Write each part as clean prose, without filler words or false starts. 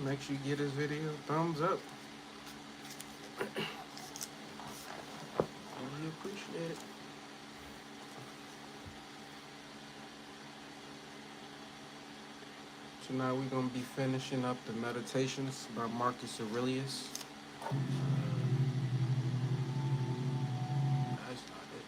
make sure you give this video a thumbs up. Really appreciate it. Tonight we're going to be finishing up the Meditations by Marcus Aurelius. That's not it.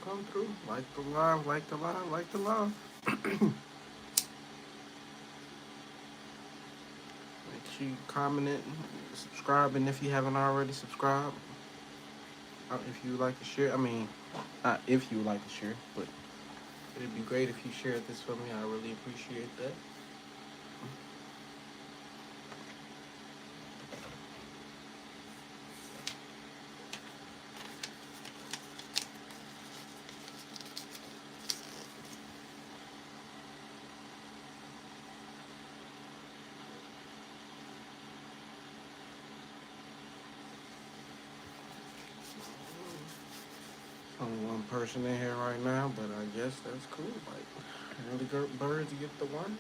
Come through. Like the live, like the live, like the live. Make sure you comment it, subscribe, and if you haven't already subscribed, if you would like to share, not if you would like to share, but it'd be great if you shared this with me. I really appreciate that. Only one person in here right now, but I guess that's cool. Like, early birds get the one.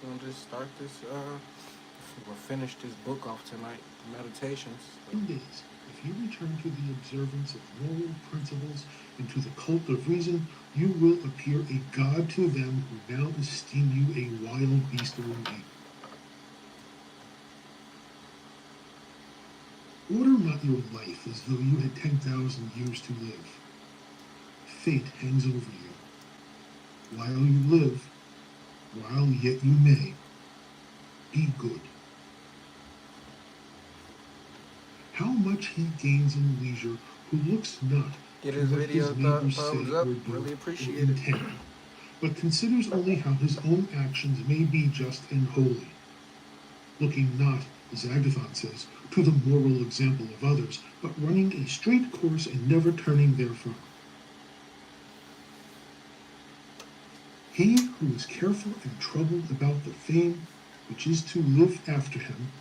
We're gonna just start this. We'll finish this book off tonight, Meditations. In days, if you return to the observance of moral principles and to the cult of reason, you will appear a god to them who now esteem you a wild beast or indeed. Order not your life as though you had 10,000 years to live. Fate hangs over you. While you live, while yet you may, be good. How much he gains in leisure who looks not Get to his what video his neighbors say thumbs up. or do Really or appreciate it. intend, but considers only how his own actions may be just and holy, looking not, as Agathon says, to the moral example of others, but running a straight course and never turning therefrom. He who is careful and troubled about the fame which is to live after him,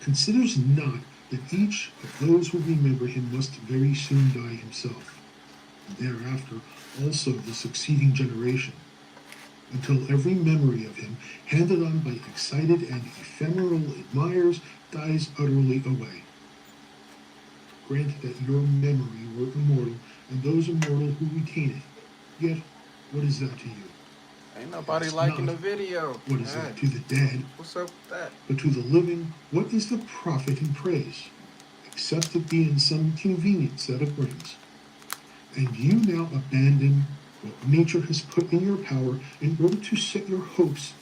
considers not that each of those who remember him must very soon die himself, and thereafter also the succeeding generation, until every memory of him, handed on by excited and ephemeral admirers, dies utterly away. Grant that your memory were immortal, and those immortal who retain it. Yet, what is that to you? Ain't nobody Ask liking not, the video. what is that to the dead? What's up with that? But to the living, what is the profit in praise, except it be in some convenience that it brings? And you now abandon what nature has put in your power in order to set your hopes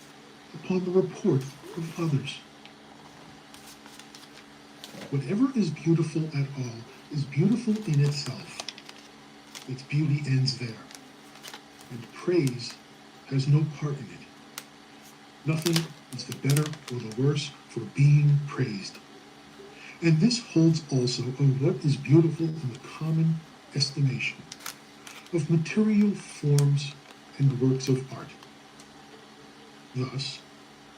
upon the report of others. Whatever is beautiful at all is beautiful in itself. Its beauty ends there, and praise has no part in it. Nothing is the better or the worse for being praised. And this holds also of what is beautiful in the common estimation of material forms and works of art. Thus,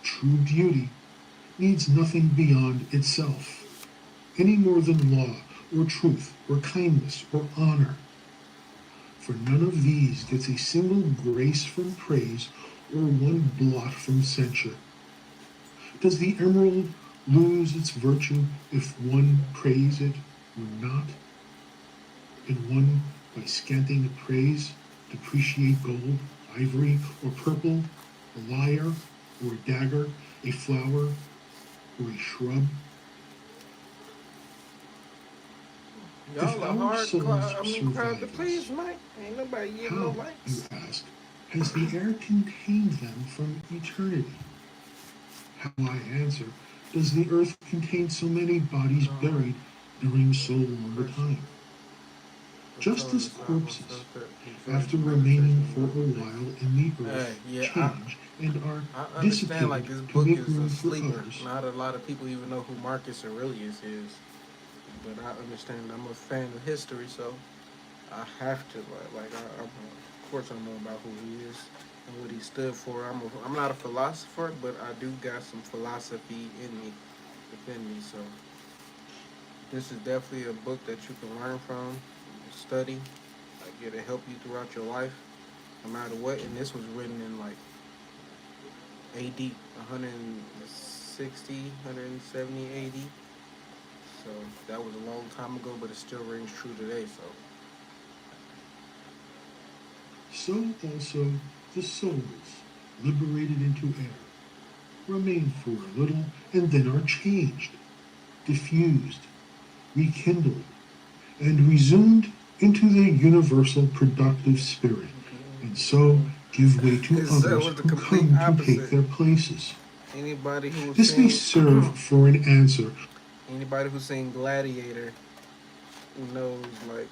true beauty needs nothing beyond itself, any more than law or truth or kindness or honor. For none of these gets a single grace from praise or one blot from censure. Does the emerald lose its virtue if one praise it or not? Can one, by scanting praise, depreciate gold, ivory, or purple, a lyre, or a dagger, a flower, or a shrub? Y'all are hard crowd to please, us, Mike. Ain't nobody giving how, no you likes. ask, has the air contained them from eternity? How I answer, does the earth contain so many bodies buried during so long a time? Just as corpses, after remaining for a while in the earth, change and are I understand like dissipated this to book make is a room for sleeper. others. Not a lot of people even know who Marcus Aurelius is, but I understand. I'm a fan of history, so I have to of course I know about who he is and what he stood for. I'm not a philosopher, but I do got some philosophy in me, within me. So this is definitely a book that you can learn from, study. Like it'll help you throughout your life, no matter what. And this was written in like AD, 160, 170 AD. So that was a long time ago, but it still rings true today. So So also the souls, liberated into air, remain for a little and then are changed, diffused, rekindled, and resumed into the universal productive spirit, and so give way to it others was the who complete come to take opposite. their places. Anybody who's This may seen serve for an answer. anybody who's seen Gladiator knows like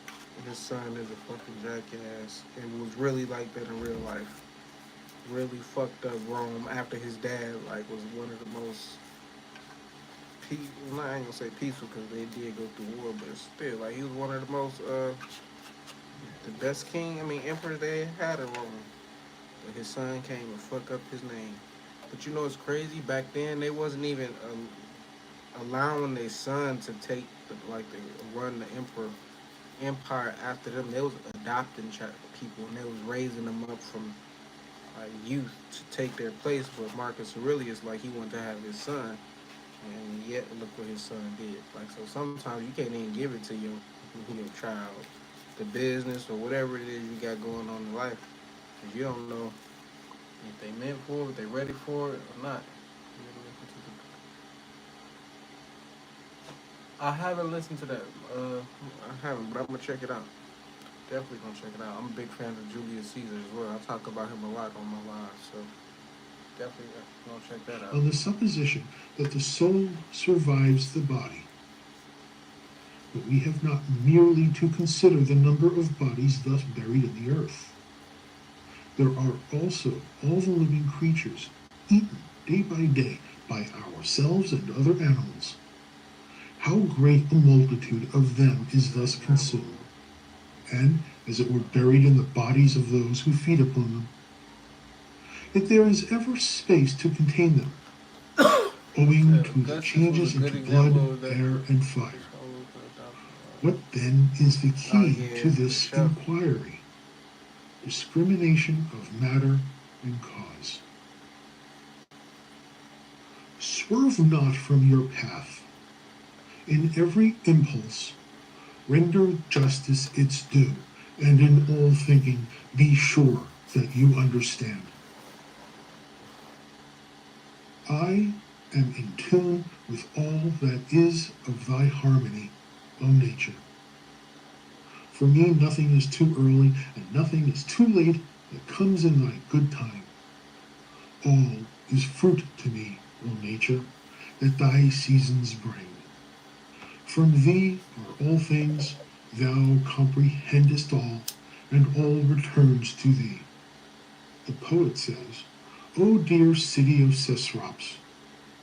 his son is a fucking jackass and was really like that in real life. Really fucked up Rome after his dad like was one of the most I ain't gonna say peaceful because they did go through war, but still like he was one of the most the best king. I mean emperors they had in Rome. But his son came and fucked up his name. But you know it's crazy. Back then they wasn't even allowing their son to take the run the empire after them. They was adopting people and they was raising them up from youth to take their place. But Marcus Aurelius like he wanted to have his son, and yet look what his son did. Like so, sometimes you can't even give it to your child, the business or whatever it is you got going on in life, because you don't know if they meant for it, if they ready for it or not. I haven't listened to that. I haven't, but I'm gonna check it out. Definitely gonna check it out. I'm a big fan of Julius Caesar as well. I talk about him a lot on my live, so definitely gonna check that out. On the supposition that the soul survives the body, but we have not merely to consider the number of bodies thus buried in the earth. There are also all the living creatures eaten day by day by ourselves and other animals. How great a multitude of them is thus consumed, and as it were buried in the bodies of those who feed upon them. Yet there is ever space to contain them, owing to the changes into blood, air, and fire. What then is the key to this inquiry? Discrimination of matter and cause. Swerve not from your path. In every impulse, render justice its due, and in all thinking, be sure that you understand. I am in tune with all that is of thy harmony, O nature. For me, nothing is too early, and nothing is too late that comes in thy good time. All is fruit to me, O nature, that thy seasons bring. From thee are all things, thou comprehendest all, and all returns to thee. The poet says, O dear city of Cecrops,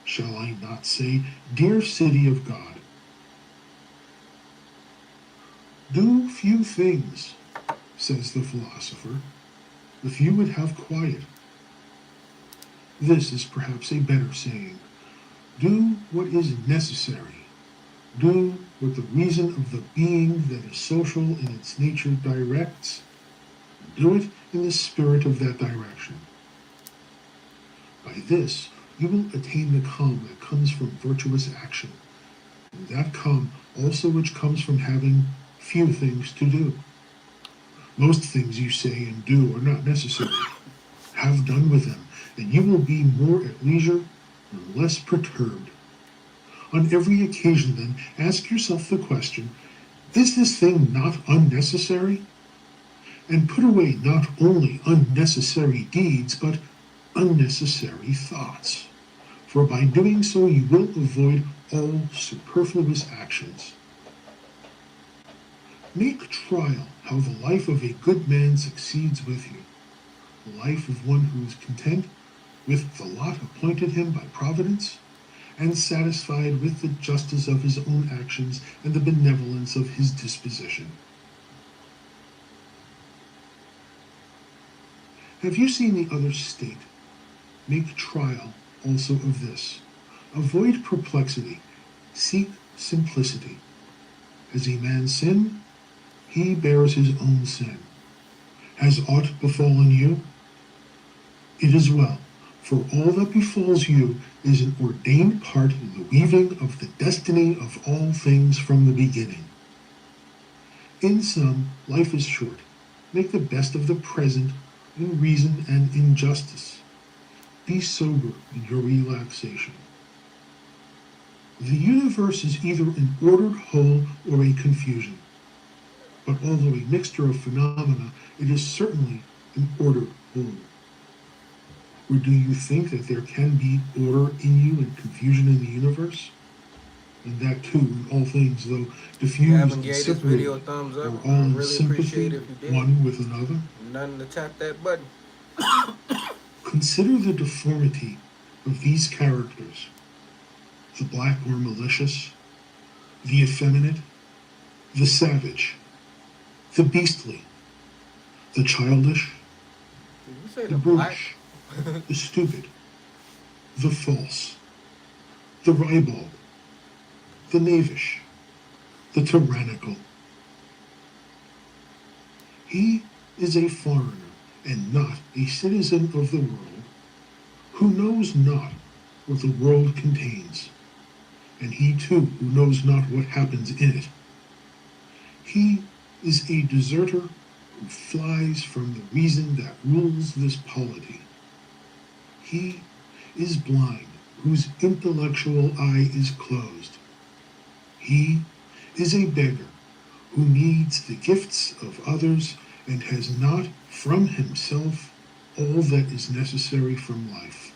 shall I not say, dear city of God? Do few things, says the philosopher, if you would have quiet. This is perhaps a better saying. Do what is necessary. Do what the reason of the being that is social in its nature directs. Do it in the spirit of that direction. By this, you will attain the calm that comes from virtuous action, and that calm also which comes from having few things to do. Most things you say and do are not necessary. Have done with them, and you will be more at leisure and less perturbed. On every occasion, then, ask yourself the question, is this thing not unnecessary? And put away not only unnecessary deeds, but unnecessary thoughts. for by doing so you will avoid all superfluous actions. Make trial how the life of a good man succeeds with you, the life of one who is content with the lot appointed him by providence, and satisfied with the justice of his own actions and the benevolence of his disposition. Have you seen the other state? Make trial also of this. Avoid perplexity, seek simplicity. Has a man sinned? He bears his own sin. Has aught befallen you? It is well, for all that befalls you is an ordained part in the weaving of the destiny of all things from the beginning. In sum, life is short. Make the best of the present in reason and in justice. Be sober in your relaxation. The universe is either an ordered whole or a confusion. But although a mixture of phenomena, it is certainly an ordered whole. Or do you think that there can be order in you and confusion in the universe? And that too, in all things, though If you diffused haven't and gave this video a separated, thumbs are up, all I in really appreciate sympathy it if you did. one with another? Nothing to tap that button. Consider the deformity of these characters, the black or malicious, the effeminate, the savage, the beastly, the childish, Did you say the the black? brutish, the stupid, the false, the ribald, the knavish, the tyrannical. He is a foreigner and not a citizen of the world, who knows not what the world contains, and he too who knows not what happens in it. He is a deserter who flies from the reason that rules this polity. He is blind, whose intellectual eye is closed. He is a beggar who needs the gifts of others and has not from himself all that is necessary from life.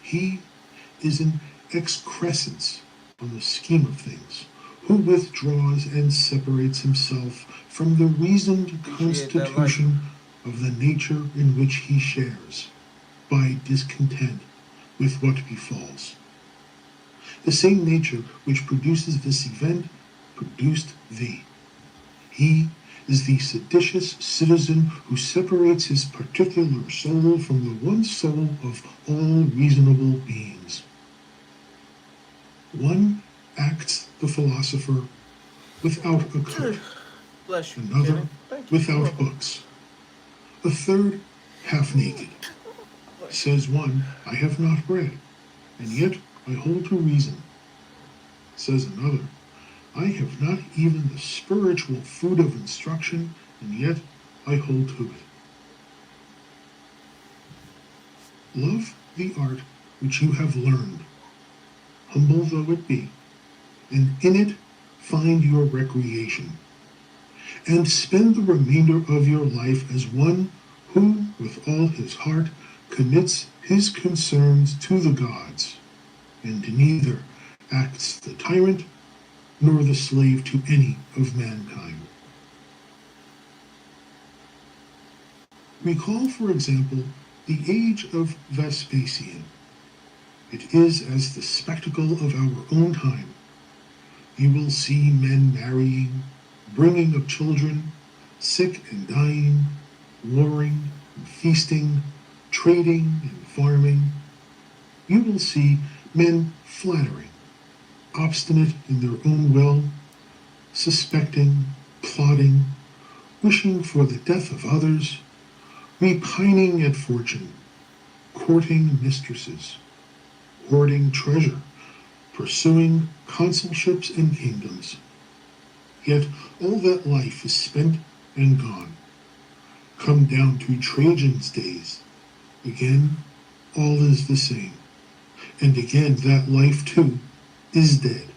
He is an excrescence on the scheme of things, who withdraws and separates himself from the reasoned constitution of the nature in which he shares, by discontent with what befalls. The same nature which produces this event produced thee. He is the seditious citizen who separates his particular soul from the one soul of all reasonable beings. One acts the philosopher without a coat, Bless you, another Kenny. Thank you. without books, a third half naked. Says one, I have not bread, and yet I hold to reason. Says another, I have not even the spiritual food of instruction, and yet I hold to it. Love the art which you have learned, humble though it be, and in it find your recreation, and spend the remainder of your life as one who, with all his heart, commits his concerns to the gods, and neither acts the tyrant nor the slave to any of mankind. Recall, for example, the age of Vespasian. It is as the spectacle of our own time. You will see men marrying, bringing up children, sick and dying, warring and feasting, trading and farming. You will see men flattering, obstinate in their own will, suspecting, plotting, wishing for the death of others, repining at fortune, courting mistresses, hoarding treasure, pursuing consulships and kingdoms. Yet all that life is spent and gone. Come down to Trajan's days. Again, all is the same. And again, that life too is dead.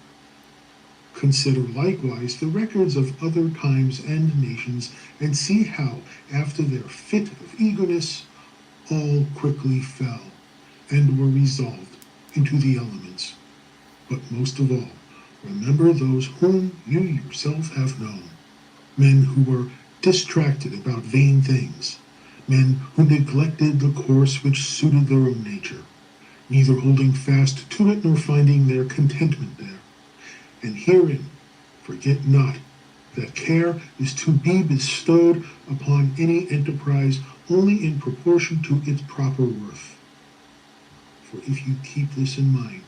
Consider likewise the records of other times and nations, and see how, after their fit of eagerness, all quickly fell, and were resolved into the elements. But most of all, remember those whom you yourself have known, men who were distracted about vain things, men who neglected the course which suited their own nature, neither holding fast to it nor finding their contentment there. And herein forget not that care is to be bestowed upon any enterprise only in proportion to its proper worth. For if you keep this in mind,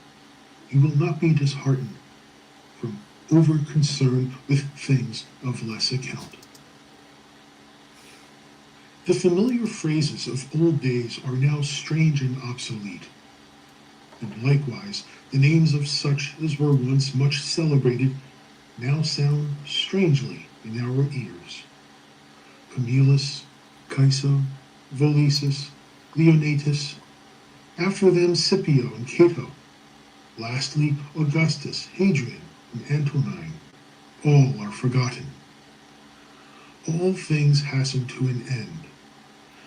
you will not be disheartened from over concern with things of less account. The familiar phrases of old days are now strange and obsolete, and likewise the names of such as were once much celebrated now sound strangely in our ears. Camillus, Caeso, Volisus, Leonatus, after them Scipio and Cato, lastly Augustus, Hadrian, and Antonine, all are forgotten. All things hasten to an end,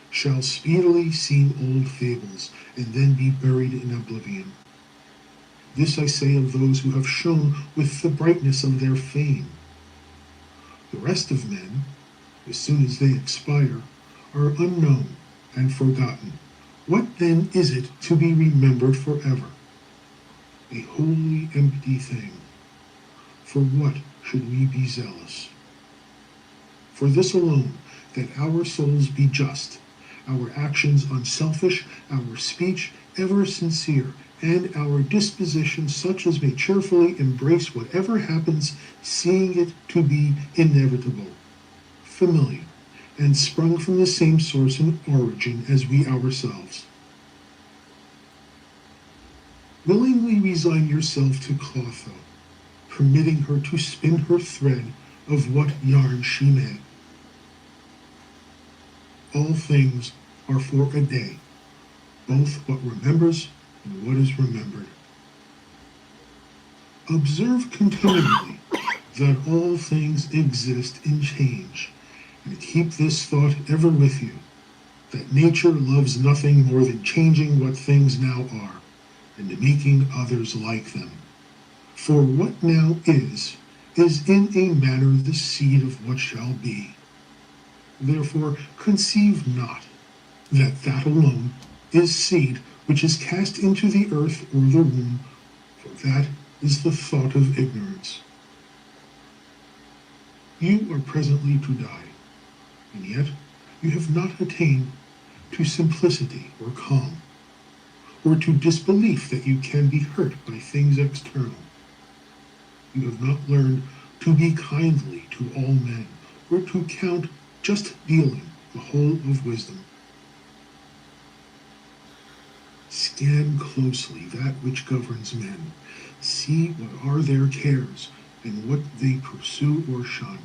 shall speedily seem old fables, and then be buried in oblivion. This I say of those who have shone with the brightness of their fame. The rest of men, as soon as they expire, are unknown and forgotten. What then is it to be remembered forever? A wholly empty thing. For what should we be zealous? For this alone, that our souls be just, our actions unselfish, our speech ever sincere, and our disposition such as may cheerfully embrace whatever happens, seeing it to be inevitable, familiar, and sprung from the same source and origin as we ourselves. Willingly resign yourself to Clotho, permitting her to spin her thread of what yarn she may. All things are for a day, both what remembers and what is remembered. Observe continually that all things exist in change, and keep this thought ever with you, that nature loves nothing more than changing what things now are, and making others like them. For what now is in a manner the seed of what shall be. Therefore conceive not that that alone is seed which is cast into the earth or the womb, for that is the thought of ignorance. You are presently to die, and yet you have not attained to simplicity or calm, or to disbelief that you can be hurt by things external. You have not learned to be kindly to all men, or to count just dealing the whole of wisdom. Scan closely that which governs men. See what are their cares, and what they pursue or shun.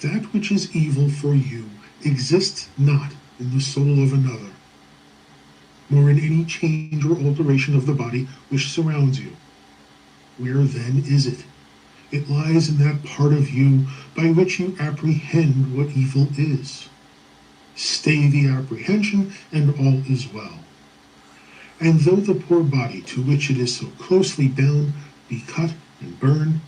That which is evil for you exists not in the soul of another, nor in any change or alteration of the body which surrounds you. Where then is it? It lies in that part of you by which you apprehend what evil is. Stay the apprehension, and all is well. And though the poor body to which it is so closely bound be cut and burned,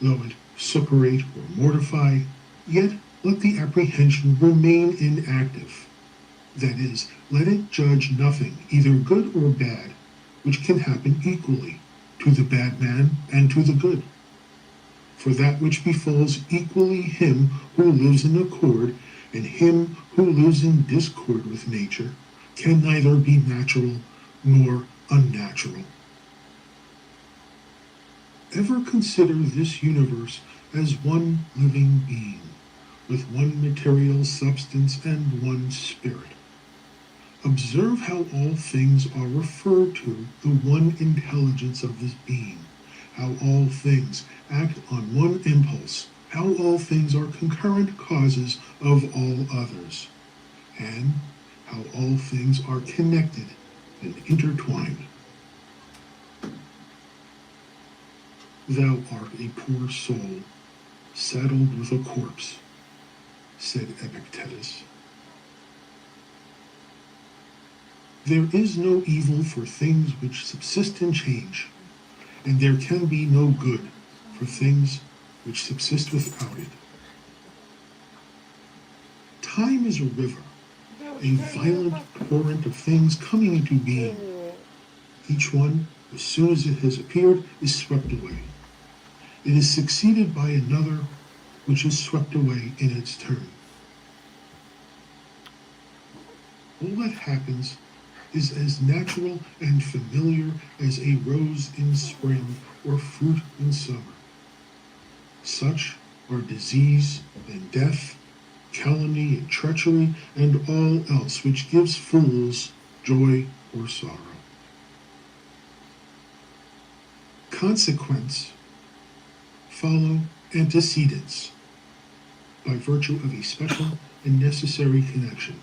though it suppurate or mortify, yet let the apprehension remain inactive. That is, let it judge nothing, either good or bad, which can happen equally to the bad man and to the good. For that which befalls equally him who lives in accord and him who lives in discord with nature can neither be natural nor unnatural. Ever consider this universe as one living being, with one material substance and one spirit. Observe how all things are referred to the one intelligence of this being, how all things act on one impulse, how all things are concurrent causes of all others, and how all things are connected and intertwined. Thou art a poor soul, saddled with a corpse, said Epictetus. There is no evil for things which subsist and change, and there can be no good for things which subsist without it. Time is a river, a violent torrent of things coming into being. Each one, as soon as it has appeared, is swept away. It is succeeded by another, which is swept away in its turn. All that happens is as natural and familiar as a rose in spring or fruit in summer. Such are disease and death, calumny and treachery, and all else which gives fools joy or sorrow. Consequence follow antecedents by virtue of a special and necessary connection.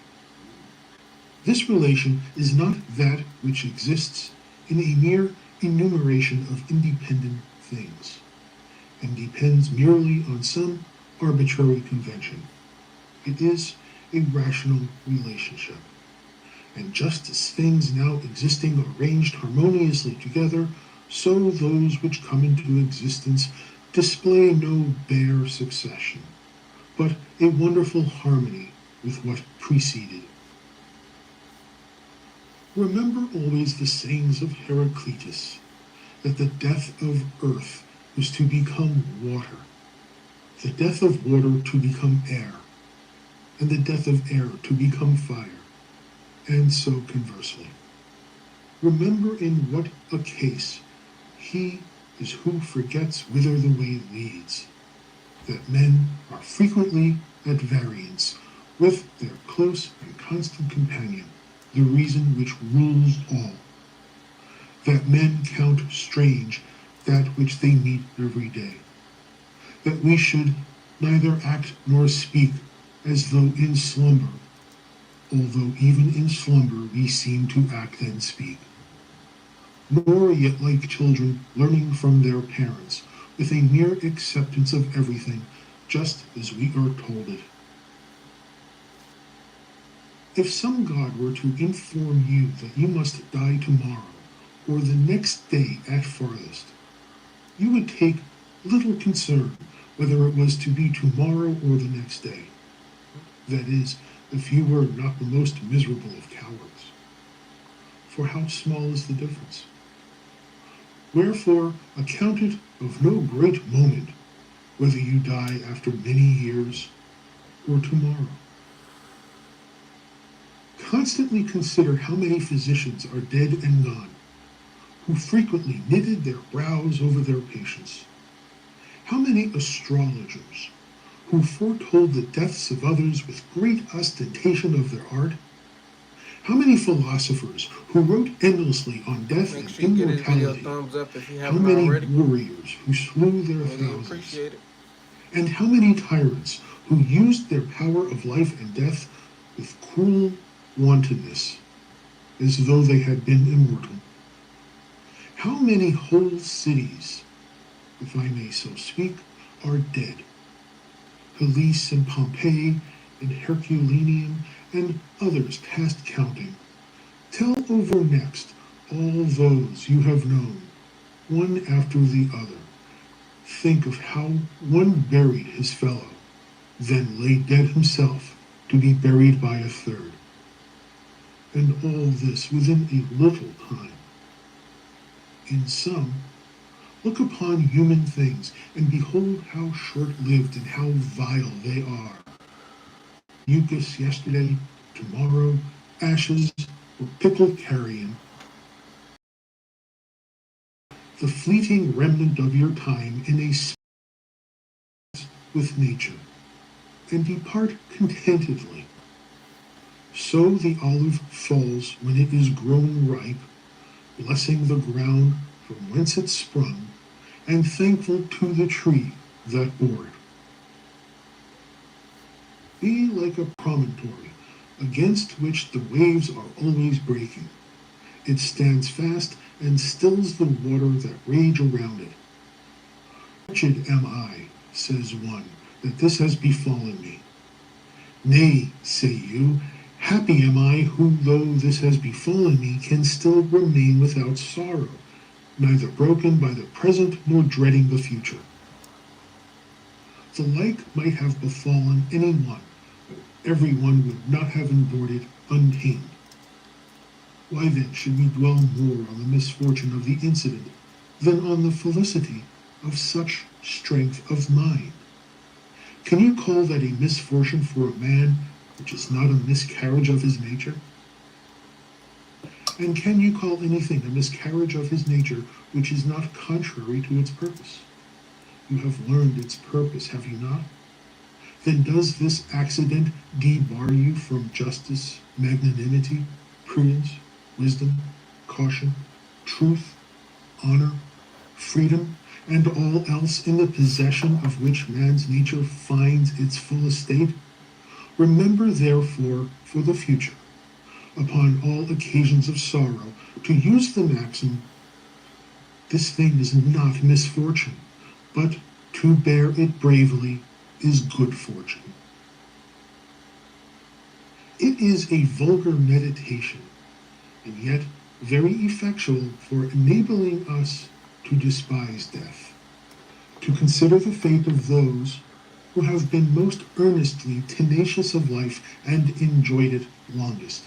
This relation is not that which exists in a mere enumeration of independent things, and depends merely on some arbitrary convention. It is a rational relationship. And just as things now existing are arranged harmoniously together, so those which come into existence display no bare succession, but a wonderful harmony with what preceded. Remember always the sayings of Heraclitus, that the death of earth was to become water, the death of water to become air, and the death of air to become fire, and so conversely. Remember in what a case he is who forgets whither the way leads, that men are frequently at variance with their close and constant companion, the reason which rules all, that men count strange that which they meet every day, that we should neither act nor speak as though in slumber, although even in slumber we seem to act and speak, nor yet like children learning from their parents, with a mere acceptance of everything just as we are told it. If some god were to inform you that you must die tomorrow, or the next day at farthest, you would take little concern whether it was to be tomorrow or the next day. That is, if you were not the most miserable of cowards. For how small is the difference? Wherefore, account it of no great moment whether you die after many years or tomorrow. Constantly consider how many physicians are dead and gone, who frequently knitted their brows over their patients. How many astrologers, who foretold the deaths of others with great ostentation of their art. How many philosophers who wrote endlessly on death Make and sure you give this video a immortality. thumbs up if you How haven't many already. warriors who slew their Really thousands. appreciate it. And how many tyrants who used their power of life and death with cruel wantonness, as though they had been immortal. How many whole cities, if I may so speak, are dead. Hellas and Pompeii and Herculaneum and others past counting. Tell over next all those you have known, one after the other. Think of how one buried his fellow, then lay dead himself to be buried by a third. And all this within a little time. In sum, look upon human things and behold how short-lived and how vile they are. Mucus yesterday, tomorrow, ashes, or pickled carrion, the fleeting remnant of your time in a space with nature, and depart contentedly. So the olive falls when it is grown ripe, blessing the ground from whence it sprung, and thankful to the tree that bore it. Be like a promontory against which the waves are always breaking. It stands fast and stills the water that rage around it. Wretched am I, says one, that this has befallen me. Nay, say you, Happy am I who, though this has befallen me, can still remain without sorrow, neither broken by the present nor dreading the future. The like might have befallen any one, but every one would not have endured it untamed. Why then should we dwell more on the misfortune of the incident than on the felicity of such strength of mind? Can you call that a misfortune for a man which is not a miscarriage of his nature? And can you call anything a miscarriage of his nature which is not contrary to its purpose? You have learned its purpose, have you not? Then does this accident debar you from justice, magnanimity, prudence, wisdom, caution, truth, honor, freedom, and all else in the possession of which man's nature finds its full estate? Remember, therefore, for the future, upon all occasions of sorrow, to use the maxim, this thing is not misfortune, but to bear it bravely is good fortune. It is a vulgar meditation, and yet very effectual for enabling us to despise death, to consider the fate of those who have been most earnestly tenacious of life and enjoyed it longest.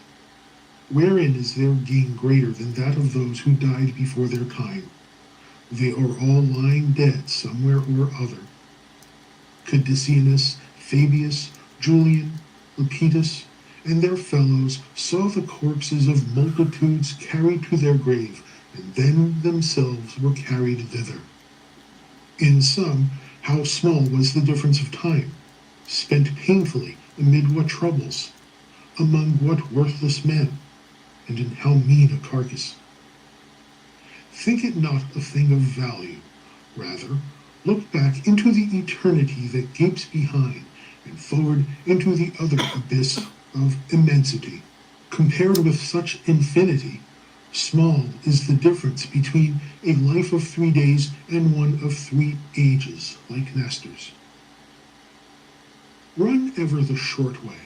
Wherein is their gain greater than that of those who died before their time? They are all lying dead somewhere or other. Cadicianus, Fabius, Julian, Lepidus, and their fellows saw the corpses of multitudes carried to their grave, and then themselves were carried thither. In sum, how small was the difference of time, spent painfully amid what troubles, among what worthless men, and in how mean a carcass. Think it not a thing of value, rather look back into the eternity that gapes behind, and forward into the other abyss of immensity. Compared with such infinity, small is the difference between a life of 3 days and one of 3 ages, like Nestor's. Run ever the short way.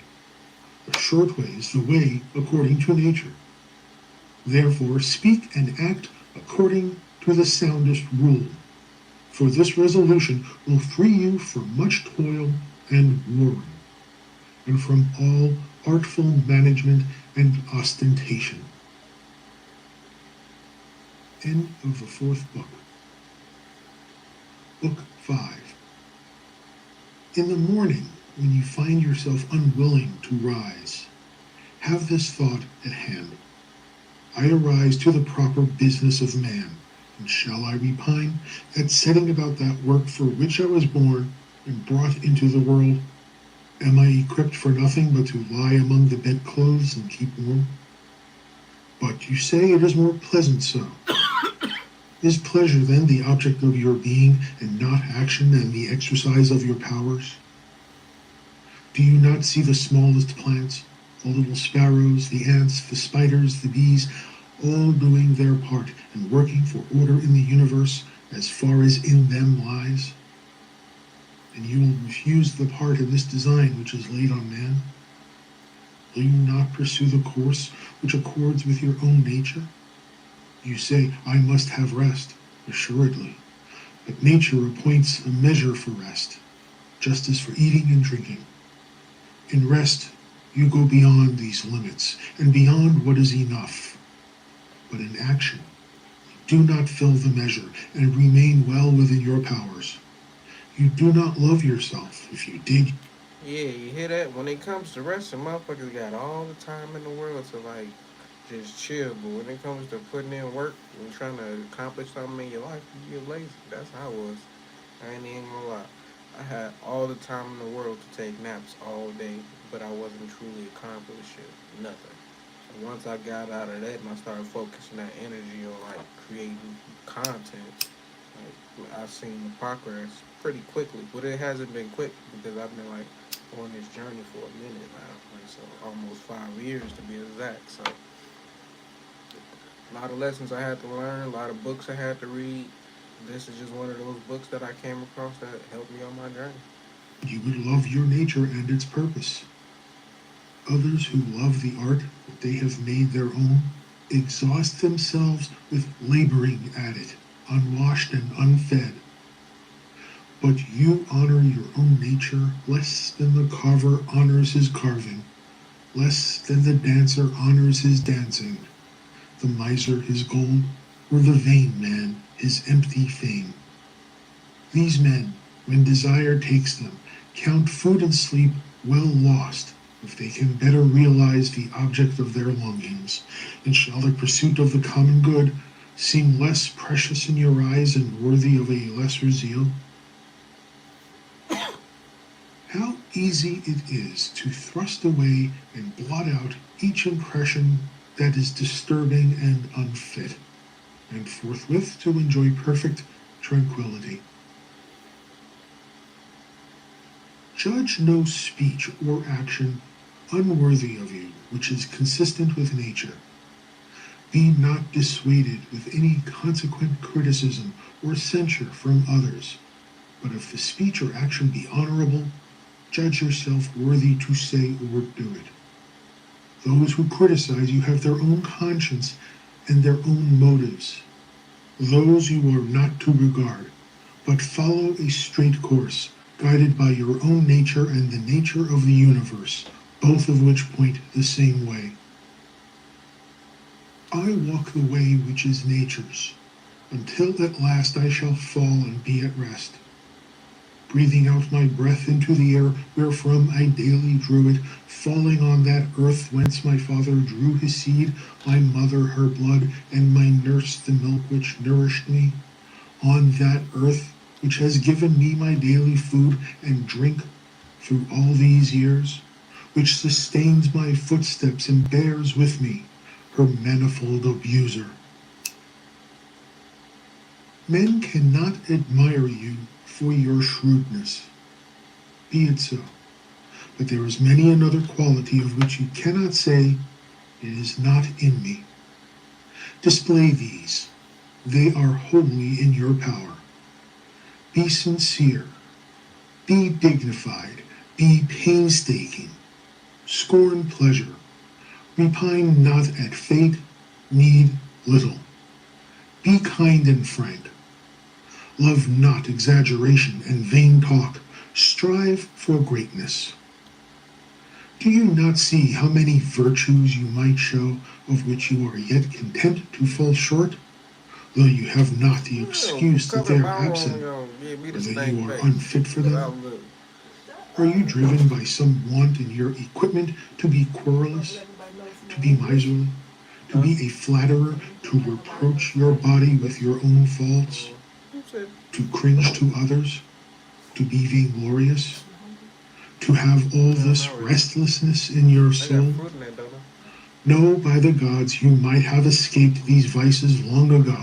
The short way is the way according to nature. Therefore speak and act according to the soundest rule, for this resolution will free you from much toil and worry, and from all artful management and ostentation. End of the 4th book. Book 5. In the morning, when you find yourself unwilling to rise, have this thought at hand. I arise to the proper business of man, and shall I repine at setting about that work for which I was born and brought into the world? Am I equipped for nothing but to lie among the bedclothes and keep warm? But you say it is more pleasant so. Is pleasure then the object of your being, and not action and the exercise of your powers? Do you not see the smallest plants, the little sparrows, the ants, the spiders, the bees, all doing their part and working for order in the universe as far as in them lies? And you will refuse the part in this design which is laid on man? Will you not pursue the course which accords with your own nature? You say, I must have rest, assuredly, but nature appoints a measure for rest, just as for eating and drinking. In rest, you go beyond these limits, and beyond what is enough. But in action, you do not fill the measure, and remain well within your powers. You do not love yourself. If you did, Yeah, you hear that? When it comes to wrestling, motherfuckers got all the time in the world to like just chill. But when it comes to putting in work and trying to accomplish something in your life, you get lazy. That's how I was. I ain't even gonna lie. I had all the time in the world to take naps all day, but I wasn't truly accomplishing nothing. And once I got out of that and I started focusing that energy on like creating content, like I've seen the progress pretty quickly. But it hasn't been quick because I've been like on this journey for a minute now, like so almost 5 years to be exact. So a lot of lessons I had to learn, a lot of books I had to read. This is just one of those books that I came across that helped me on my journey. you would love your nature and its purpose. Others who love the art that they have made their own exhaust themselves with laboring at it, unwashed and unfed. But you honor your own nature less than the carver honors his carving, less than the dancer honors his dancing, the miser his gold, or the vain man his empty fame. These men, when desire takes them, count food and sleep well lost if they can better realize the object of their longings, and shall the pursuit of the common good seem less precious in your eyes and worthy of a lesser zeal? How easy it is to thrust away and blot out each impression that is disturbing and unfit, and forthwith to enjoy perfect tranquility. Judge no speech or action unworthy of you which is consistent with nature. Be not dissuaded with any consequent criticism or censure from others, but if the speech or action be honorable, judge yourself worthy to say or do it. Those who criticize you have their own conscience and their own motives. Those you are not to regard, but follow a straight course, guided by your own nature and the nature of the universe, both of which point the same way. I walk the way which is nature's, until at last I shall fall and be at rest. Breathing out my breath into the air wherefrom I daily drew it, falling on that earth whence my father drew his seed, my mother her blood, and my nurse the milk which nourished me, on that earth which has given me my daily food and drink through all these years, which sustains my footsteps and bears with me her manifold abuser. Men cannot admire you for your shrewdness. Be it so. But there is many another quality of which you cannot say, it is not in me. Display these. They are wholly in your power. Be sincere. Be dignified. Be painstaking. Scorn pleasure. Repine not at fate. Need little. Be kind and frank. Love not exaggeration and vain talk. Strive for greatness. Do you not see how many virtues you might show of which you are yet content to fall short, though you have not the excuse that they are absent, or that you are unfit for them? Are you driven by some want in your equipment to be querulous, to be miserly, to be a flatterer, to reproach your body with your own faults, to cringe to others, to be vainglorious, to have all this restlessness in your soul? No, by the gods, you might have escaped these vices long ago.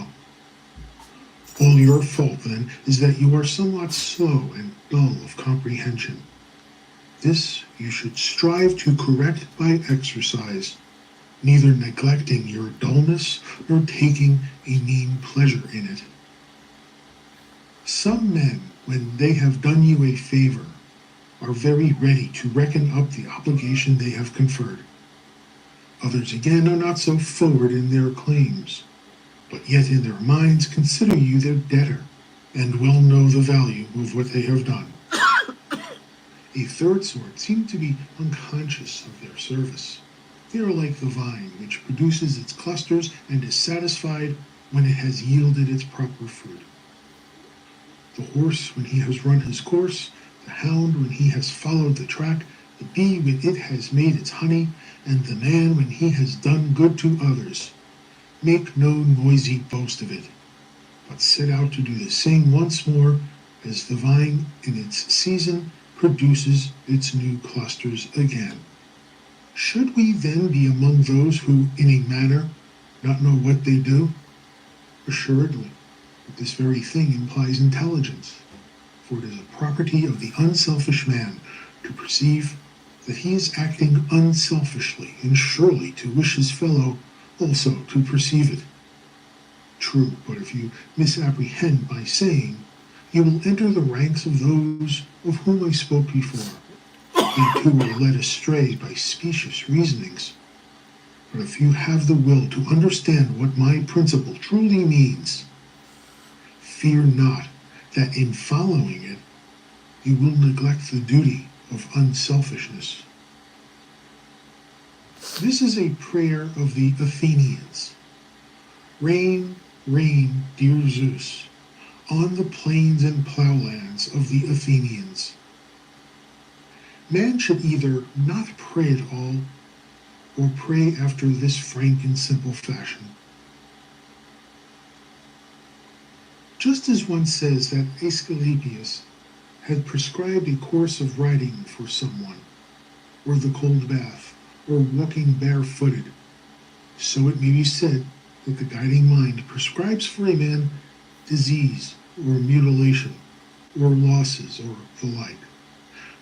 All your fault, then, is that you are somewhat slow and dull of comprehension. This you should strive to correct by exercise, neither neglecting your dullness nor taking a mean pleasure in it. Some men, when they have done you a favor, are very ready to reckon up the obligation they have conferred. Others again are not so forward in their claims, but yet in their minds consider you their debtor, and well know the value of what they have done. A third sort seem to be unconscious of their service. They are like the vine, which produces its clusters and is satisfied when it has yielded its proper fruit. The horse when he has run his course, the hound when he has followed the track, the bee when it has made its honey, and the man when he has done good to others. Make no noisy boast of it, but set out to do the same once more, as the vine in its season produces its new clusters again. Should we then be among those who, in a manner, not know what they do? Assuredly, but this very thing implies intelligence, for it is a property of the unselfish man to perceive that he is acting unselfishly, and surely to wish his fellow also to perceive it. True, but if you misapprehend my saying, you will enter the ranks of those of whom I spoke before. They too are led astray by specious reasonings. But if you have the will to understand what my principle truly means, fear not that in following it, you will neglect the duty of unselfishness. This is a prayer of the Athenians. Reign, reign, dear Zeus, on the plains and plowlands of the Athenians. Man should either not pray at all, or pray after this frank and simple fashion. Just as one says that Aesculapius had prescribed a course of riding for someone, or the cold bath, or walking barefooted, so it may be said that the guiding mind prescribes for a man disease, or mutilation, or losses, or the like.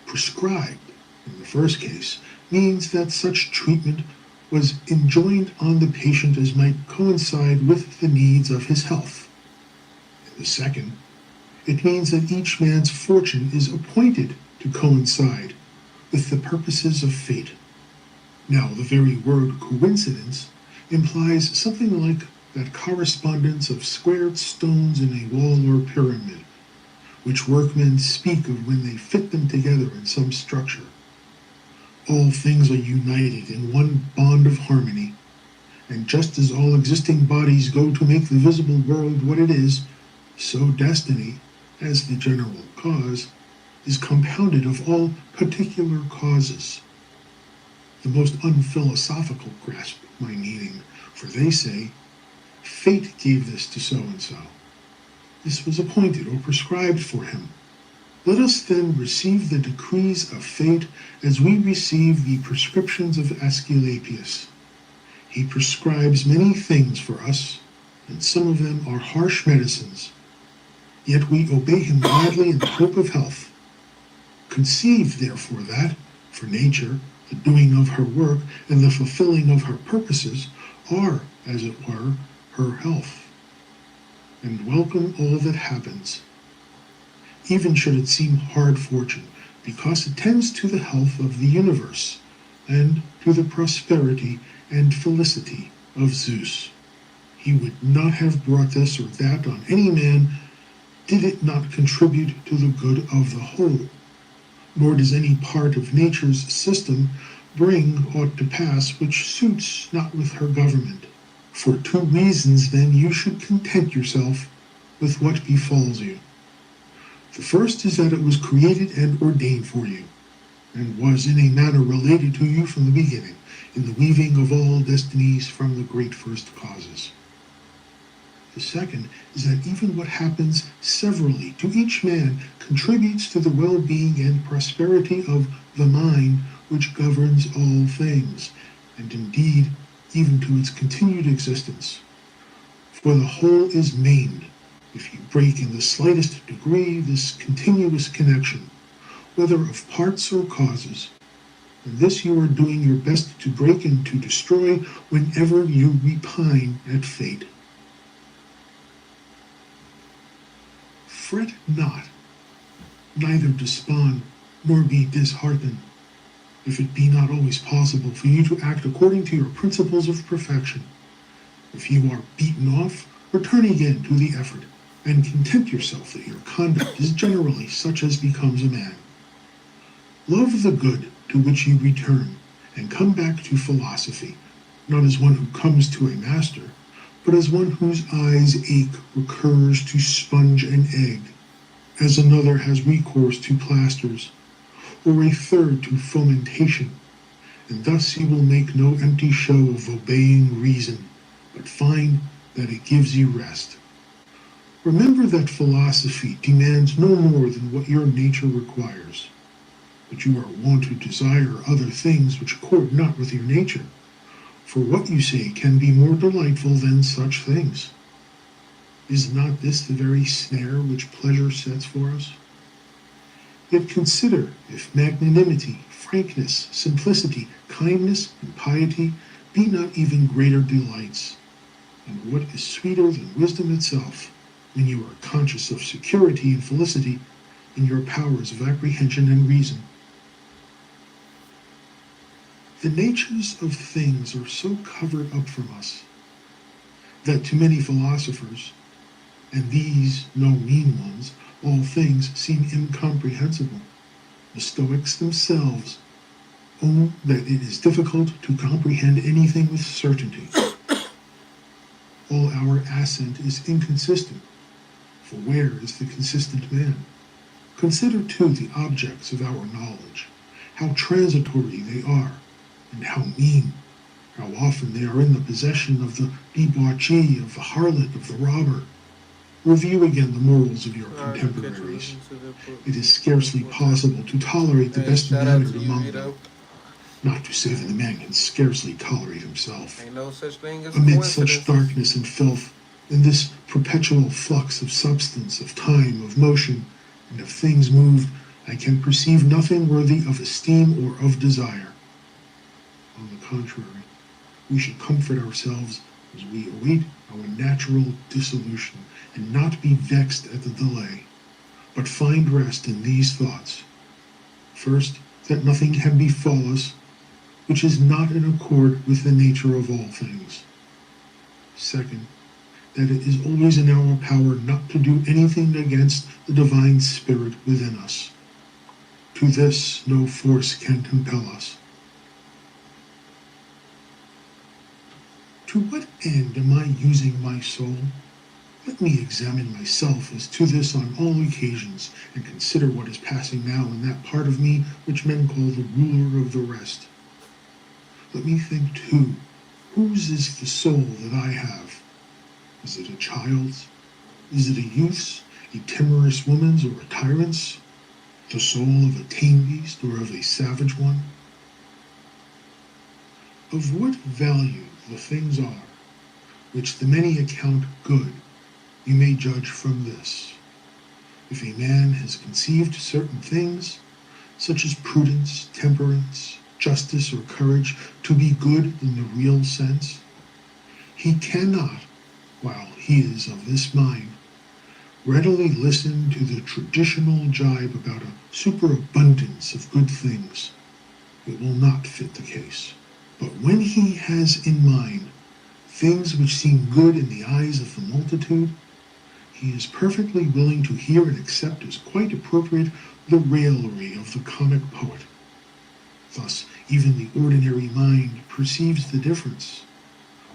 Prescribed, in the first case, means that such treatment was enjoined on the patient as might coincide with the needs of his health. In the second, it means that each man's fortune is appointed to coincide with the purposes of fate. Now, the very word coincidence implies something like that correspondence of squared stones in a wall or pyramid, which workmen speak of when they fit them together in some structure. All things are united in one bond of harmony, and just as all existing bodies go to make the visible world what it is, so destiny, as the general cause, is compounded of all particular causes. The most unphilosophical grasp my meaning, for they say, fate gave this to so-and-so. This was appointed or prescribed for him. Let us then receive the decrees of fate as we receive the prescriptions of Aesculapius. He prescribes many things for us, and some of them are harsh medicines. Yet we obey him gladly in the hope of health. Conceive, therefore, that, for nature, the doing of her work and the fulfilling of her purposes are, as it were, her health. And welcome all that happens, even should it seem hard fortune, because it tends to the health of the universe and to the prosperity and felicity of Zeus. He would not have brought this or that on any man did it not contribute to the good of the whole, nor does any part of nature's system bring aught to pass which suits not with her government. For two reasons then you should content yourself with what befalls you. The first is that it was created and ordained for you, and was in a manner related to you from the beginning, in the weaving of all destinies from the great first causes. The second is that even what happens severally to each man contributes to the well-being and prosperity of the mind which governs all things, and indeed even to its continued existence. For the whole is maimed if you break in the slightest degree this continuous connection, whether of parts or causes, and this you are doing your best to break and to destroy whenever you repine at fate. Fret not, neither despond nor be disheartened, if it be not always possible for you to act according to your principles of perfection. If you are beaten off, return again to the effort, and content yourself that your conduct is generally such as becomes a man. Love the good to which you return, and come back to philosophy, not as one who comes to a master, but as one whose eyes ache recurs to sponge and egg, as another has recourse to plasters, or a third to fomentation, and thus you will make no empty show of obeying reason, but find that it gives you rest. Remember that philosophy demands no more than what your nature requires, but you are wont to desire other things which accord not with your nature. For what you say can be more delightful than such things. Is not this the very snare which pleasure sets for us? Yet consider if magnanimity, frankness, simplicity, kindness, and piety be not even greater delights, and what is sweeter than wisdom itself, when you are conscious of security and felicity in your powers of apprehension and reason. The natures of things are so covered up from us that to many philosophers, and these no mean ones, all things seem incomprehensible. The Stoics themselves own that it is difficult to comprehend anything with certainty. All our assent is inconsistent, for where is the consistent man? Consider too the objects of our knowledge, how transitory they are, and how mean, how often they are in the possession of the debauchee, of the harlot, of the robber. Review again the morals of your contemporaries. It is scarcely possible to tolerate the best mannered among them, not to say that a man can scarcely tolerate himself. Ain't no such thing as Amid such darkness and filth, in this perpetual flux of substance, of time, of motion, and of things moved, I can perceive nothing worthy of esteem or of desire. On the contrary, we should comfort ourselves as we await our natural dissolution, and not be vexed at the delay, but find rest in these thoughts. First, that nothing can befall us which is not in accord with the nature of all things. Second, that it is always in our power not to do anything against the divine spirit within us. To this no force can compel us. To what end am I using my soul? Let me examine myself as to this on all occasions, and consider what is passing now in that part of me which men call the ruler of the rest. Let me think too, whose is the soul that I have? Is it a child's? Is it a youth's, a timorous woman's, or a tyrant's? The soul of a tame beast or of a savage one? Of what value the things are, which the many account good, you may judge from this. If a man has conceived certain things, such as prudence, temperance, justice, or courage, to be good in the real sense, he cannot, while he is of this mind, readily listen to the traditional jibe about a superabundance of good things. It will not fit the case. But when he has in mind things which seem good in the eyes of the multitude, he is perfectly willing to hear and accept as quite appropriate the raillery of the comic poet. Thus, even the ordinary mind perceives the difference.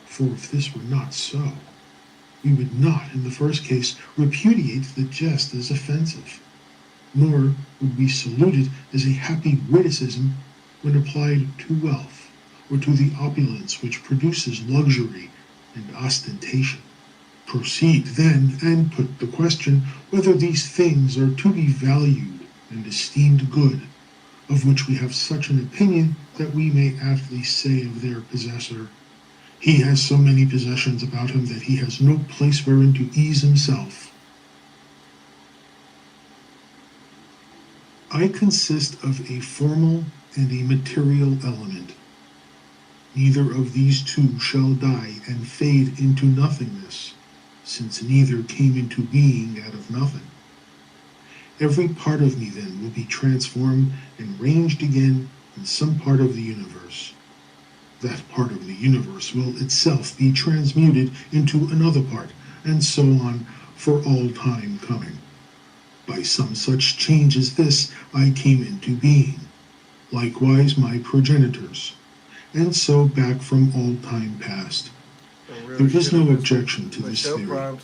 For if this were not so, we would not, in the first case, repudiate the jest as offensive, nor would we salute it as a happy witticism when applied to wealth, or to the opulence which produces luxury and ostentation. Proceed then, and put the question whether these things are to be valued and esteemed good, of which we have such an opinion that we may aptly say of their possessor, he has so many possessions about him that he has no place wherein to ease himself. I consist of a formal and a material element. Neither of these two shall die and fade into nothingness, since neither came into being out of nothing. Every part of me then will be transformed and ranged again in some part of the universe. That part of the universe will itself be transmuted into another part, and so on for all time coming. By some such change as this I came into being, likewise my progenitors, and so back from all time past. There is no objection to this theory,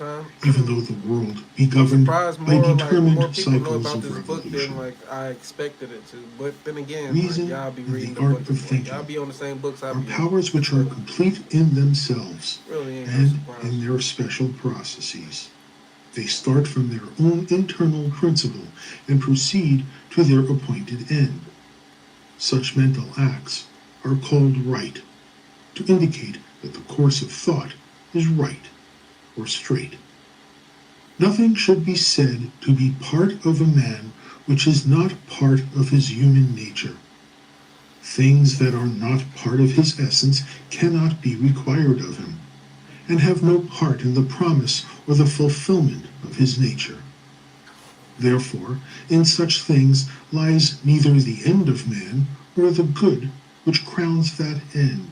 even though the world be governed by determined cycles of revolution. I expected it to, but then again, Reason y'all be and reading the the art books. of thinking Y'all be on the same books I are be powers which are complete in themselves really ain't no and surprise. in their special processes. They start from their own internal principle and proceed to their appointed end. Such mental acts are called right, to indicate that the course of thought is right or straight. Nothing should be said to be part of a man which is not part of his human nature. Things that are not part of his essence cannot be required of him, and have no part in the promise or the fulfillment of his nature. Therefore, in such things lies neither the end of man nor the good which crowns that end.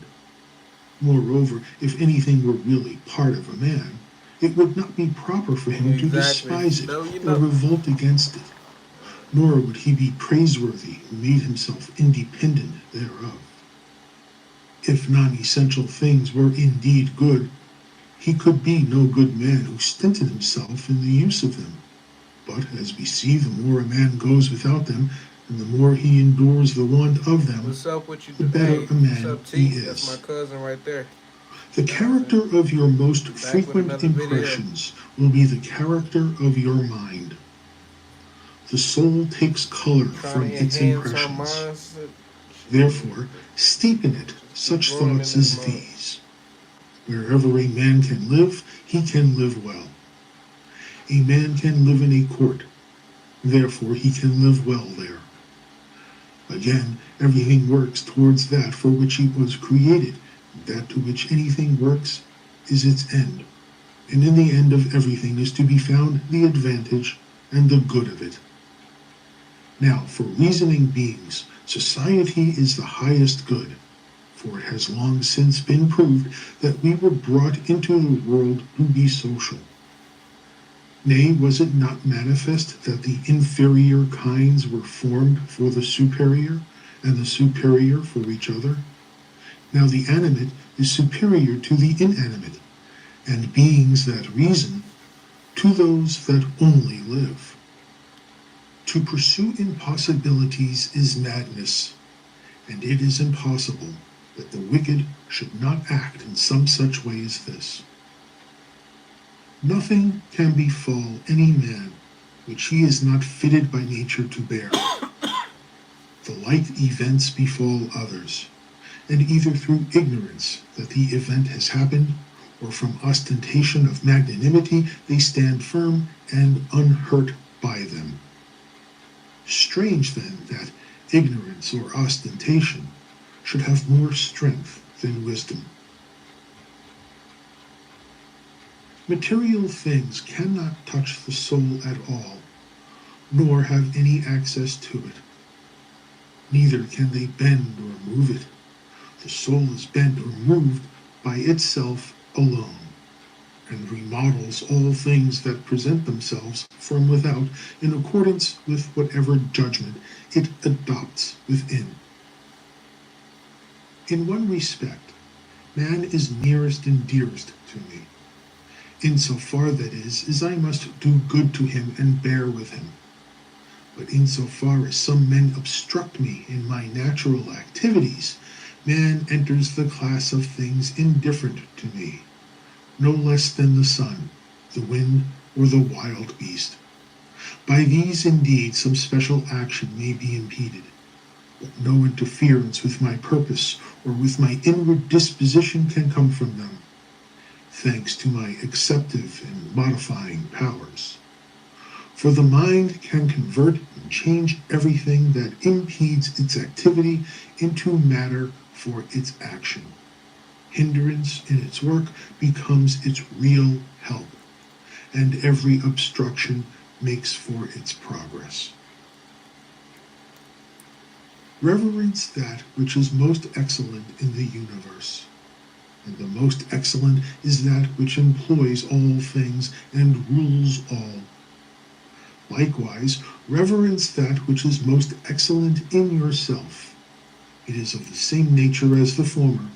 Moreover, if anything were really part of a man, it would not be proper for him to Exactly. If despise you it know, you or know. revolt against it, nor would he be praiseworthy who made himself independent thereof. If non-essential things were indeed good, he could be no good man who stinted himself in the use of them. But, as we see, the more a man goes without them, and the more he endures the want of them, What's up with you? the better Hey, a what's man up, he T? That's my is. cousin right there. The Jonathan. character of your most Back with frequent another video. impressions will be the character of your mind. The soul takes color Trying from to its enhance our impressions. minds. Therefore, steep in it Just keep such growing thoughts in this as mug. these. Wherever a man can live, he can live well. A man can live in a court, therefore he can live well there. Again, everything works towards that for which it was created. That to which anything works is its end. And in the end of everything is to be found the advantage and the good of it. Now, for reasoning beings, society is the highest good, for it has long since been proved that we were brought into the world to be social. Nay, was it not manifest that the inferior kinds were formed for the superior, and the superior for each other? Now the animate is superior to the inanimate, and beings that reason to those that only live. To pursue impossibilities is madness, and it is impossible that the wicked should not act in some such way as this. Nothing can befall any man which he is not fitted by nature to bear. The like events befall others, and either through ignorance that the event has happened, or from ostentation of magnanimity, they stand firm and unhurt by them. Strange, then, that ignorance or ostentation should have more strength than wisdom. Material things cannot touch the soul at all, nor have any access to it. Neither can they bend or move it. The soul is bent or moved by itself alone, and remodels all things that present themselves from without in accordance with whatever judgment it adopts within. In one respect, man is nearest and dearest to me, insofar that is, as I must do good to him and bear with him. But insofar as some men obstruct me in my natural activities, man enters the class of things indifferent to me, no less than the sun, the wind, or the wild beast. By these, indeed, some special action may be impeded, but no interference with my purpose or with my inward disposition can come from them, thanks to my acceptive and modifying powers. For the mind can convert and change everything that impedes its activity into matter for its action. Hindrance in its work becomes its real help, and every obstruction makes for its progress. Reverence that which is most excellent in the universe, and the most excellent is that which employs all things and rules all. Likewise, reverence that which is most excellent in yourself. It is of the same nature as the former,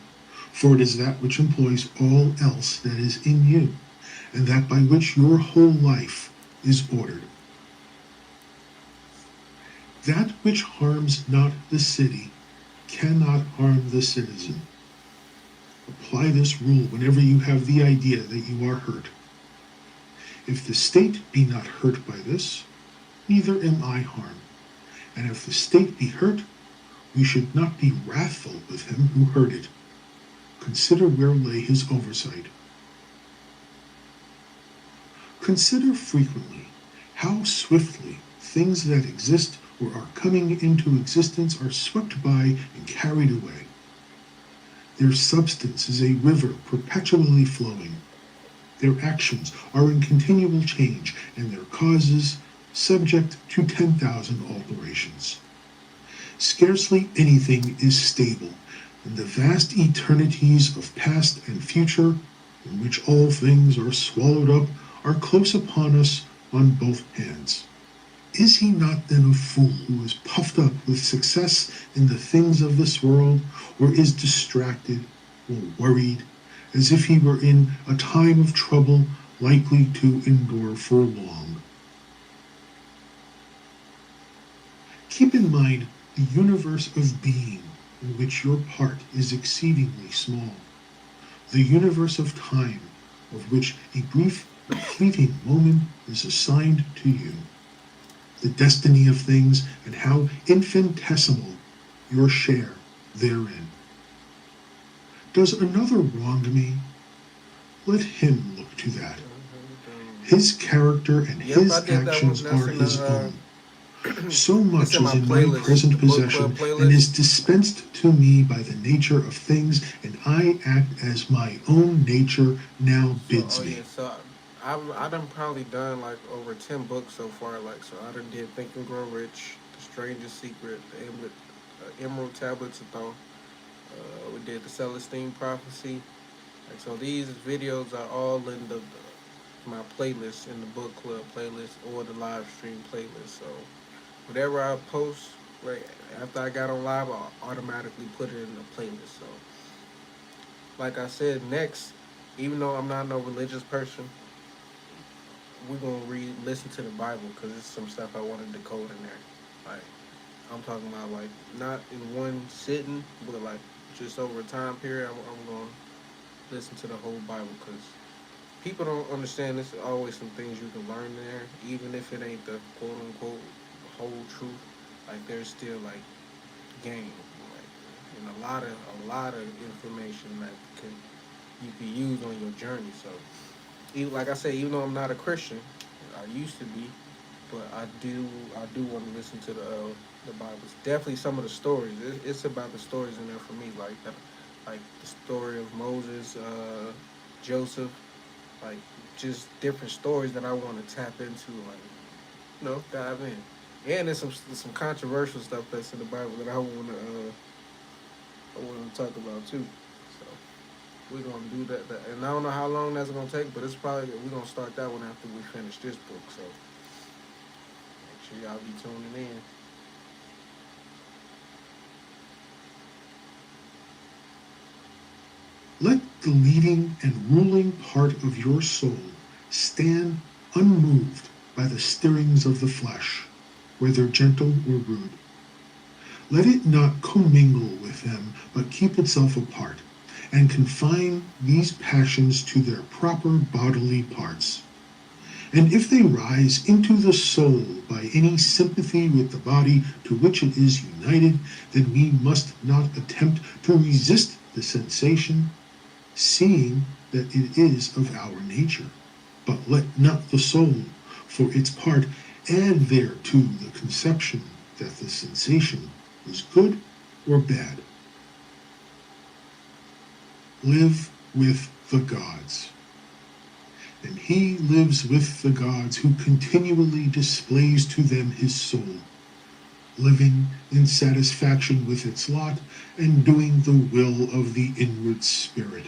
for it is that which employs all else that is in you, and that by which your whole life is ordered. That which harms not the city cannot harm the citizen. Apply this rule whenever you have the idea that you are hurt. If the state be not hurt by this, neither am I harmed. And if the state be hurt, we should not be wrathful with him who hurt it. Consider where lay his oversight. Consider frequently how swiftly things that exist or are coming into existence are swept by and carried away. Their substance is a river perpetually flowing. Their actions are in continual change, and their causes subject to 10,000 alterations. Scarcely anything is stable, and the vast eternities of past and future, in which all things are swallowed up, are close upon us on both hands. Is he not then a fool who is puffed up with success in the things of this world, or is distracted or worried, as if he were in a time of trouble likely to endure for long? Keep in mind the universe of being in which your part is exceedingly small, the universe of time of which a brief but fleeting moment is assigned to you, the destiny of things and how infinitesimal your share therein. Does another wrong me? Let him look to that. His character and Yep, I his did that one. actions That's are in his the own. So it's much in is my in my playlist, the present book club possession and is playlist. dispensed to me by the nature of things, and I act as my own nature now So, bids oh me. yeah, so I done probably done like over 10 books so far. Like, so I done did Think and Grow Rich, The Strangest Secret, the Emerald Tablets of Thoth. We did the Celestine Prophecy. Like, so these videos are all in my playlist, in the book club playlist or the live stream playlist. So whatever I post, right after I got on live, I'll automatically put it in the playlist. So, like I said, next, even though I'm not no religious person, we're gonna listen to the Bible because there's some stuff I want to decode in there. Like, I'm talking about like not in one sitting, but like just over a time period. I'm gonna listen to the whole Bible because people don't understand. There's always some things you can learn there, even if it ain't the quote unquote whole truth. Like, there's still like game, like, and a lot of information that can you can use on your journey. So, even, like I say, even though I'm not a Christian, I used to be, but I do want to listen to the Bible. Definitely some of the stories. It's about the stories in there for me, like the story of Moses, Joseph, like just different stories that I want to tap into, like, dive in. And there's some controversial stuff that's in the Bible that I want to talk about too. So we're gonna do that, and I don't know how long that's gonna take, but it's probably we're gonna start that one after we finish this book. So make sure y'all be tuning in. Let the leading and ruling part of your soul stand unmoved by the stirrings of the flesh, whether gentle or rude. Let it not commingle with them, but keep itself apart, and confine these passions to their proper bodily parts. And if they rise into the soul by any sympathy with the body to which it is united, then we must not attempt to resist the sensation, seeing that it is of our nature. But let not the soul, for its part, add thereto the conception that the sensation is good or bad. Live with the gods. And he lives with the gods who continually displays to them his soul, living in satisfaction with its lot and doing the will of the inward spirit,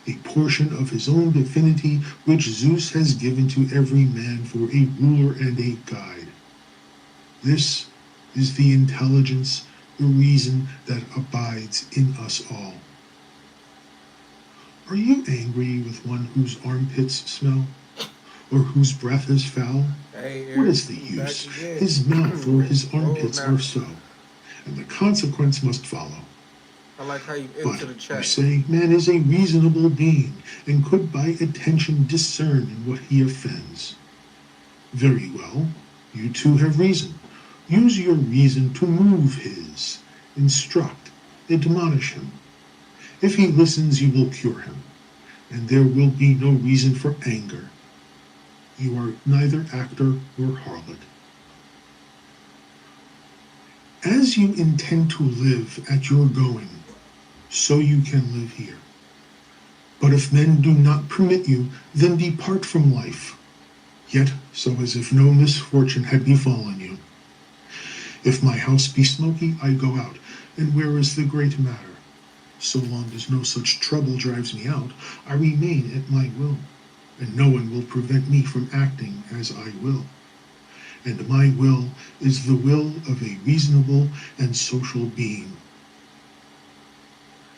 a portion of his own divinity which Zeus has given to every man for a ruler and a guide. This is the intelligence, the reason that abides in us all. Are you angry with one whose armpits smell, or whose breath is foul? Hey, What Eric, is the you back use? again? His mouth or his Whoa, armpits now are so, and the consequence must follow. I like how you But into the you chat. say man is a reasonable being, and could by attention discern in what he offends. Very well, you too have reason. Use your reason to move his, instruct, admonish him. If he listens, you will cure him, and there will be no reason for anger. You are neither actor nor harlot. As you intend to live at your going, so you can live here. But if men do not permit you, then depart from life, yet so as if no misfortune had befallen you. If my house be smoky, I go out, and where is the great matter? So long as no such trouble drives me out, I remain at my will, and no one will prevent me from acting as I will. And my will is the will of a reasonable and social being.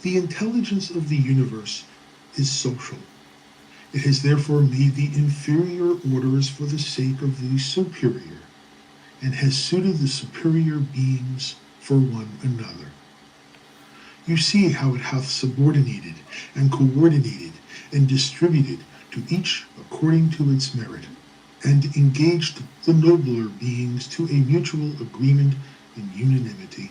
The intelligence of the universe is social. It has therefore made the inferior orders for the sake of the superior, and has suited the superior beings for one another. You see how it hath subordinated and coordinated and distributed to each according to its merit, and engaged the nobler beings to a mutual agreement and unanimity.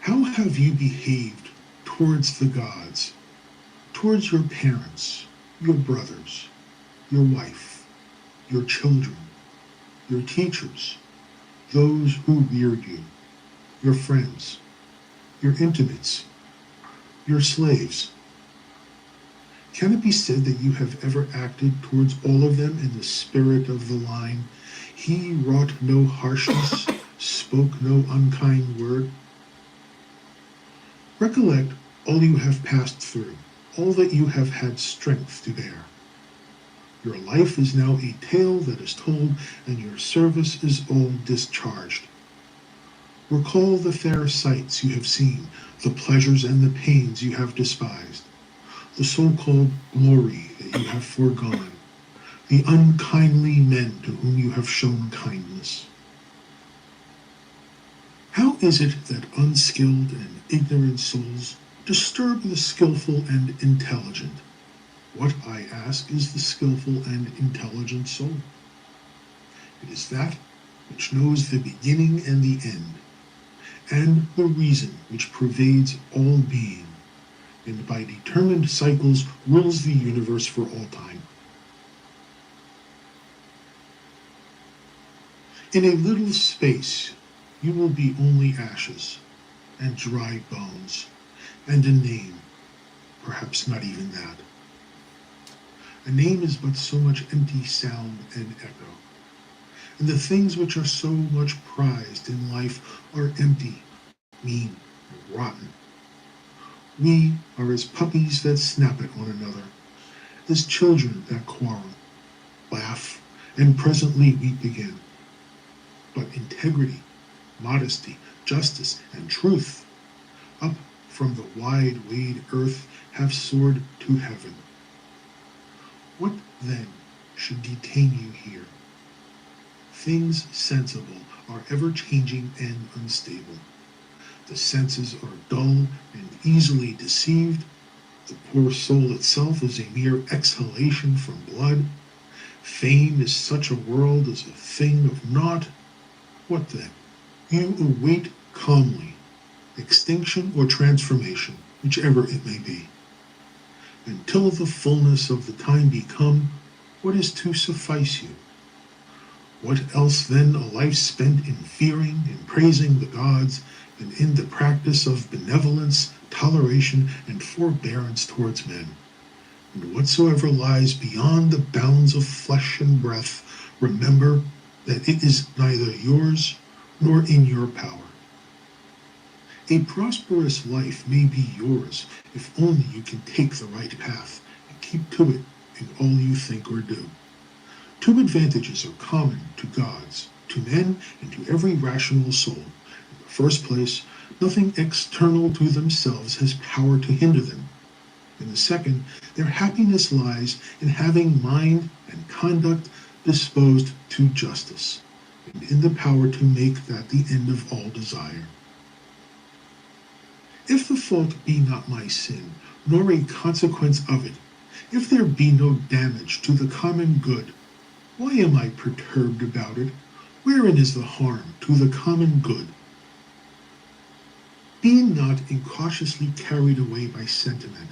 How have you behaved towards the gods, towards your parents, your brothers, your wife, your children, your teachers, those who reared you, your friends, your intimates, your slaves? Can it be said that you have ever acted towards all of them in the spirit of the line, "He wrought no harshness, spoke no unkind word"? Recollect all you have passed through, all that you have had strength to bear. Your life is now a tale that is told, and your service is all discharged. Recall the fair sights you have seen, the pleasures and the pains you have despised, the so-called glory that you have foregone, the unkindly men to whom you have shown kindness. How is it that unskilled and ignorant souls disturb the skillful and intelligent? What, I ask, is the skillful and intelligent soul? It is that which knows the beginning and the end, and the reason which pervades all being, and by determined cycles rules the universe for all time. In a little space you will be only ashes, and dry bones, and a name, perhaps not even that. A name is but so much empty sound and echo, and the things which are so much prized in life are empty, mean, and rotten. We are as puppies that snap at one another, as children that quarrel, laugh, and presently weep again. But integrity, modesty, justice, and truth, up from the wide-wayed earth, have soared to heaven. What, then, should detain you here? Things sensible are ever-changing and unstable. The senses are dull and easily deceived. The poor soul itself is a mere exhalation from blood. Fame is such a world as a thing of naught. What then? You await calmly extinction or transformation, whichever it may be. Until the fullness of the time be come, what is to suffice you? What else then a life spent in fearing and praising the gods, and in the practice of benevolence, toleration, and forbearance towards men? And whatsoever lies beyond the bounds of flesh and breath, remember that it is neither yours nor in your power. A prosperous life may be yours if only you can take the right path and keep to it in all you think or do. Two advantages are common to gods, to men, and to every rational soul. In the first place, nothing external to themselves has power to hinder them. In the second, their happiness lies in having mind and conduct disposed to justice, and in the power to make that the end of all desire. If the fault be not my sin, nor a consequence of it, if there be no damage to the common good, why am I perturbed about it? Wherein is the harm to the common good? Be not incautiously carried away by sentiment,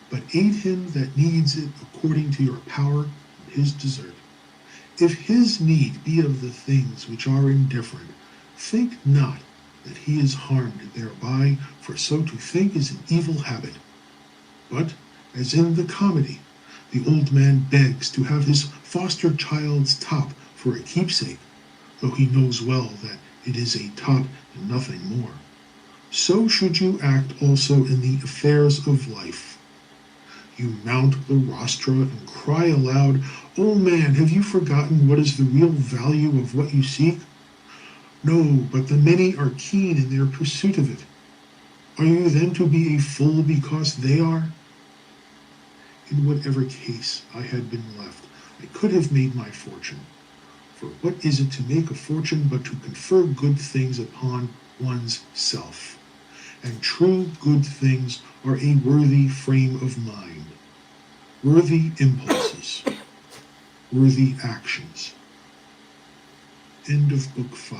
but aid him that needs it according to your power and his desert. If his need be of the things which are indifferent, think not that he is harmed thereby, for so to think is an evil habit. But, as in the comedy, the old man begs to have his foster child's top for a keepsake, though he knows well that it is a top and nothing more. So should you act also in the affairs of life. You mount the rostra and cry aloud, "O man, have you forgotten what is the real value of what you seek?" No, but the many are keen in their pursuit of it. Are you then to be a fool because they are? In whatever case I had been left, I could have made my fortune. For what is it to make a fortune but to confer good things upon one's self? And true good things are a worthy frame of mind, worthy impulses, worthy actions. End of Book 5.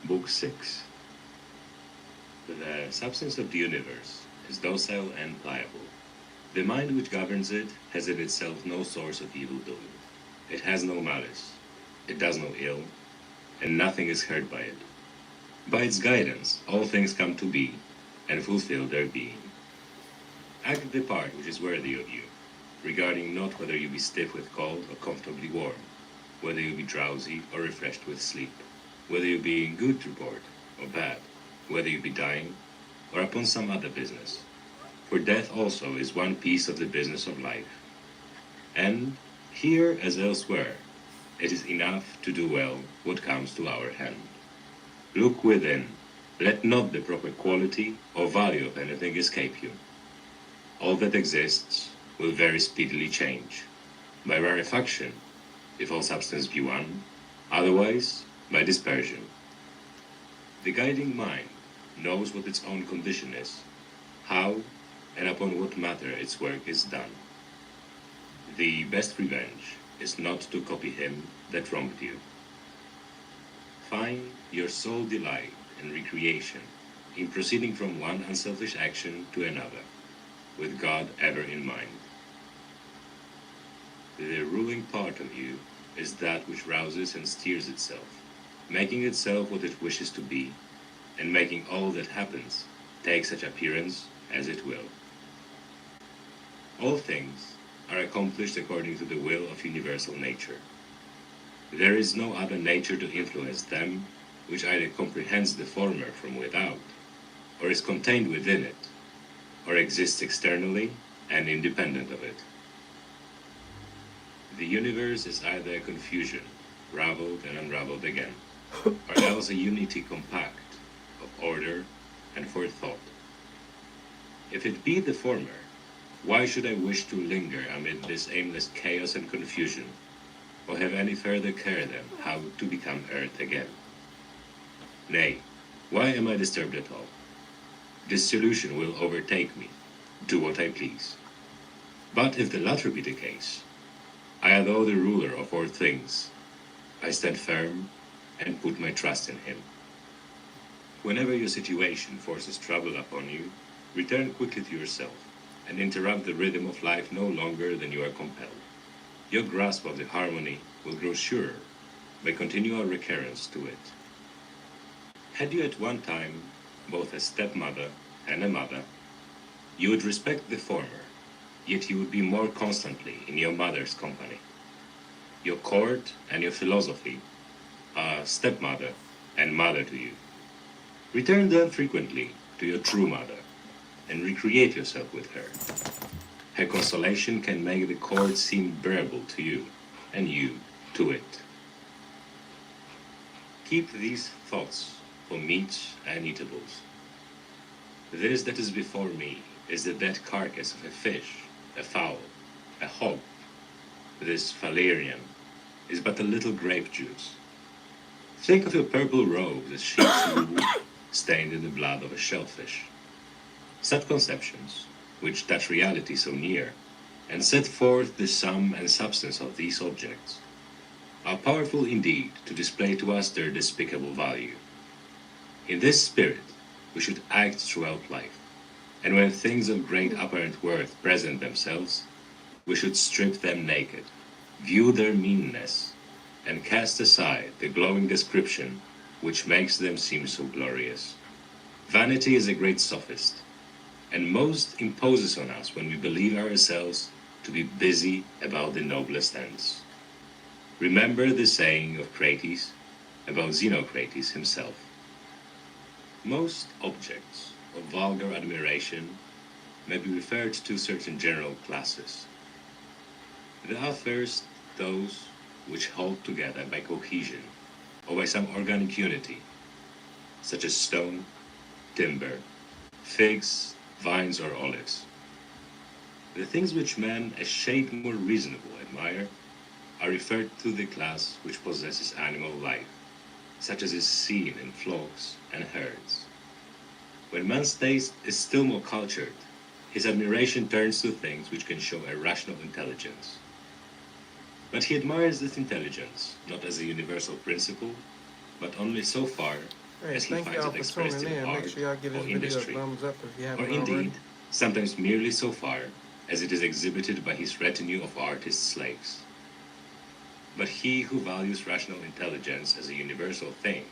Book 6. The substance of the universe is docile and pliable. The mind which governs it has in itself no source of evil doing. It has no malice, it does no ill, and nothing is hurt by it. By its guidance, all things come to be and fulfill their being. Act the part which is worthy of you, regarding not whether you be stiff with cold or comfortably warm, whether you be drowsy or refreshed with sleep, whether you be in good report or bad, whether you be dying or upon some other business. For death also is one piece of the business of life. And here as elsewhere, it is enough to do well what comes to our hand. Look within, let not the proper quality or value of anything escape you. All that exists will very speedily change, by rarefaction, if all substance be one, otherwise by dispersion. The guiding mind knows what its own condition is, how and upon what matter its work is done. The best revenge is not to copy him that wronged you. Find your sole delight and recreation in proceeding from one unselfish action to another, with God ever in mind. The ruling part of you is that which rouses and steers itself, making itself what it wishes to be, and making all that happens take such appearance as it will. All things are accomplished according to the will of universal nature. There is no other nature to influence them, which either comprehends the former from without, or is contained within it, or exists externally and independent of it. The universe is either a confusion, raveled and unraveled again, or else a unity compact of order and forethought. If it be the former, why should I wish to linger amid this aimless chaos and confusion, or have any further care than how to become earth again? Nay, why am I disturbed at all? Dissolution will overtake me, do what I please. But if the latter be the case, I adore the ruler of all things. I stand firm and put my trust in him. Whenever your situation forces trouble upon you, return quickly to yourself and interrupt the rhythm of life no longer than you are compelled. Your grasp of the harmony will grow surer by continual recurrence to it. Had you at one time both a stepmother and a mother, you would respect the former, yet you would be more constantly in your mother's company. Your court and your philosophy are stepmother and mother to you. Return then frequently to your true mother, and recreate yourself with her. Her consolation can make the court seem bearable to you, and you to it. Keep these thoughts for meats and eatables. This that is before me is the dead carcass of a fish, a fowl, a hog. This Valerian is but a little grape juice. Think of your purple robes as sheep's wool stained in the blood of a shellfish. Such conceptions, which touch reality so near, and set forth the sum and substance of these objects, are powerful indeed to display to us their despicable value. In this spirit we should act throughout life, and when things of great apparent worth present themselves, we should strip them naked, view their meanness, and cast aside the glowing description which makes them seem so glorious. Vanity is a great sophist, and most imposes on us when we believe ourselves to be busy about the noblest ends. Remember the saying of Crates about Xenocrates himself. Most objects of vulgar admiration may be referred to certain general classes. There are first those which hold together by cohesion or by some organic unity, such as stone, timber, figs, vines, or olives. The things which men a shade more reasonable admire are referred to the class which possesses animal life, such as is seen in flocks and herds. When man's taste is still more cultured, his admiration turns to things which can show a rational intelligence. But he admires this intelligence not as a universal principle, but only so far Hey, as he thank finds y'all it for expressed tuning in in. Make art sure y'all give this or video a industry, thumbs up if you or haven't indeed, already. sometimes merely so far as it is exhibited by his retinue of artist slaves. But he who values rational intelligence as a universal thing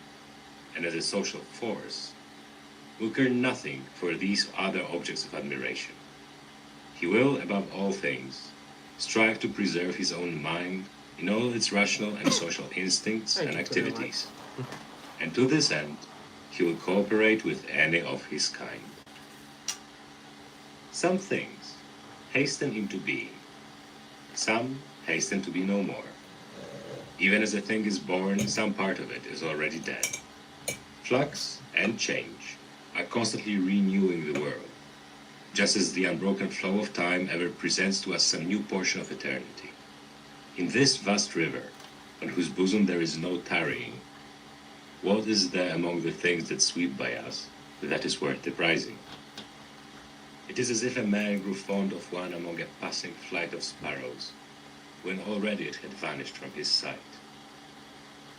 and as a social force will care nothing for these other objects of admiration. He will, above all things, strive to preserve his own mind in all its rational and social instincts Thank and you for that, Mike. activities, and to this end, he will cooperate with any of his kind. Some things hasten into being, some hasten to be no more. Even as a thing is born, some part of it is already dead. Flux and change are constantly renewing the world, just as the unbroken flow of time ever presents to us some new portion of eternity. In this vast river, on whose bosom there is no tarrying, what is there among the things that sweep by us that is worth the prizing? It is as if a man grew fond of one among a passing flight of sparrows, when already it had vanished from his sight.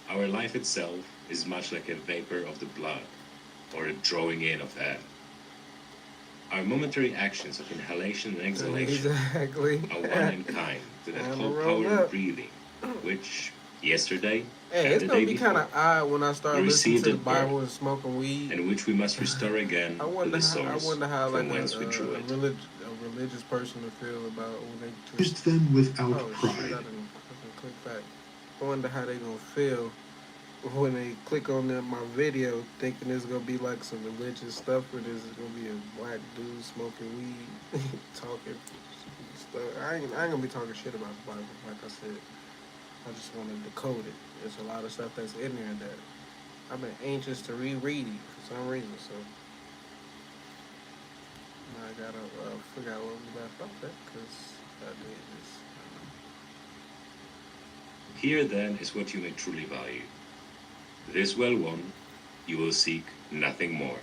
Our life itself is much like a vapor of the blood, or a drawing in of air. Our momentary actions of inhalation and exhalation Exactly. are one in kind to that Time to whole roll power up. of breathing, which yesterday Hey, and it's the gonna day be before, kind of odd when I start we listening received to the at birth, Bible and smoking weed. and which we must restore again I to wonder the how source like from whence we drew it. a religious person would feel about when they twist. Used them without Oh shit! I pride. didn't fucking click back. I wonder how they gonna feel when they click on my video, thinking it's gonna be like some religious stuff, or this is gonna be a black dude smoking weed, talking stuff. I ain't gonna be talking shit about the Bible. Like I said, I just want to decode it. There's a lot of stuff that's in there that I've been anxious to reread it for some reason. So now I gotta figure out where we left off at because I did this. Here then is what you may truly value. This well won, you will seek nothing more.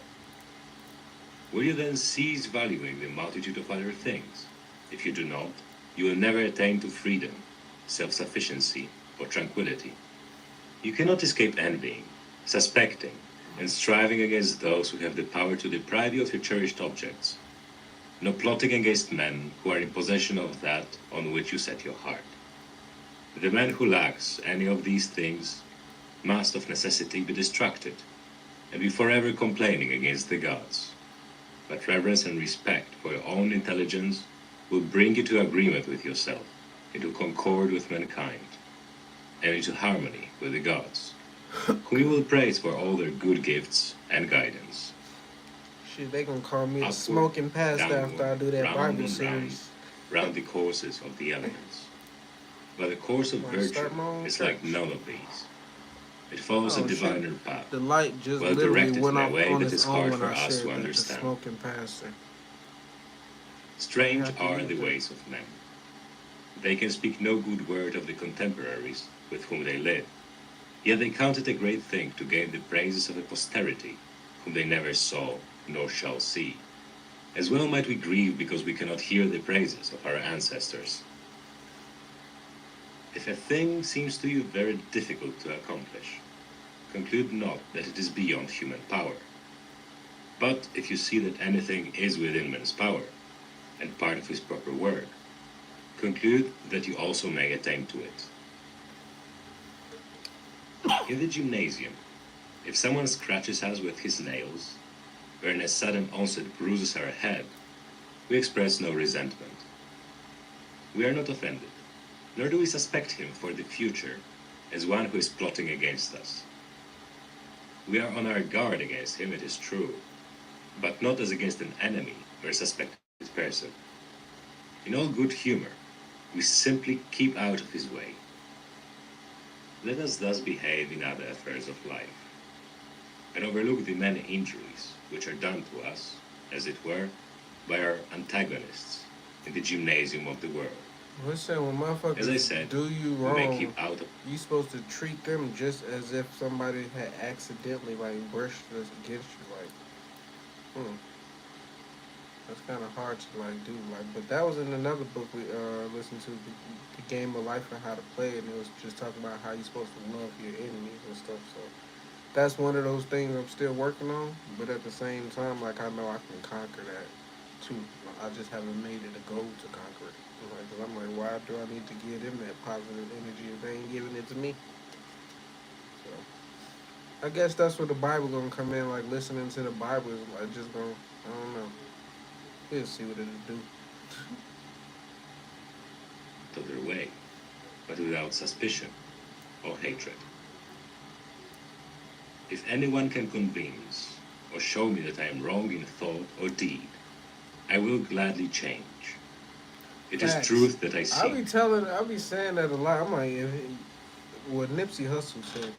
Will you then cease valuing the multitude of other things? If you do not, you will never attain to freedom, self-sufficiency, or tranquility. You cannot escape envying, suspecting, and striving against those who have the power to deprive you of your cherished objects, nor plotting against men who are in possession of that on which you set your heart. The man who lacks any of these things must of necessity be distracted, and be forever complaining against the gods. But reverence and respect for your own intelligence will bring you to agreement with yourself, into concord with mankind, and into harmony with the gods, whom you will praise for all their good gifts and guidance. Shit, they gonna call me a Upward, smoking pastor after I do that round Bible and series. round the courses of the elements. But the course of Wanna virtue start my own is church? like none of these. It follows Oh, a shit. diviner path, The light just well literally directed went in a off way on that its is own hard when for I us said to that the understand. smoking pastor. Strange You have to are read the that. ways of men. They can speak no good word of the contemporaries with whom they live, yet they count it a great thing to gain the praises of a posterity whom they never saw nor shall see. As well might we grieve because we cannot hear the praises of our ancestors. If a thing seems to you very difficult to accomplish, conclude not that it is beyond human power. But if you see that anything is within man's power, and part of his proper work, conclude that you also may attain to it. In the gymnasium, if someone scratches us with his nails, or in a sudden onset bruises our head, we express no resentment. We are not offended, nor do we suspect him for the future as one who is plotting against us. We are on our guard against him, it is true, but not as against an enemy or a suspected person. In all good humor, we simply keep out of his way. Let us thus behave in other affairs of life, and overlook the many injuries which are done to us, as it were, by our antagonists in the gymnasium of the world. Listen, when As I motherfuckers said, do you we may wrong, keep out of you supposed to treat them just as if somebody had accidentally like brushed us against you. Like, that's kind of hard to like do. Like, but that was in another book we listened to, the Game of Life and How to Play it, and it was just talking about how you're supposed to love your enemies and stuff. So that's one of those things I'm still working on. But at the same time, like I know I can conquer that too. I just haven't made it a goal to conquer it. Like, cause I'm like, why do I need to give them that positive energy if they ain't giving it to me? So I guess that's where the Bible gonna come in. Like listening to the Bible is like just gonna, I don't know. We'll see what it'll do. their way, but without suspicion or hatred. If anyone can convince or show me that I am wrong in thought or deed, I will gladly change. It is Facts. truth that I seek. I be saying that a lot. I'm like, what Nipsey Hussle said,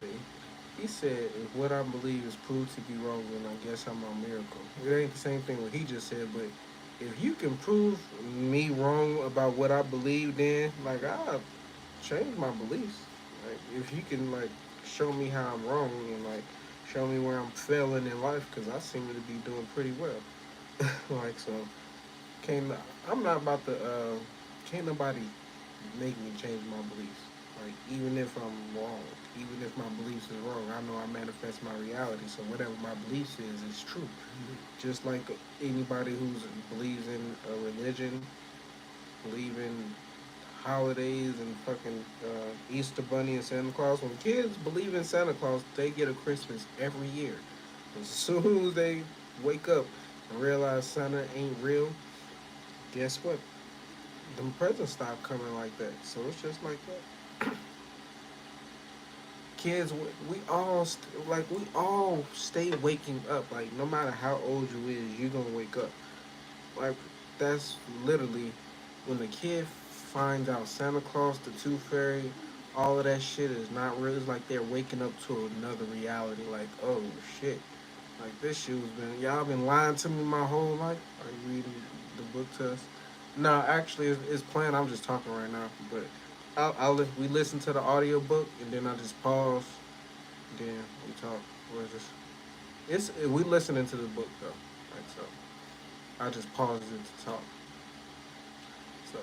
he said, if what I believe is proved to be wrong, then I guess I'm a miracle. It ain't the same thing what he just said, but if you can prove me wrong about what I believe, then like I'll change my beliefs. Like if you can like show me how I'm wrong and like show me where I'm failing in life, because I seem to be doing pretty well. Like so, can't I'm not about to can't nobody make me change my beliefs. Like even if I'm wrong, even if my beliefs is wrong, I know I manifest my reality. So whatever my beliefs is true. Just like anybody who believes in a religion, believe in holidays and fucking Easter Bunny and Santa Claus. When kids believe in Santa Claus, they get a Christmas every year. As soon as they wake up and realize Santa ain't real, guess what? Them presents stop coming like that. So it's just like that. Kids, we all stay waking up. Like no matter how old you is, you gonna wake up. Like that's literally when the kid finds out Santa Claus, the Tooth Fairy, all of that shit is not real. It's like they're waking up to another reality. Like oh shit, like this shit was been y'all been lying to me my whole life. Are you reading the book to us? No, actually, it's playing. I'm just talking right now, but we listen to the audio book and then I just pause. Then we talk. Where is this? We listening to the book though, like so. I just pause it to talk. So,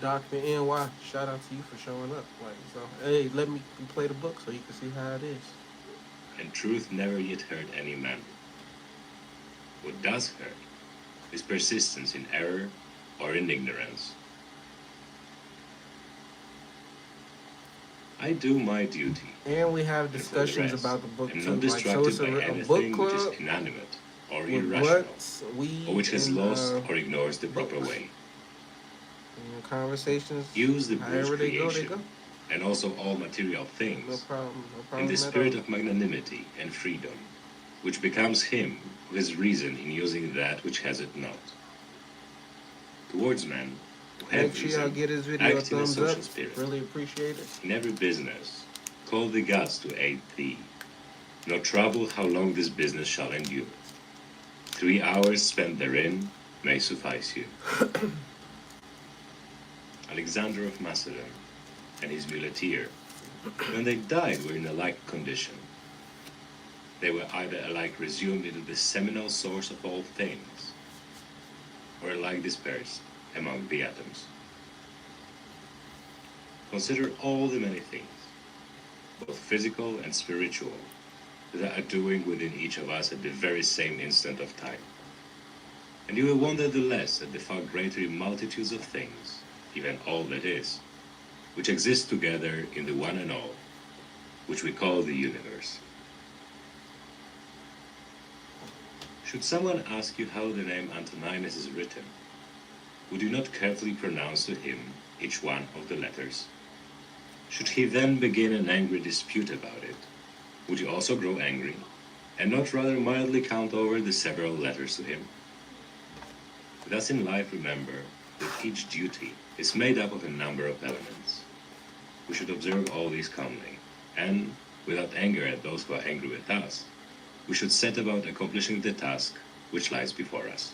Dr. NY, shout out to you for showing up. Like so, hey, let me play the book so you can see how it is. And truth never yet hurt any man. What does hurt is persistence in error or in ignorance. I do my duty, And we have and for the discussions rest, about the book am too. not Like so, distracted it's by a book anything which is club inanimate or with irrational, butts, we or which has and lost or ignores the proper books. way. Conversations, Use the brute however they go, they creation, go. and also all material No things, problem, no in the problem at spirit all. of magnanimity and freedom, which becomes him who has reason in using that which has it not. Towards men who Make have sure y'all reason, get this video a act in a thumbs up. social spirit. Really appreciate it. In every business, call the gods to aid thee, nor trouble how long this business shall endure. 3 hours spent therein may suffice you. Alexander of Macedon and his muleteer, when they died, were in a like condition. They were either alike resumed into the seminal source of all things, or alike dispersed among the atoms. Consider all the many things, both physical and spiritual, that are doing within each of us at the very same instant of time. And you will wonder the less at the far greater multitudes of things, even all that is, which exist together in the one and all, which we call the universe. Should someone ask you how the name Antoninus is written, would you not carefully pronounce to him each one of the letters? Should he then begin an angry dispute about it, would you also grow angry, and not rather mildly count over the several letters to him? Thus in life remember that each duty is made up of a number of elements. We should observe all these calmly, and, without anger at those who are angry with us, we should set about accomplishing the task which lies before us.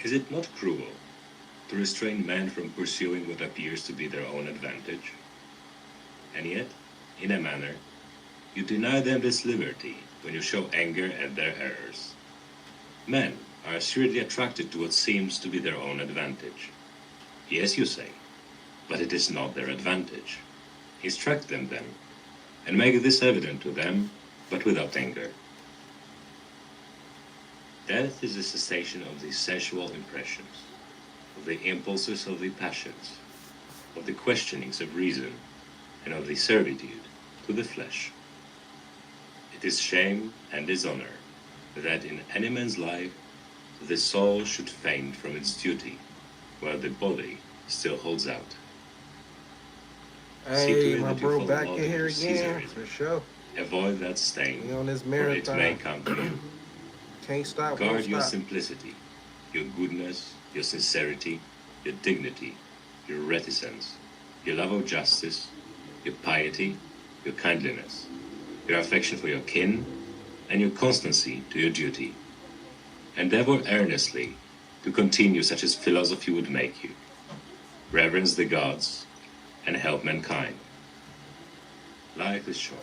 Is it not cruel to restrain men from pursuing what appears to be their own advantage? And yet, in a manner, you deny them this liberty when you show anger at their errors. Men are assuredly attracted to what seems to be their own advantage. Yes, you say, but it is not their advantage. Instruct them then, and make this evident to them, but without anger. Death is the cessation of the sensual impressions, of the impulses of the passions, of the questionings of reason, and of the servitude to the flesh. It is shame and dishonor that in any man's life the soul should faint from its duty, while the body still holds out. See to Hey, it my that you bro, follow back all in the here again, Caesarism. for sure. Avoid that stain, We on this or it may marathon. come to you. Can't stop, won't Guard your stop. simplicity, your goodness, your sincerity, your dignity, your reticence, your love of justice, your piety, your kindliness, your affection for your kin, and your constancy to your duty. Endeavor earnestly to continue such as philosophy would make you. Reverence the gods, and help mankind. Life is short,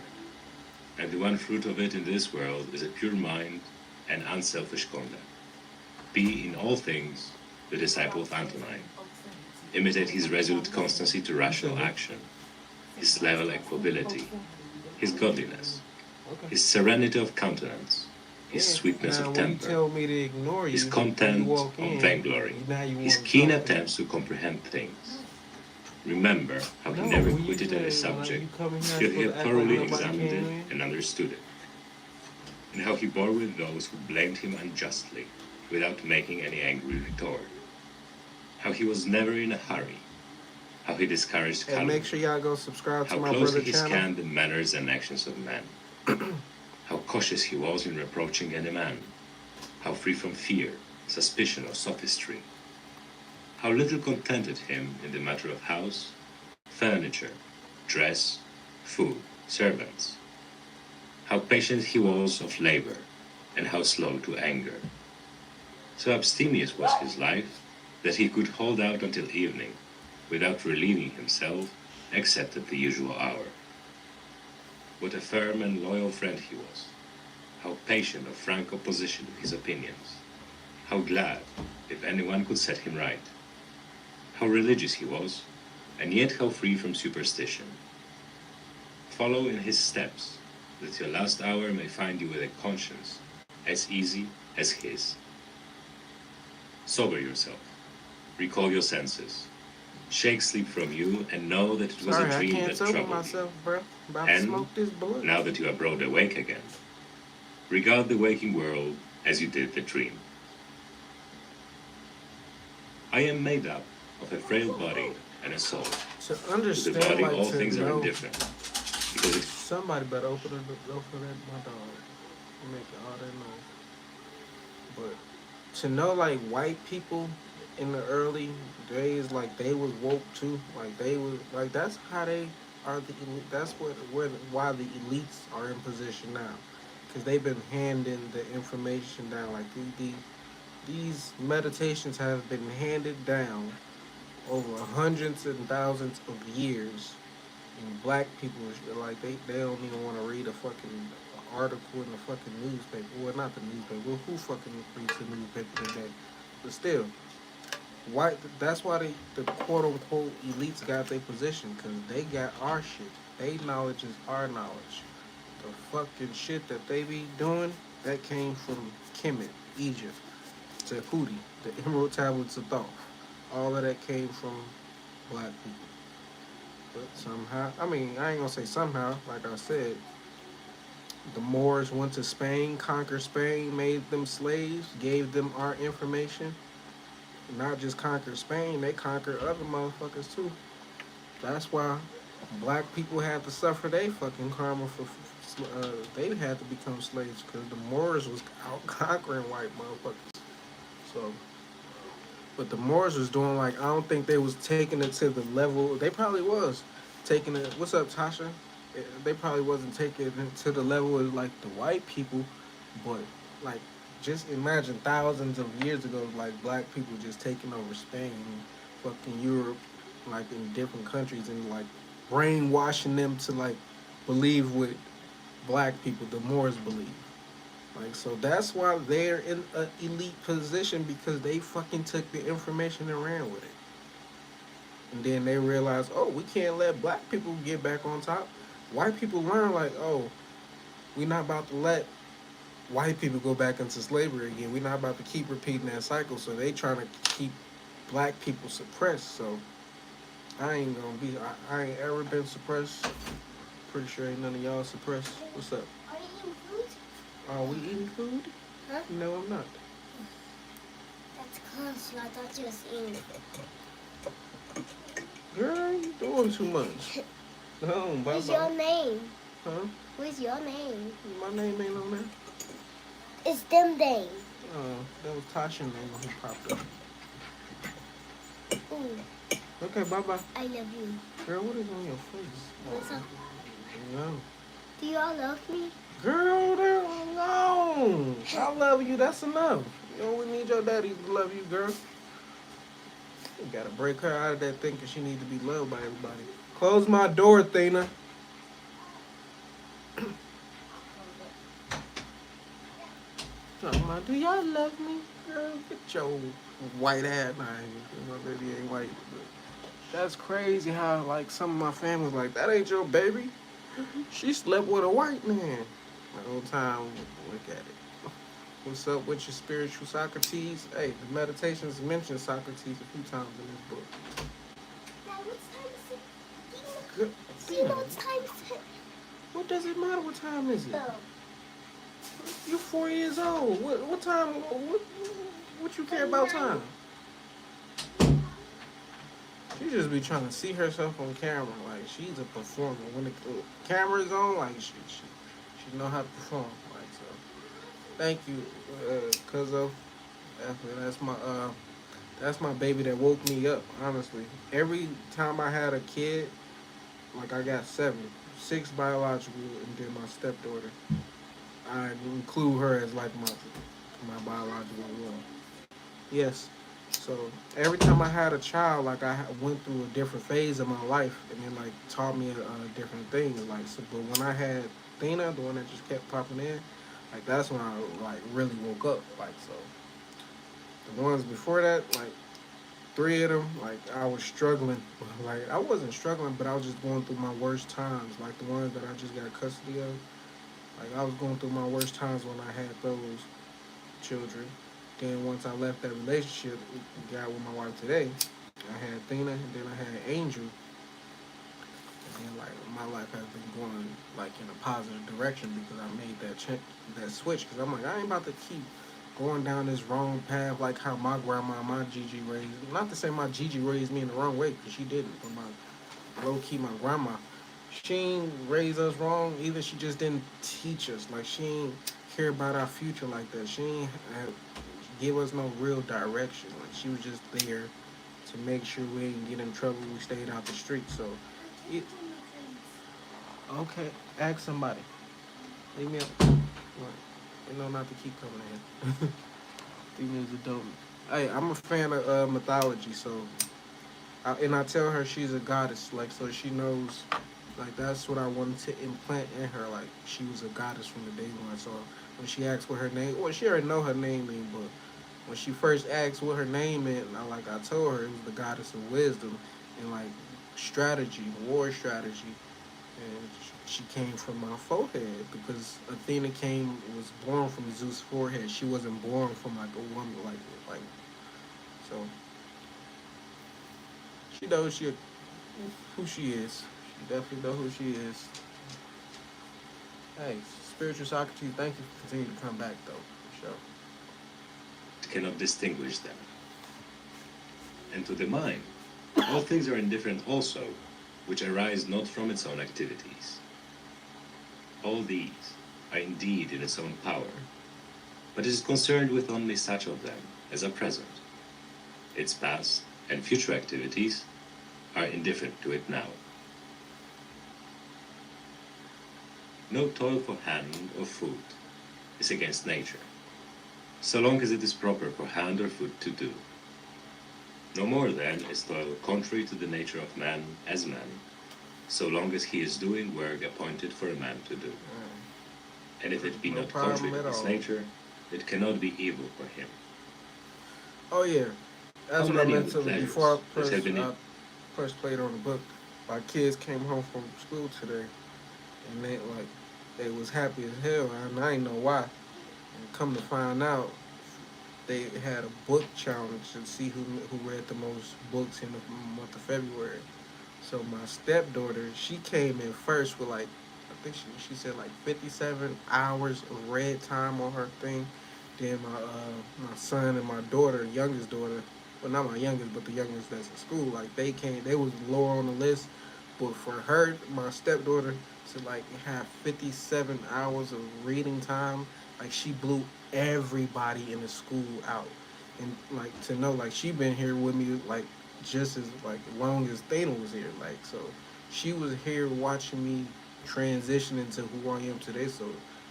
and the one fruit of it in this world is a pure mind and unselfish conduct. Be in all things the disciple of Antonine. Imitate his resolute constancy to rational action, his level equability, his godliness, Okay. his serenity of countenance, his Yeah. sweetness Now, of when you temper, tell me to ignore his you, contempt you walk of in, vainglory, now you his want keen something. attempts to comprehend things. Remember how he No, never you quitted any said, like, subject you come in here till he supposed had to act thoroughly like nobody examined came it in. and understood it, and how he bore with those who blamed him unjustly without making any angry retort, how he was never in a hurry, how he discouraged Hey, calumny, make sure y'all go subscribe to how my closely brother he channel. scanned the manners and actions of men, how cautious he was in reproaching any man, how free from fear, suspicion, or sophistry, how little contented him in the matter of house, furniture, dress, food, servants, how patient he was of labor, and how slow to anger. So abstemious was his life that he could hold out until evening without relieving himself except at the usual hour. What a firm and loyal friend he was, how patient of frank opposition to his opinions, how glad if anyone could set him right, how religious he was, and yet how free from superstition. Follow in his steps, that your last hour may find you with a conscience as easy as his. Sober yourself, recall your senses, shake sleep from you, and know that it was Sorry, a I dream can't that sober troubled myself, bro. About to And smoke this you. blunt. Now that you are broad awake again, regard the waking world as you did the dream. I am made up of a frail body and a soul. To To the understand, body, like, all to things are know, indifferent, because it somebody better open the door for that, my dog. Making all that noise. But to know, like, white people in the early days, like, they was woke too. Like, they was, like, that's how they are the elite. That's why the elites are in position now. Because they've been handing the information down. Like, these meditations have been handed down over hundreds and thousands of years, and black people like they don't even want to read a fucking article in the fucking newspaper. Well, not the newspaper. Well, who fucking reads the newspaper today? But still, why? That's why the quote unquote elites got their position, because they got our shit. They knowledge is our knowledge. The fucking shit that they be doing, that came from Kemet, Egypt, to Houthi, the Emerald Tablets of Thoth. All of that came from black people. But somehow, I mean, I ain't gonna say somehow, like I said, the Moors went to Spain, conquered Spain, made them slaves, gave them our information, not just conquer Spain, they conquer other motherfuckers too. That's why black people had to suffer they fucking karma for. They had to become slaves because the Moors was out conquering white motherfuckers. So, but the Moors was doing like I don't think they was taking it to the level. They probably was taking it. What's up, Tasha? They probably wasn't taking it to the level of like the white people, but like just imagine thousands of years ago, like black people just taking over Spain, fucking Europe, like in different countries, and like brainwashing them to like believe what black people, the Moors, believe. Like so, that's why they're in an elite position because they fucking took the information and ran with it. And then they realized, oh, we can't let black people get back on top. White people learn like, oh, we're not about to let white people go back into slavery again. We're not about to keep repeating that cycle. So they trying to keep black people suppressed. So I ain't gonna be. I ain't ever been suppressed. Pretty sure ain't none of y'all suppressed. What's up? Are you eating food? Are we eating food? Huh? No, I'm not. That's close. I thought you was eating. Girl, you doing too much. No, bye What's your bye. name? Huh? What's your name? My name ain't on there. It's them name. That was Tasha's name who popped up. Ooh, Okay, bye bye. I love you. Girl, what is on your face? What's up? No. Do you all love me? Girl, no. I love you. That's enough. You don't need your daddy to love you, girl. You gotta break her out of that thinking she need to be loved by everybody. Close my door, Athena. Do y'all love me? Girl, get your white ass. Nah, my baby ain't white. But that's crazy how, like, some of my family's like, that ain't your baby. She slept with a white man. The whole time, look at it. What's up with your spiritual Socrates? Hey, the meditations mention Socrates a few times in this book. Now, what time is it? Good. Do you know what time is it? What does it matter? What time is it? Oh. You're 4 years old. What time? What you care about time? She just be trying to see herself on camera. Like she's a performer. When the camera's on, like she know how to perform. Like so. Thank you, cuz of that's my baby that woke me up. Honestly, every time I had a kid, like I got seven, six biological, and then my stepdaughter. I include her as like my biological one. Yes. So every time I had a child, like I went through a different phase of my life, and then like taught me different things. Like so, but when I had Thina, the one that just kept popping in, like that's when I like really woke up. Like so, the ones before that, like three of them, like I was struggling. Like I wasn't struggling, but I was just going through my worst times. Like the ones that I just got custody of. Like I was going through my worst times when I had those children. Then once I left that relationship, got with my wife today, I had Thina, and then I had Angel, and then like my life has been going like in a positive direction because I made that switch. Because I'm like I ain't about to keep going down this wrong path like how my grandma, my Gigi raised. Not to say my Gigi raised me in the wrong way because she didn't, but my low key my grandma. She ain't raised us wrong. Either she just didn't teach us. Like she ain't care about our future like that. She ain't give us no real direction. Like she was just there to make sure we didn't get in trouble. We stayed out the street. So, it, okay, ask somebody. Leave me up. You know not to keep coming in. Females a dope. Hey, I'm a fan of mythology, so and I tell her she's a goddess, like so she knows. Like that's what I wanted to implant in her. Like she was a goddess from the day one. So when she asked what her name, well, she already know her name mean, but when she first asked what her name meant, I told her it was the goddess of wisdom and like strategy, war strategy, and she came from my forehead because Athena was born from Zeus' forehead. She wasn't born from like a woman, like so. She knows who she is. She definitely know who she is. Hey, spiritual Socrates, thank you for continuing to come back though, for sure. Cannot distinguish them. and to the mind. All things are indifferent also, which arise not from its own activities. All these are indeed in its own power, but it is concerned with only such of them as are present. Its past and future activities are indifferent to it now. No toil for hand or foot is against nature, so long as it is proper for hand or foot to do. No more then is toil contrary to the nature of man as man, so long as he is doing work appointed for a man to do. And if it be No not problem contrary at to his all. nature, it cannot be evil for him. Oh yeah, that's How what I many meant of to the before pleasures which have been I pressed played on the book. My kids came home from school today, and they was happy as hell, and I didn't know why. And come to find out, they had a book challenge to see who read the most books in the month of February. So my stepdaughter, she came in first with like, I think she said like 57 hours of read time on her thing. Then my son and my daughter, youngest daughter, well not my youngest, but the youngest that's in school, like they was lower on the list. But for her, my stepdaughter, to like have 57 hours of reading time, like she blew everybody in the school out. And like to know like she been here with me like just as like long as Thana was here. Like so, she was here watching me transition into who I am today. So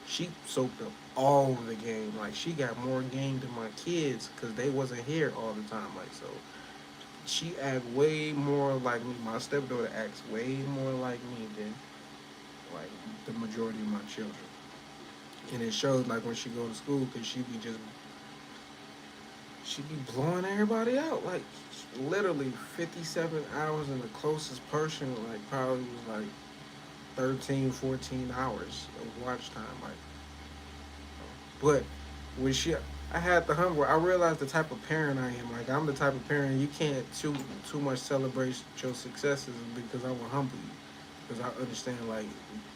she soaked up all of the game. Like she got more game than my kids because they wasn't here all the time. Like so, she act way more like me. My stepdaughter acts way more like me than like the majority of my children. And it shows like when she go to school because she be blowing everybody out. Like literally 57 hours, and the closest person like probably was like 13, 14 hours of watch time. Like, but when I had the humble. I realized the type of parent I am. Like, I'm the type of parent you can't too much celebrate your successes because I will humble you. Because I understand, like,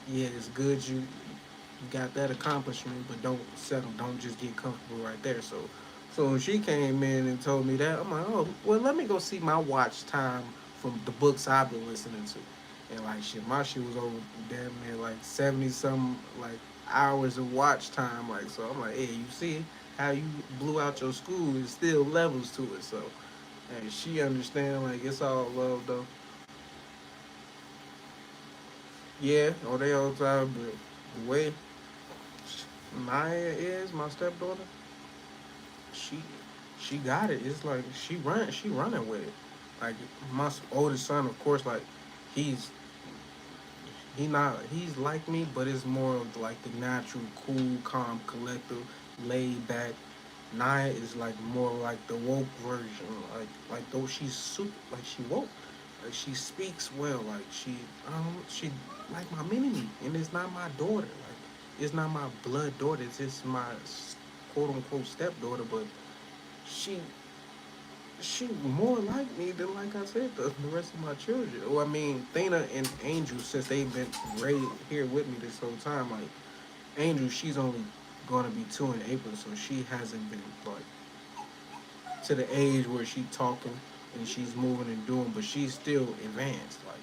yeah, it's good you got that accomplishment, but don't settle. Don't just get comfortable right there. So when she came in and told me that, I'm like, oh, well, let me go see my watch time from the books I've been listening to. And like shit, my shit was over damn near like 70 some like hours of watch time. Like so, I'm like, hey, you see how you blew out your school? There's still levels to it. So, hey, she understand like it's all love though. Yeah, or they all time, but the way Maya is my stepdaughter, she she got it. It's like she running with it. Like my oldest son, of course, like he's he's like me, but it's more of like the natural, cool, calm, collective, laid back. Naya is like more like the woke version. Like though she's super like she woke. Like she speaks well. Like she like my mini me, and it's not my daughter. Like it's not my blood daughter. It's just my quote unquote stepdaughter. But she she more like me than like I said the rest of my children. Well, I mean, Thana and Angel, since they've been right here with me this whole time, like Angel, she's only gonna be 2 in April, so she hasn't been like to the age where she's talking and she's moving and doing, but she's still advanced. Like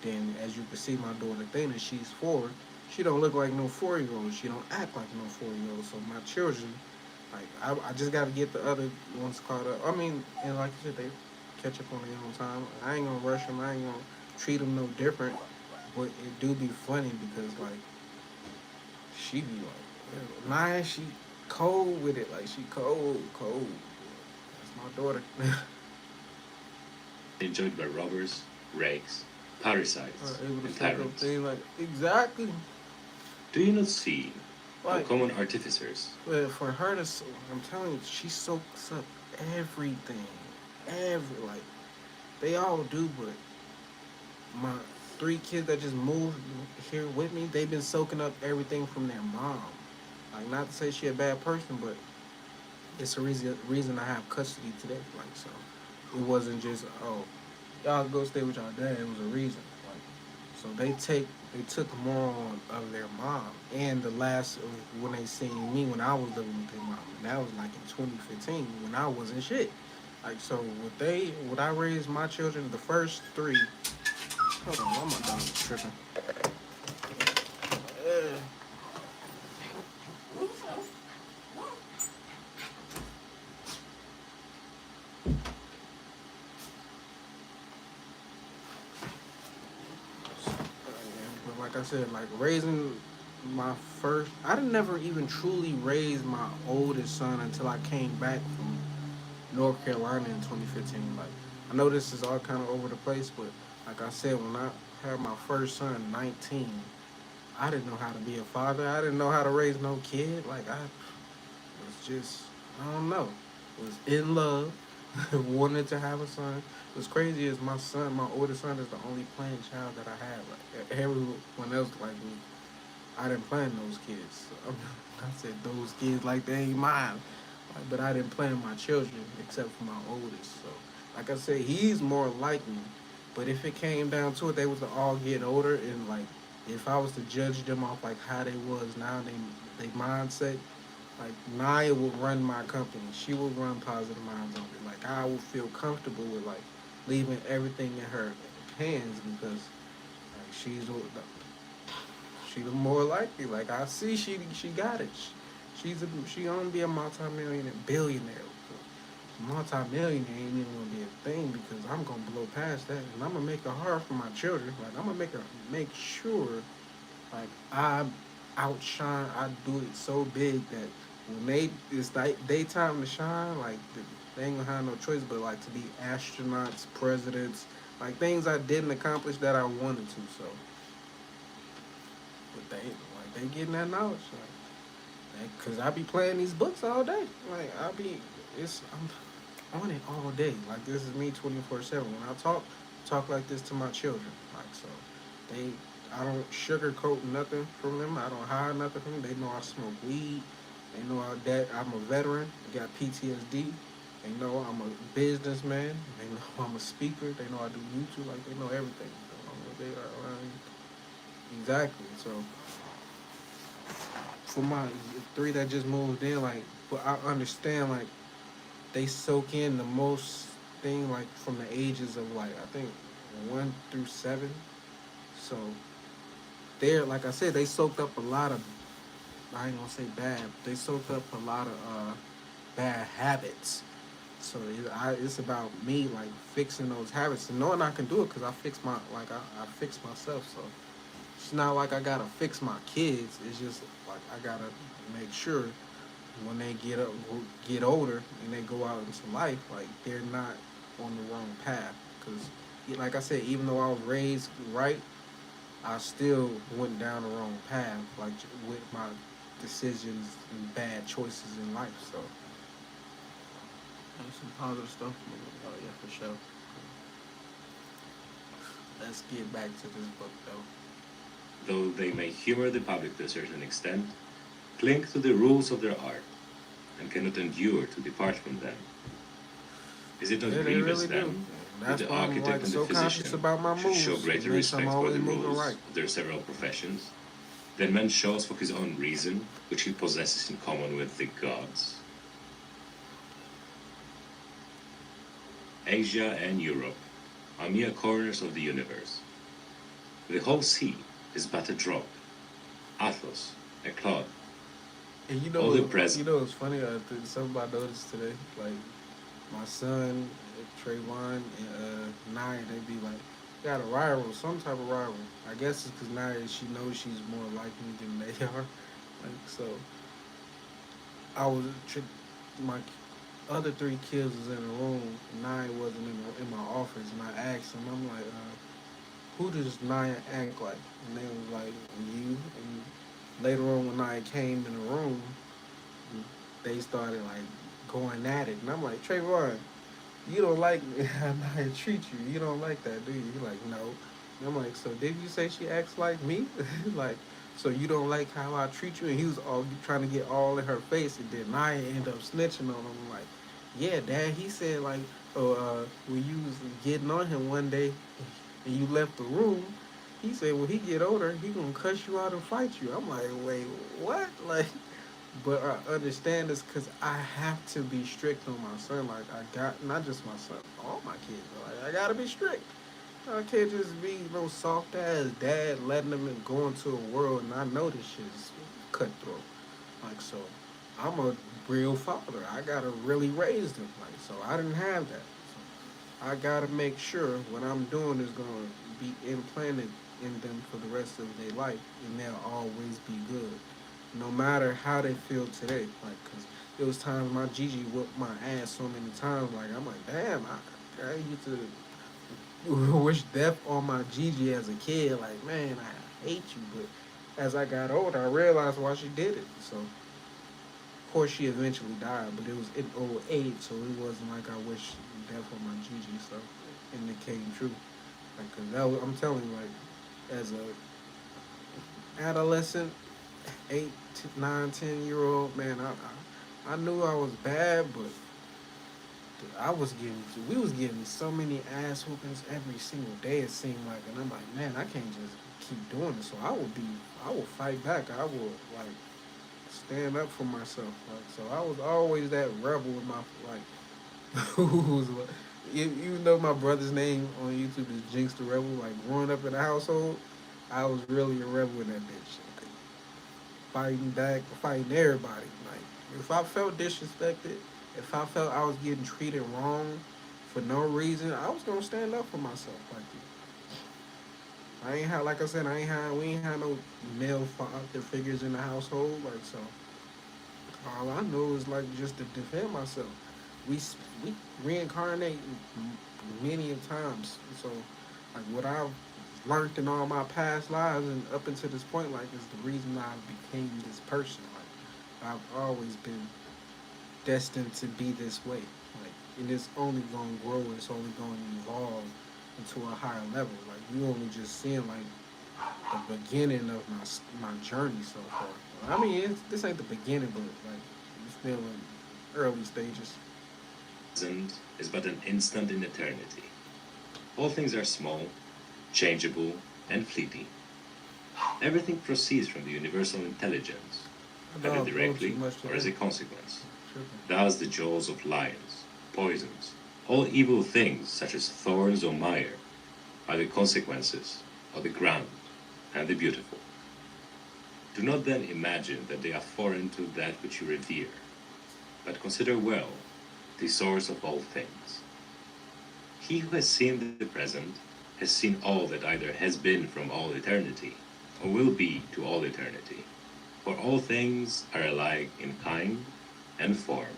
then, as you can see, my daughter Thana, she's 4. She don't look like no 4 year old. She don't act like no 4 year old. So my children, like I just got to get the other ones caught up. I mean, and like you said, they catch up on their own time. I ain't gonna rush them. I ain't gonna treat them no different. But it do be funny because like she be like, Naya, she cold with it. Like she cold. That's my daughter. Enjoyed by robbers, rakes, parricides, Able to and soak up tyrants. things like exactly Do you not see how like common artificers, but for her to. I'm telling you, she soaks up everything. Like they all do, but my 3 kids that just moved here with me, they've been soaking up everything from their mom. Like not to say she a bad person, but it's a reason I have custody today. Like so, it wasn't just y'all go stay with y'all dad. It was a reason. Like so they took more on of their mom and the last of when they seen me when I was living with their mom. And that was like in 2015 when I wasn't shit. Like so, would I raise my children? The first three. Hold on, why my dog tripping? Uh, but like I said, like raising my first, I didn't never even truly raise my oldest son until I came back from North Carolina in 2015. Like I know this is all kind of over the place, but like I said, when I had my first son, 19, I didn't know how to be a father. I didn't know how to raise no kid. Like I was just, I don't know, was in love, wanted to have a son. What's crazy is my son, my oldest son, is the only playing child that I had. Like everyone else like me, I didn't plan those kids. So, I said those kids like they ain't mine. Like, but I didn't plan my children except for my oldest. So, like I said, he's more like me. But if it came down to it, they was to all get older, and like if I was to judge them off like how they was now, they mindset, like Naya would run my company. She would run Positive Minds on it. Like I would feel comfortable with like leaving everything in her hands because like she the more likely. Like I see she got it. She gonna be a multi-millionaire billionaire. Multi-millionaire ain't even gonna be a thing because I'm gonna blow past that and I'm gonna make it hard for my children. Like I'm gonna make sure like I outshine. I do it so big that when it's like daytime to shine, like they ain't gonna have no choice but like to be astronauts, presidents, like things I didn't accomplish that I wanted to. So, but they getting that knowledge, like, cause I be playing these books all day. Like I'm on it all day. Like this is me 24/7. When talk like this to my children. Like so, they I don't sugarcoat nothing from them. I don't hide nothing from them. They know I smoke weed. They know I'm a veteran. I got PTSD. They know I'm a businessman. They know I'm a speaker. They know I do YouTube. Like they know everything. So, they are exactly. So for my three that just moved in, like, but I understand like they soak in the most thing like from the ages of like I think 1 through 7. So they're like I said, they soaked up a lot of I ain't gonna say bad. They soaked up a lot of bad habits. So it's about me like fixing those habits and knowing I can do it because I fix myself. So it's not like I gotta fix my kids. It's just like I gotta make sure when they get older and they go out into life, like they're not on the wrong path. Because, like I said, even though I was raised right, I still went down the wrong path, like with my decisions and bad choices in life. So, there's some positive stuff. Oh yeah, for sure. Let's get back to this book though. Though they may humor the public to a certain extent, cling to the rules of their art, and cannot endure to depart from them. Is it not Yeah, they grievous really then do. that That's the why I'm architect like and the so conscious physician about my should show moves. It greater makes I'm respect for always the moving rules right. of their several professions than man shows for his own reason, which he possesses in common with the gods? Asia and Europe are mere corners of the universe. The whole sea is but a drop, Athos, a clod. And All the present. it's funny. Something I noticed today, like my son, Trayvon, and Naya, they be like, got a rival, some type of rival. I guess it's because Naya, she knows she's more like me than they are. Like so, I was my other three kids was in the room. Naya wasn't in my office, and I asked them, I'm like, who does Naya act like? And they was like, you. And later on, when Naya came in the room, they started like going at it, and I'm like, Trayvon, you don't like how Naya treat you. You don't like that, do you? He's like, no. And I'm like, so did you say she acts like me? Like, so you don't like how I treat you? And he was all trying to get all in her face, and then Naya ended up snitching on him. I'm like, yeah, Dad. He said like, oh, when you was getting on him one day, and you left the room. He said when he get older, he gonna cuss you out and fight you. I'm like, wait, what? Like, But I understand this because I have to be strict on my son. Like I got not just my son, all my kids. Like I gotta be strict. I can't just be no soft ass dad letting them go into a world and I know this shit is cutthroat. Like so, I'm a real father. I gotta really raise them. Like so, I didn't have that. So I gotta make sure what I'm doing is gonna be implanted in them for the rest of their life, and they'll always be good, no matter how they feel today. Like, cause it was times my Gigi whooped my ass so many times. Like I'm like, damn, I used to wish death on my Gigi as a kid. Like, man, I hate you. But as I got older, I realized why she did it. So, of course, she eventually died, but it was in old age, so it wasn't like I wished death on my Gigi. So, and it came true. Like, cause that was, I'm telling you, like, as a adolescent, 8, 9, 10 year old man, I knew I was bad, but I was getting, we was getting so many ass whoopings every single day. It seemed like, and I'm like, man, I can't just keep doing this. So I will fight back. I will like stand up for myself. Like, so I was always that rebel with my like, who's you know my brother's name on YouTube is Jinx the Rebel. Like growing up in the household, I was really a rebel in that bitch. Like, fighting back, fighting everybody. Like if I felt disrespected, if I felt I was getting treated wrong for no reason, I was gonna stand up for myself. Like I ain't had, like I said, we ain't had no male father figures in the household. Like so, all I know is like just to defend myself. We we reincarnate many of times. So like what I've learned in all my past lives and up until this point, like is the reason I became this person. Like I've always been destined to be this way. Like and it's only gonna grow. It's only gonna evolve into a higher level. Like you only just seeing like the beginning of my journey so far. I mean, this ain't the beginning, but like it's still in early stages. Present is but an instant in eternity. All things are small, changeable, and fleeting. Everything proceeds from the universal intelligence, I either know I'm doing too directly much or as a today. consequence. Tripping. Thus, the jaws of lions, poisons, all evil things such as thorns or mire are the consequences of the ground and the beautiful. Do not then imagine that they are foreign to that which you revere, but consider well the source of all things. He who has seen the present has seen all that either has been from all eternity or will be to all eternity. For all things are alike in kind and form.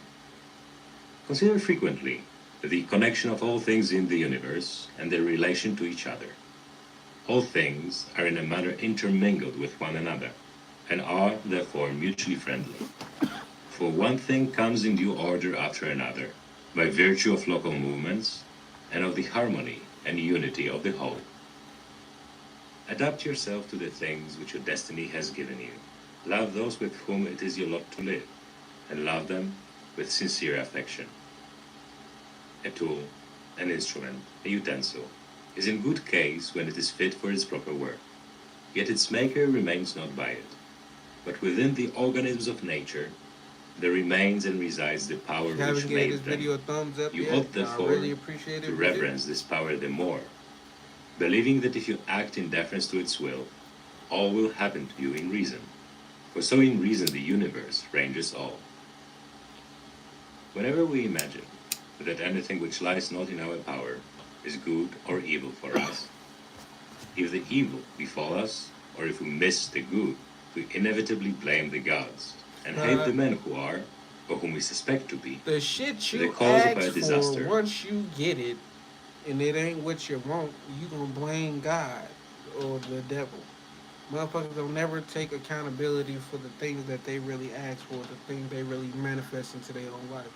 Consider frequently the connection of all things in the universe and their relation to each other. All things are in a manner intermingled with one another and are therefore mutually friendly. For one thing comes in due order after another, by virtue of local movements and of the harmony and unity of the whole. Adapt yourself to the things which your destiny has given you. Love those with whom it is your lot to live, and love them with sincere affection. A tool, an instrument, a utensil, is in good case when it is fit for its proper work, yet its maker remains not by it. But within the organisms of nature there remains and resides the If power you which haven't gave this made them. video a thumbs up You yet, ought I therefore really appreciate it to if you do. reverence this power the more, believing that if you act in deference to its will, all will happen to you in reason. For so in reason the universe ranges all. Whenever we imagine that anything which lies not in our power is good or evil for us, if the evil befall us, or if we miss the good, we inevitably blame the gods and hate Uh, the men who are, or whom we suspect to be, the shit the you cause of our ask for, disaster. once you get it, and it ain't what you want, you gonna blame God or the devil. Motherfuckers don't never take accountability for the things that they really ask for, the things they really manifest into their own life.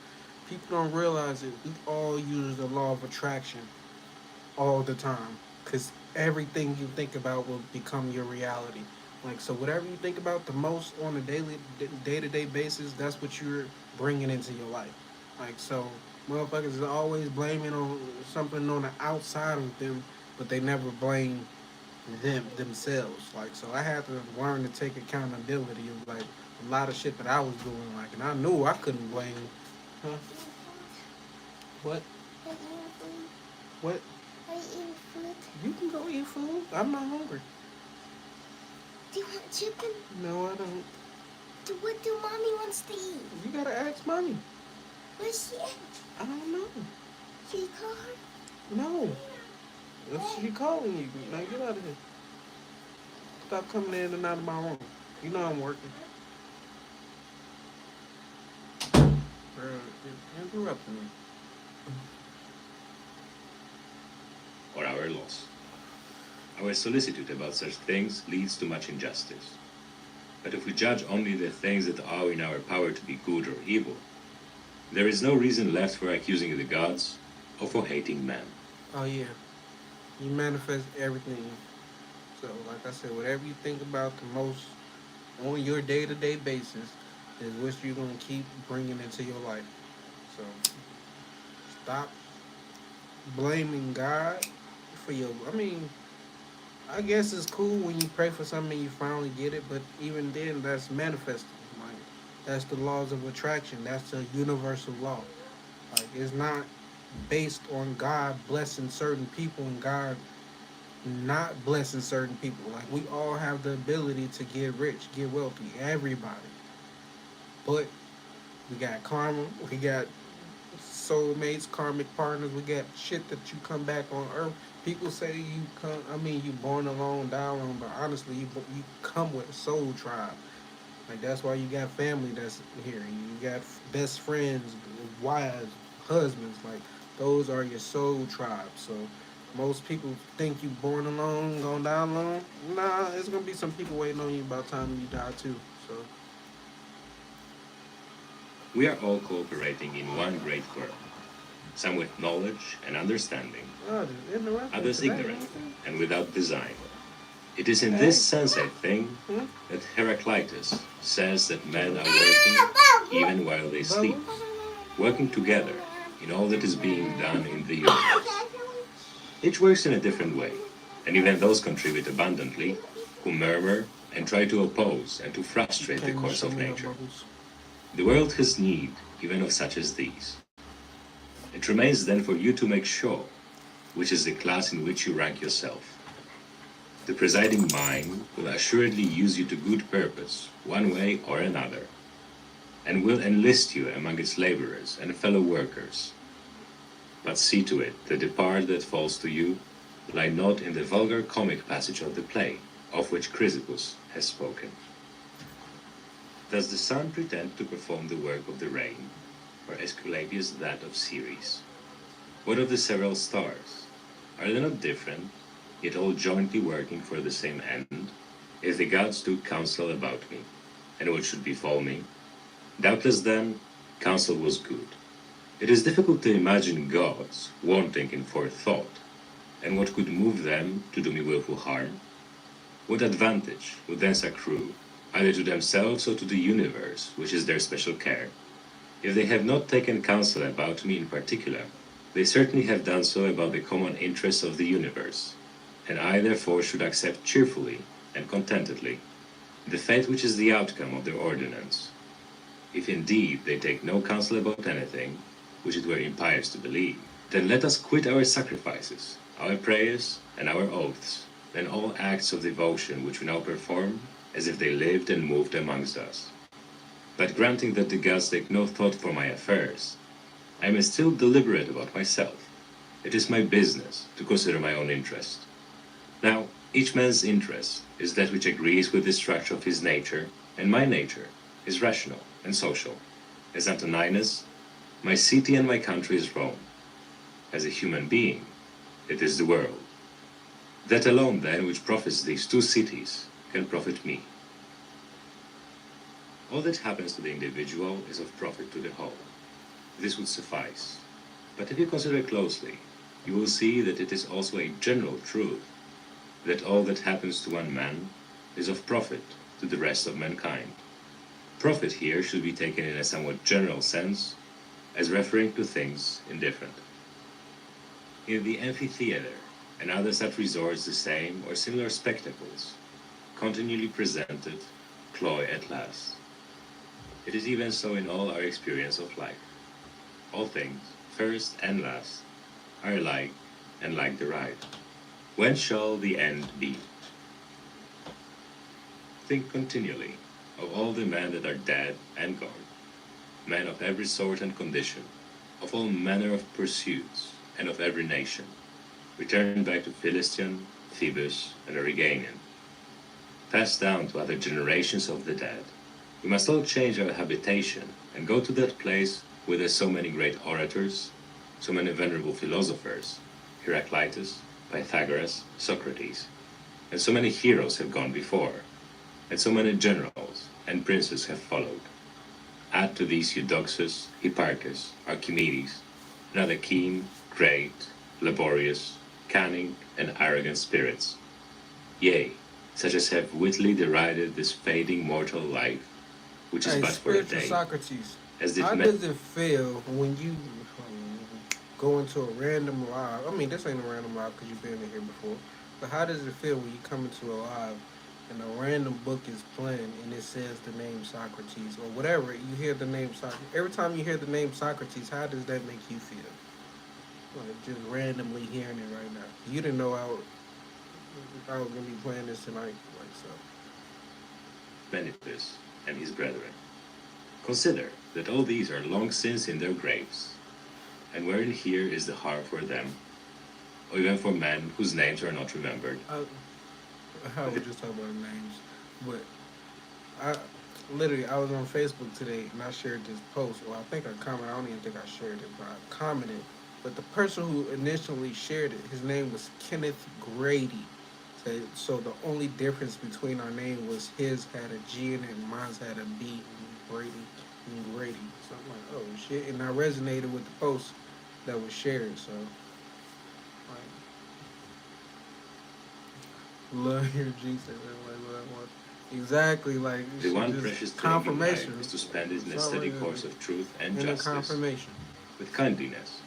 People don't realize it. We all use the law of attraction all the time because everything you think about will become your reality. Like so, whatever you think about the most on a day to day basis, that's what you're bringing into your life. Like so, motherfuckers is always blaming on something on the outside of them, but they never blame themselves. Like so, I had to learn to take accountability of like a lot of shit that I was doing, like, and I knew I couldn't blame. Huh? What? Are you eating food? What? Are you eating food? You can go eat food. I'm not hungry. Do you want chicken? No, I don't. What do mommy wants to eat? You gotta ask mommy. Where's she at? I don't know. Can you call her? No. If she calling you, now get out of here. Stop coming in and out of my room. You know I'm working. Bro, you're interrupting me. Or our loss. Our solicitude about such things leads to much injustice. But if we judge only the things that are in our power to be good or evil, there is no reason left for accusing the gods or for hating man. Oh yeah. You manifest everything. So like I said, whatever you think about the most on your day-to-day basis is what you're gonna keep bringing into your life. So stop blaming God for your. I mean, I guess it's cool when you pray for something and you finally get it, but even then, that's manifesting. Like that's the laws of attraction. That's a universal law. Like it's not based on God blessing certain people and God not blessing certain people. Like we all have the ability to get rich, get wealthy. Everybody, but we got karma. We got soulmates, karmic partners. We got shit that you come back on Earth. People say you come. I mean, you born alone, die alone. But honestly, you come with a soul tribe. Like that's why you got family that's here. You got best friends, wives, husbands. Like those are your soul tribe. So most people think you born alone, gonna die alone. Nah, it's gonna be some people waiting on you about time you die too. So We are all cooperating in one great firm, some with knowledge and understanding, oh, just interrupt me others today, ignorant anything? and without design. It is in Hey. this sense, I think, Hmm? that Heraclitus says that men are working even while they sleep, working together in all that is being done in the universe. Each works in a different way, and even those contribute abundantly who murmur and try to oppose and to frustrate the Came to course show of me her nature. bubbles. The world has need even of such as these. It remains then for you to make sure which is the class in which you rank yourself. The presiding mind will assuredly use you to good purpose, one way or another, and will enlist you among its laborers and fellow workers. But see to it that the part that falls to you lie not in the vulgar comic passage of the play, of which Chrysippus has spoken. Does the sun pretend to perform the work of the rain, or Aesculapius that of Ceres? What of the several stars? Are they not different, yet all jointly working for the same end? If the gods took counsel about me, and what should befall me, doubtless then counsel was good. It is difficult to imagine gods wanting in forethought, and what could move them to do me wilful harm? What advantage would thence accrue, either to themselves or to the universe, which is their special care? If they have not taken counsel about me in particular, they certainly have done so about the common interests of the universe, and I therefore should accept cheerfully and contentedly the fate which is the outcome of their ordinance. If indeed they take no counsel about anything, which it were impious to believe, then let us quit our sacrifices, our prayers, and our oaths, and all acts of devotion which we now perform, as if they lived and moved amongst us. But granting that the gods take no thought for my affairs, I am still deliberate about myself. It is my business to consider my own interest. Now, each man's interest is that which agrees with the structure of his nature, and my nature is rational and social. As Antoninus, my city and my country is Rome. As a human being, it is the world. That alone, then, which profits these two cities can profit me. All that happens to the individual is of profit to the whole. This would suffice. But if you consider closely, you will see that it is also a general truth that all that happens to one man is of profit to the rest of mankind. Profit here should be taken in a somewhat general sense, as referring to things indifferent. In the amphitheater and other such resorts, the same or similar spectacles, continually presented, cloy at last. It is even so in all our experience of life. All things, first and last, are alike and like the ride. When shall the end be? Think continually of all the men that are dead and gone, men of every sort and condition, of all manner of pursuits, and of every nation, returned back to Philistine, Phoebus, and Oregonian, passed down to other generations of the dead. We must all change our habitation and go to that place whither so many great orators, so many venerable philosophers, Heraclitus, Pythagoras, Socrates, and so many heroes have gone before, and so many generals and princes have followed. Add to these Eudoxus, Hipparchus, Archimedes, and other keen, great, laborious, cunning, and arrogant spirits, yea, such as have witly derided this fading mortal life, which is Hey, but for a spiritual day, Socrates, as did how men. does it feel when you go into a random live? I mean, this ain't a random live because you've been in here before. But how does it feel when you come into a live and a random book is playing and it says the name Socrates or whatever? You hear the name Socrates. Every time you hear the name Socrates, how does that make you feel? Like just randomly hearing it right now. You didn't know I was gonna be playing this tonight. Like so. Menippus and his brethren. Consider that all these are long since in their graves, and wherein here is the heart for them, or even for men whose names are not remembered. I was just talking about names, but I was on Facebook today and I shared this post. Well, I think I commented. I don't even think I shared it, but I commented. But the person who initially shared it, his name was Kenneth Grady. So the only difference between our name was his had a G in it and mine's had a B in Grady. So I'm like, oh shit, and I resonated with the post that was shared. So, like, love your G said like, exactly like The one just precious thing in confirmation life is to spend it in a It's steady already course of truth and in a justice, confirmation. with kindliness,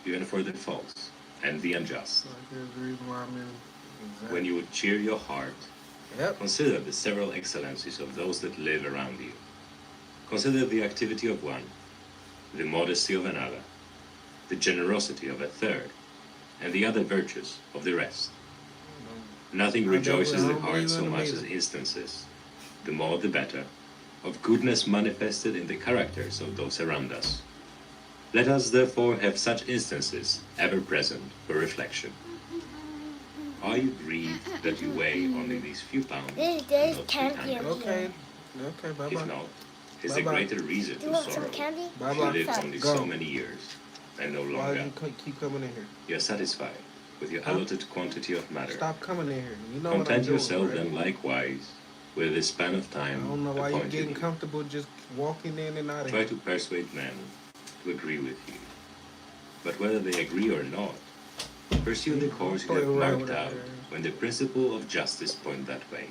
even for the false and the unjust. Like there's the reason why I'm in. Exactly. When you would cheer your heart, Yep. consider the several excellencies of those that live around you. Consider the activity of one, the modesty of another, the generosity of a third, and the other virtues of the rest. Nothing rejoices the heart so much as instances, the more the better, of goodness manifested in the characters of those around us. Let us therefore have such instances ever present for reflection. Are you grieved that you weigh only these few pounds, and There's not candy 300? Okay. Bye If bye. not, is a Bye-bye. greater reason Do you to want some sorrow. candy? Bye You bye. lived only Go. so many years, and no Why longer. you keep coming in here? You are satisfied with your Huh? allotted quantity of matter. Stop coming in here. You know what I'm Content doing, yourself right? then likewise with the span of I time don't know why you're appointed getting you. comfortable just walking in and out of Try here. to persuade men to agree with you. But whether they agree or not, pursue the course you Play have around marked with out it. when the principle of justice point that way.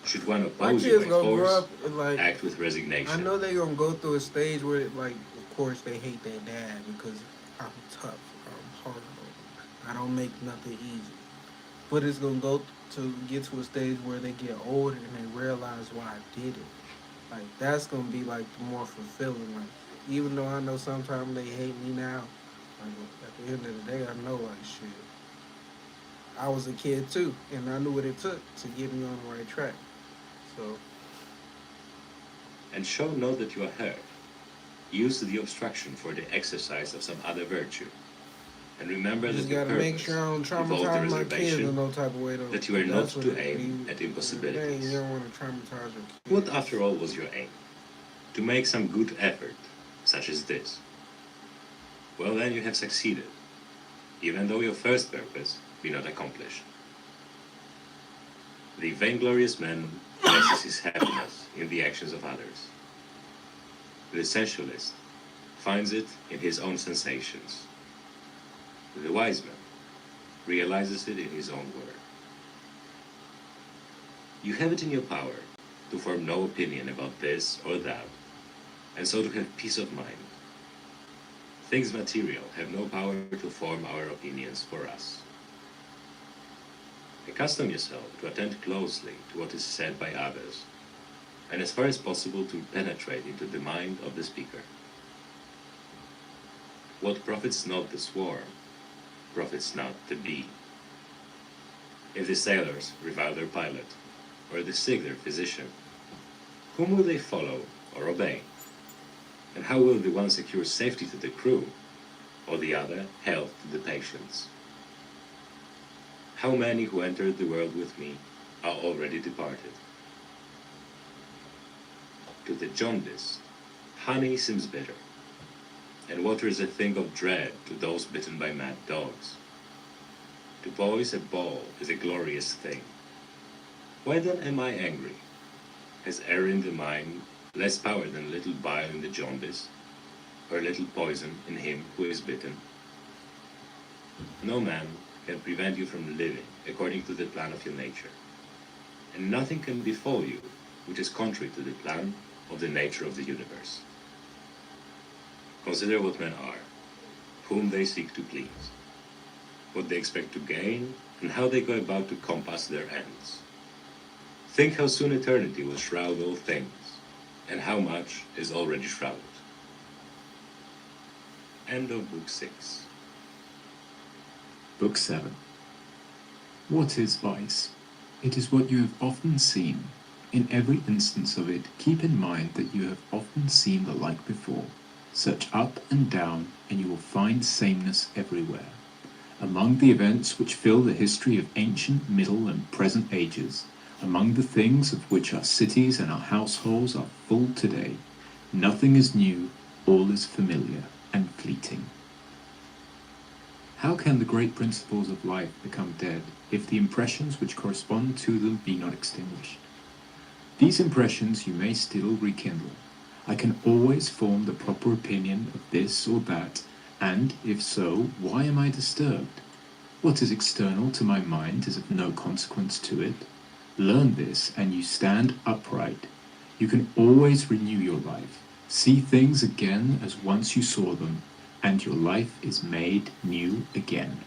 Should one My oppose you kids by gonna grow force, up and like. act with resignation. I know they gonna go through a stage where, like, of course, they hate their dad because I'm tough, I'm hard, I don't make nothing easy. But it's gonna go to get to a stage where they get older and they realize why I did it. Like that's gonna be like the more fulfilling. Like even though I know sometimes they hate me now, like at the end of the day, I know like shit. I was a kid too, and I knew what it took to get me on the right track. So. And show not that you are hurt. Use the obstruction for the exercise of some other virtue. And remember You that just the gotta purpose make sure I don't involved the traumatize my kids reservation in no type of way though. that you are not That's what to aim at impossibilities. You don't want to traumatize your kids. What after all was your aim? To make some good effort, such as this. Well then you have succeeded, even though your first purpose be not accomplished. The vainglorious man places his happiness in the actions of others. The sensualist finds it in his own sensations. The wise man realizes it in his own word. You have it in your power to form no opinion about this or that, and so to have peace of mind. Things material have no power to form our opinions for us. Accustom yourself to attend closely to what is said by others, and as far as possible to penetrate into the mind of the speaker. What profits not the swarm, profits not the bee. If the sailors revile their pilot, or the sick their physician, whom will they follow or obey? And how will the one secure safety to the crew, or the other health to the patients? How many who entered the world with me are already departed? To the jaundiced, honey seems bitter, and water is a thing of dread to those bitten by mad dogs. To boys a ball is a glorious thing. Why then am I angry? Has error in the mind less power than a little bile in the jaundice, or a little poison in him who is bitten? No man can prevent you from living according to the plan of your nature, and nothing can befall you which is contrary to the plan of the nature of the universe. Consider what men are, whom they seek to please, what they expect to gain, and how they go about to compass their ends. Think how soon eternity will shroud all things, and how much is already shrouded. End of Book 6. Book 7. What is vice? It is what you have often seen. In every instance of it, keep in mind that you have often seen the like before. Search up and down, and you will find sameness everywhere. Among the events which fill the history of ancient, middle, and present ages, among the things of which our cities and our households are full today, nothing is new, all is familiar and fleeting. How can the great principles of life become dead if the impressions which correspond to them be not extinguished? These impressions you may still rekindle. I can always form the proper opinion of this or that, and if so, why am I disturbed? What is external to my mind is of no consequence to it. Learn this, and you stand upright. You can always renew your life. See things again as once you saw them, and your life is made new again.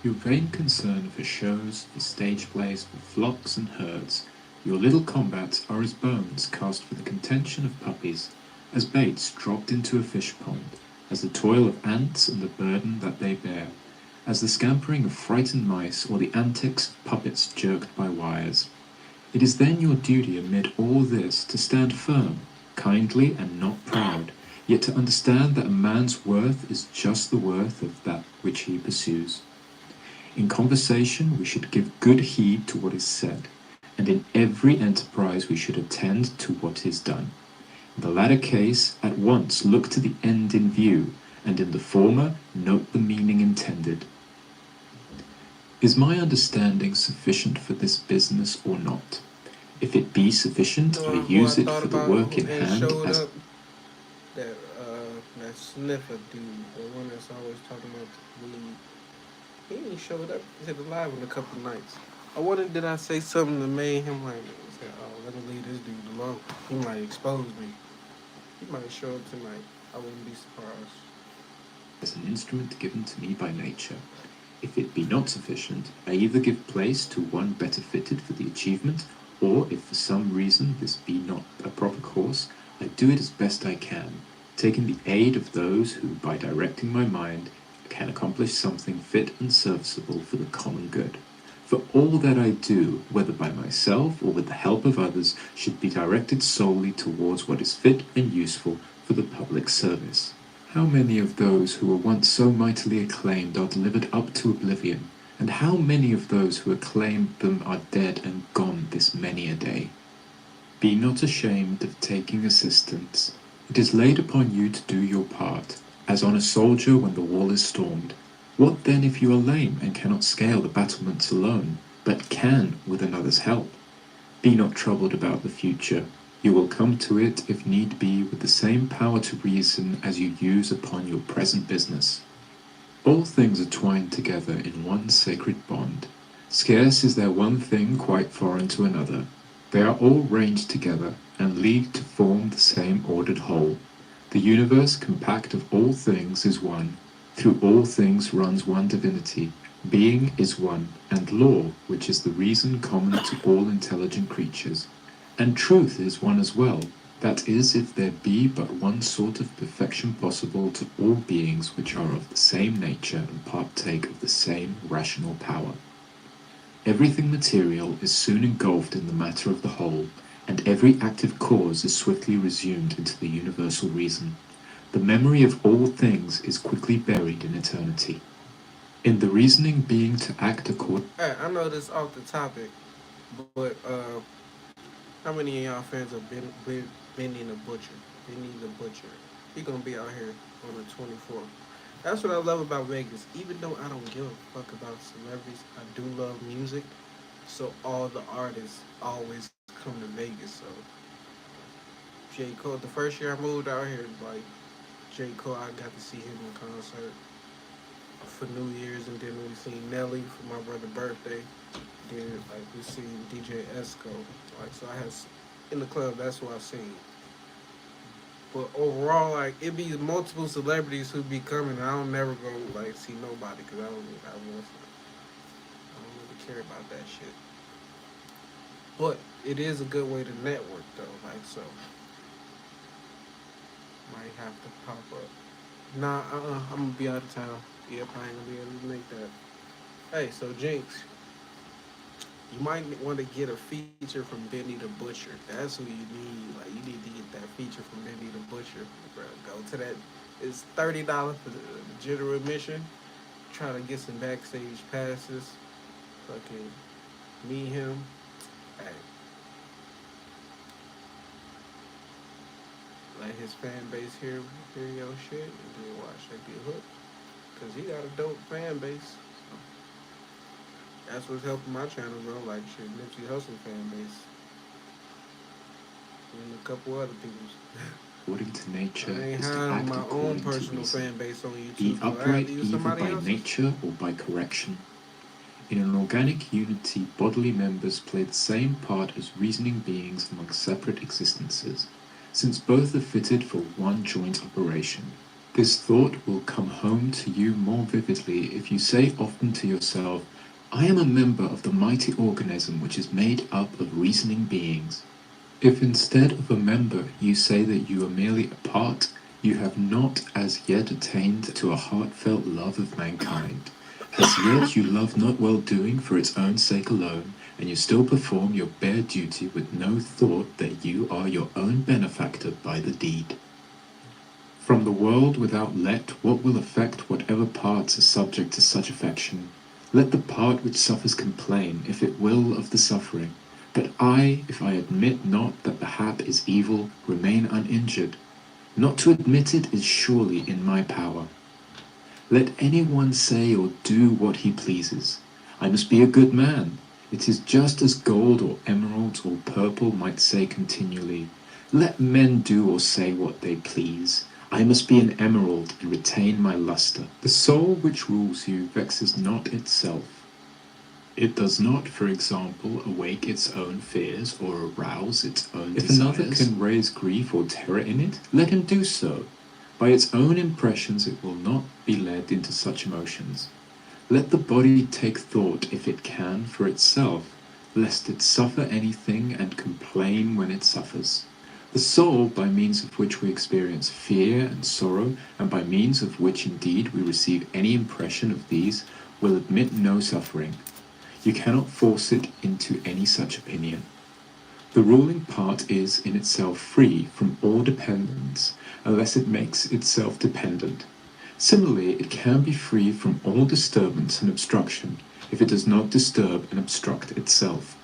Your vain concern for shows, for stage plays, for flocks and herds, your little combats are as bones cast for the contention of puppies, as baits dropped into a fish pond, as the toil of ants and the burden that they bear, as the scampering of frightened mice or the antics of puppets jerked by wires. It is then your duty amid all this to stand firm, kindly and not proud, yet to understand that a man's worth is just the worth of that which he pursues. In conversation we should give good heed to what is said, and in every enterprise we should attend to what is done. In the latter case, at once look to the end in view, and in the former, note the meaning intended. Is my understanding sufficient for this business or not? If it be sufficient, I use it for the work in hand as... That sniffer dude, the one that's always talking about the weed. He ain't showed up to the live in a couple of nights. I wonder, did I say something that made him like, say, oh, let me leave this dude alone. He might expose me. He might show up tonight. I wouldn't be surprised. As an instrument given to me by nature. If it be not sufficient, I either give place to one better fitted for the achievement, or if for some reason this be not a proper course, I do it as best I can, taking the aid of those who, by directing my mind, can accomplish something fit and serviceable for the common good. For all that I do, whether by myself or with the help of others, should be directed solely towards what is fit and useful for the public service. How many of those who were once so mightily acclaimed are delivered up to oblivion, and how many of those who acclaimed them are dead and gone this many a day? Be not ashamed of taking assistance. It is laid upon you to do your part, as on a soldier when the wall is stormed. What then if you are lame and cannot scale the battlements alone, but can with another's help? Be not troubled about the future. You will come to it, if need be, with the same power to reason as you use upon your present business. All things are twined together in one sacred bond. Scarce is there one thing quite foreign to another. They are all ranged together, and leagued to form the same ordered whole. The universe, compact of all things, is one. Through all things runs one divinity. Being is one, and law, which is the reason common to all intelligent creatures. And truth is one as well. That is, if there be but one sort of perfection possible to all beings which are of the same nature and partake of the same rational power. Everything material is soon engulfed in the matter of the whole, and every active cause is swiftly resumed into the universal reason. The memory of all things is quickly buried in eternity. In the reasoning being to act according. Hey, I know this off the topic, but how many of y'all fans of Benny the Butcher? Benny the Butcher. He gonna be out here on the 24th. That's what I love about Vegas. Even though I don't give a fuck about celebrities, I do love music. So all the artists always come to Vegas. So J. Cole, the first year I moved out here, like J. Cole, I got to see him in concert for New Year's, and then we seen Nelly for my brother's birthday. Then like we seen DJ Esco. Like so, I had in the club. That's what I seen. But overall, like it be multiple celebrities who be coming. I don't never go like see nobody because I don't really care about that shit. But it is a good way to network though. Like so, might have to pop up. Nah, I'm gonna be out of town. Yep, I ain't gonna be able to make that. Hey, so Jinx, you might want to get a feature from Benny the Butcher. That's who you need. Like you need to get that feature from Benny the Butcher, bro. Go to that. It's $30 for the general admission. Try to get some backstage passes. Fucking meet him. Hey, let his fan base hear your shit, and then watch they get hooked. Cause he got a dope fan base. That's what's helping my channel grow, like shit, Nipsey Hussle fan base. And a couple other people's. According to nature I ain't is to having act my own according to personal reason. fan base on YouTube. Be So I have upright to use either somebody by else's. nature or by correction. In an organic unity, bodily members play the same part as reasoning beings among separate existences, since both are fitted for one joint operation. This thought will come home to you more vividly if you say often to yourself, I am a member of the mighty organism which is made up of reasoning beings. If instead of a member you say that you are merely a part, you have not as yet attained to a heartfelt love of mankind. As yet you love not well-doing for its own sake alone, and you still perform your bare duty with no thought that you are your own benefactor by the deed. From the world without let, what will affect whatever parts are subject to such affection? Let the part which suffers complain, if it will, of the suffering. But I, if I admit not that the hap is evil, remain uninjured. Not to admit it is surely in my power. Let any one say or do what he pleases. I must be a good man. It is just as gold or emeralds or purple might say continually, let men do or say what they please. I must be an emerald and retain my luster. The soul which rules you vexes not itself. It does not, for example, awake its own fears or arouse its own desires. If another can raise grief or terror in it, let him do so. By its own impressions it will not be led into such emotions. Let the body take thought, if it can, for itself, lest it suffer anything and complain when it suffers. The soul, by means of which we experience fear and sorrow, and by means of which indeed we receive any impression of these, will admit no suffering. You cannot force it into any such opinion. The ruling part is in itself free from all dependence, unless it makes itself dependent. Similarly, it can be free from all disturbance and obstruction, if it does not disturb and obstruct itself.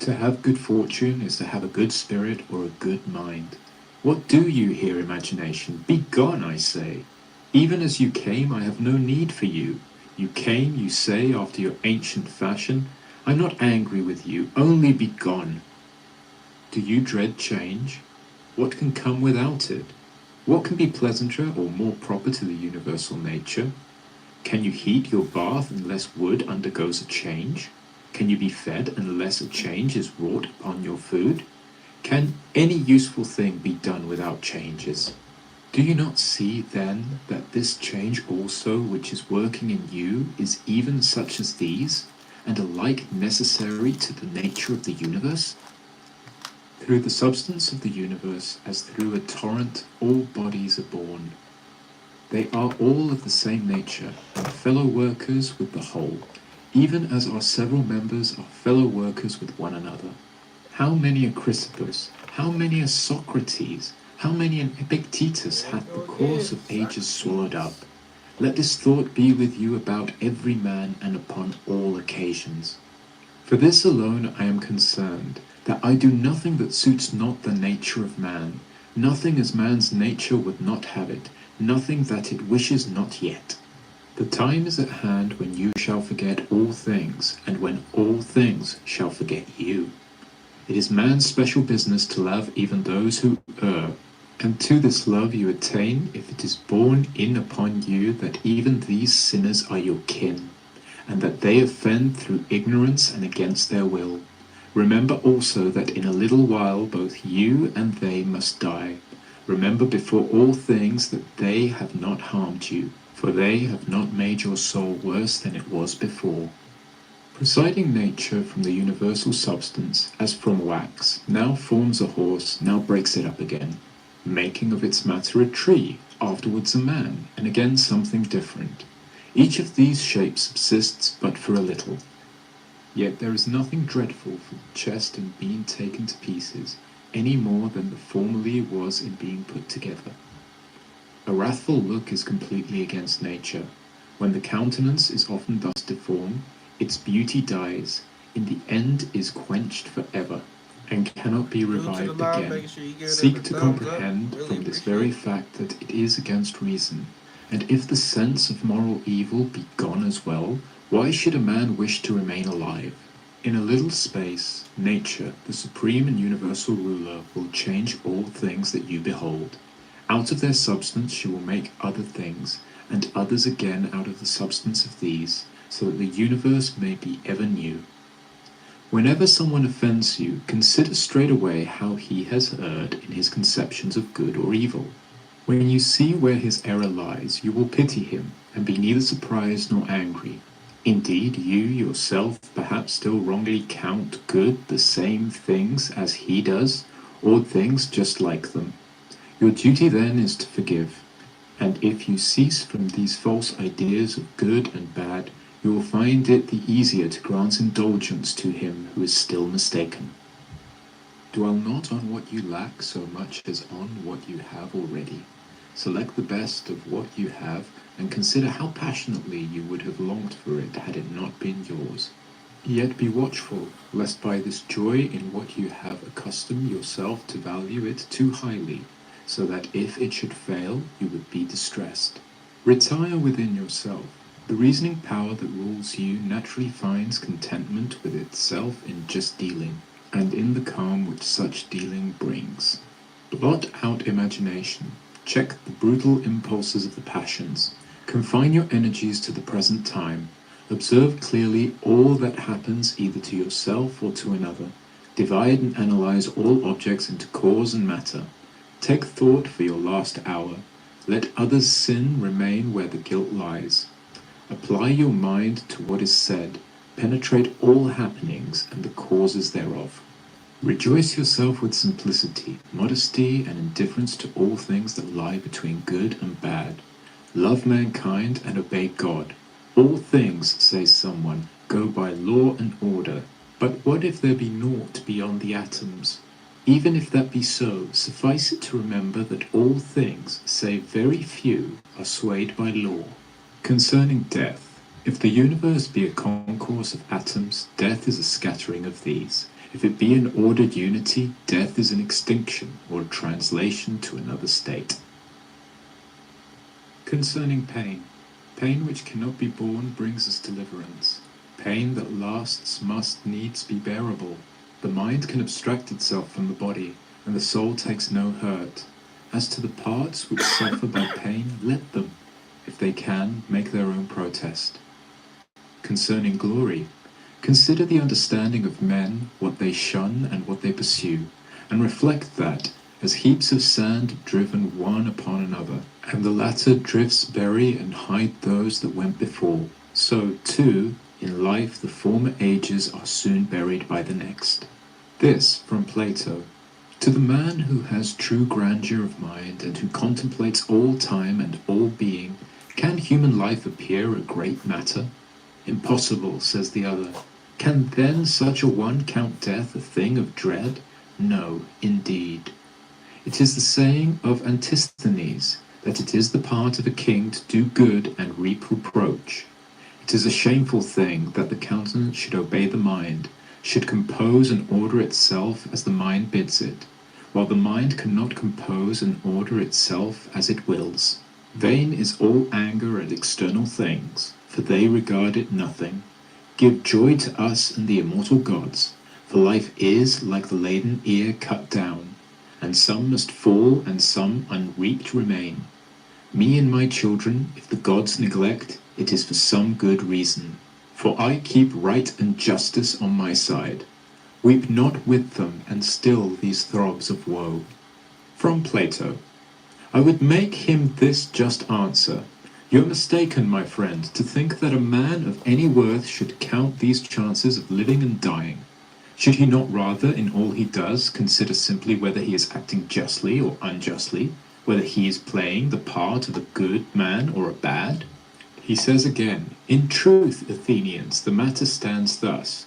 To have good fortune is to have a good spirit or a good mind. What do you here, imagination? Be gone, I say. Even as you came, I have no need for you. You came, you say, after your ancient fashion. I'm not angry with you, only be gone. Do you dread change? What can come without it? What can be pleasanter or more proper to the universal nature? Can you heat your bath unless wood undergoes a change? Can you be fed unless a change is wrought upon your food? Can any useful thing be done without changes? Do you not see, then, that this change also which is working in you is even such as these, and alike necessary to the nature of the universe? Through the substance of the universe, as through a torrent, all bodies are born. They are all of the same nature, and fellow workers with the whole, even as our several members are fellow workers with one another. How many a Chrysippus, how many a Socrates, how many an Epictetus hath the course of ages swallowed up? Let this thought be with you about every man and upon all occasions. For this alone I am concerned, that I do nothing that suits not the nature of man, nothing as man's nature would not have it, nothing that it wishes not yet. The time is at hand when you shall forget all things, and when all things shall forget you. It is man's special business to love even those who err, and to this love you attain if it is borne in upon you that even these sinners are your kin, and that they offend through ignorance and against their will. Remember also that in a little while both you and they must die. Remember before all things that they have not harmed you, for they have not made your soul worse than it was before. Proceeding nature from the universal substance, as from wax, now forms a horse, now breaks it up again, making of its matter a tree, afterwards a man, and again something different. Each of these shapes subsists but for a little. Yet there is nothing dreadful for the chest in being taken to pieces, any more than there formerly was in being put together. A wrathful look is completely against nature. When the countenance is often thus deformed, its beauty dies, in the end is quenched for ever, and cannot be revived again. Seek to comprehend from this very fact that it is against reason, and if the sense of moral evil be gone as well, why should a man wish to remain alive? In a little space, nature, the supreme and universal ruler, will change all things that you behold. Out of their substance she will make other things, and others again out of the substance of these, so that the universe may be ever new. Whenever someone offends you, consider straightway how he has erred in his conceptions of good or evil. When you see where his error lies, you will pity him, and be neither surprised nor angry. Indeed, you yourself perhaps still wrongly count good the same things as he does, or things just like them. Your duty then is to forgive, and if you cease from these false ideas of good and bad, you will find it the easier to grant indulgence to him who is still mistaken. Dwell not on what you lack so much as on what you have already. Select the best of what you have, and consider how passionately you would have longed for it had it not been yours. Yet be watchful, lest by this joy in what you have accustom yourself to value it too highly, so that if it should fail, you would be distressed. Retire within yourself. The reasoning power that rules you naturally finds contentment with itself in just dealing, and in the calm which such dealing brings. Blot out imagination. Check the brutal impulses of the passions. Confine your energies to the present time. Observe clearly all that happens either to yourself or to another. Divide and analyze all objects into cause and matter. Take thought for your last hour. Let others' sin remain where the guilt lies. Apply your mind to what is said. Penetrate all happenings and the causes thereof. Rejoice yourself with simplicity, modesty, and indifference to all things that lie between good and bad. Love mankind and obey God. All things, says someone, go by law and order. But what if there be naught beyond the atoms? Even if that be so, suffice it to remember that all things, save very few, are swayed by law. Concerning death, if the universe be a concourse of atoms, death is a scattering of these. If it be an ordered unity, death is an extinction or a translation to another state. Concerning pain, pain which cannot be borne brings us deliverance. Pain that lasts must needs be bearable. The mind can abstract itself from the body, and the soul takes no hurt. As to the parts which suffer by pain, let them, if they can, make their own protest. Concerning glory, consider the understanding of men, what they shun and what they pursue, and reflect that, as heaps of sand driven one upon another, and the latter drifts bury and hide those that went before, so, too, in life the former ages are soon buried by the next. This from Plato. To the man who has true grandeur of mind and who contemplates all time and all being, can human life appear a great matter? Impossible, says the other. Can then such a one count death a thing of dread? No, indeed. It is the saying of Antisthenes that it is the part of a king to do good and reap reproach. It is a shameful thing that the countenance should obey the mind, should compose and order itself as the mind bids it, while the mind cannot compose and order itself as it wills. Vain is all anger at external things, for they regard it nothing. Give joy to us and the immortal gods, for life is like the laden ear cut down, and some must fall and some unreaped remain. Me and my children, if the gods neglect, it is for some good reason. For I keep right and justice on my side. Weep not with them, and still these throbs of woe. From Plato. I would make him this just answer. You're mistaken, my friend, to think that a man of any worth should count these chances of living and dying. Should he not rather, in all he does, consider simply whether he is acting justly or unjustly, whether he is playing the part of a good man or a bad? He says again, in truth, Athenians, the matter stands thus.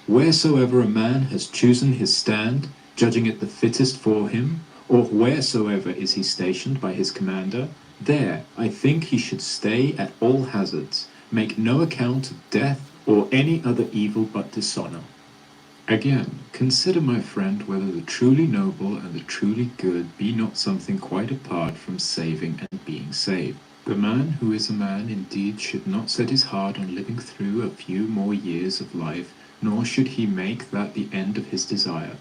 Wheresoever a man has chosen his stand, judging it the fittest for him, or wheresoever is he stationed by his commander, there I think he should stay at all hazards, make no account of death or any other evil but dishonor. Again, consider, my friend, whether the truly noble and the truly good be not something quite apart from saving and being saved. The man who is a man indeed should not set his heart on living through a few more years of life, nor should he make that the end of his desire.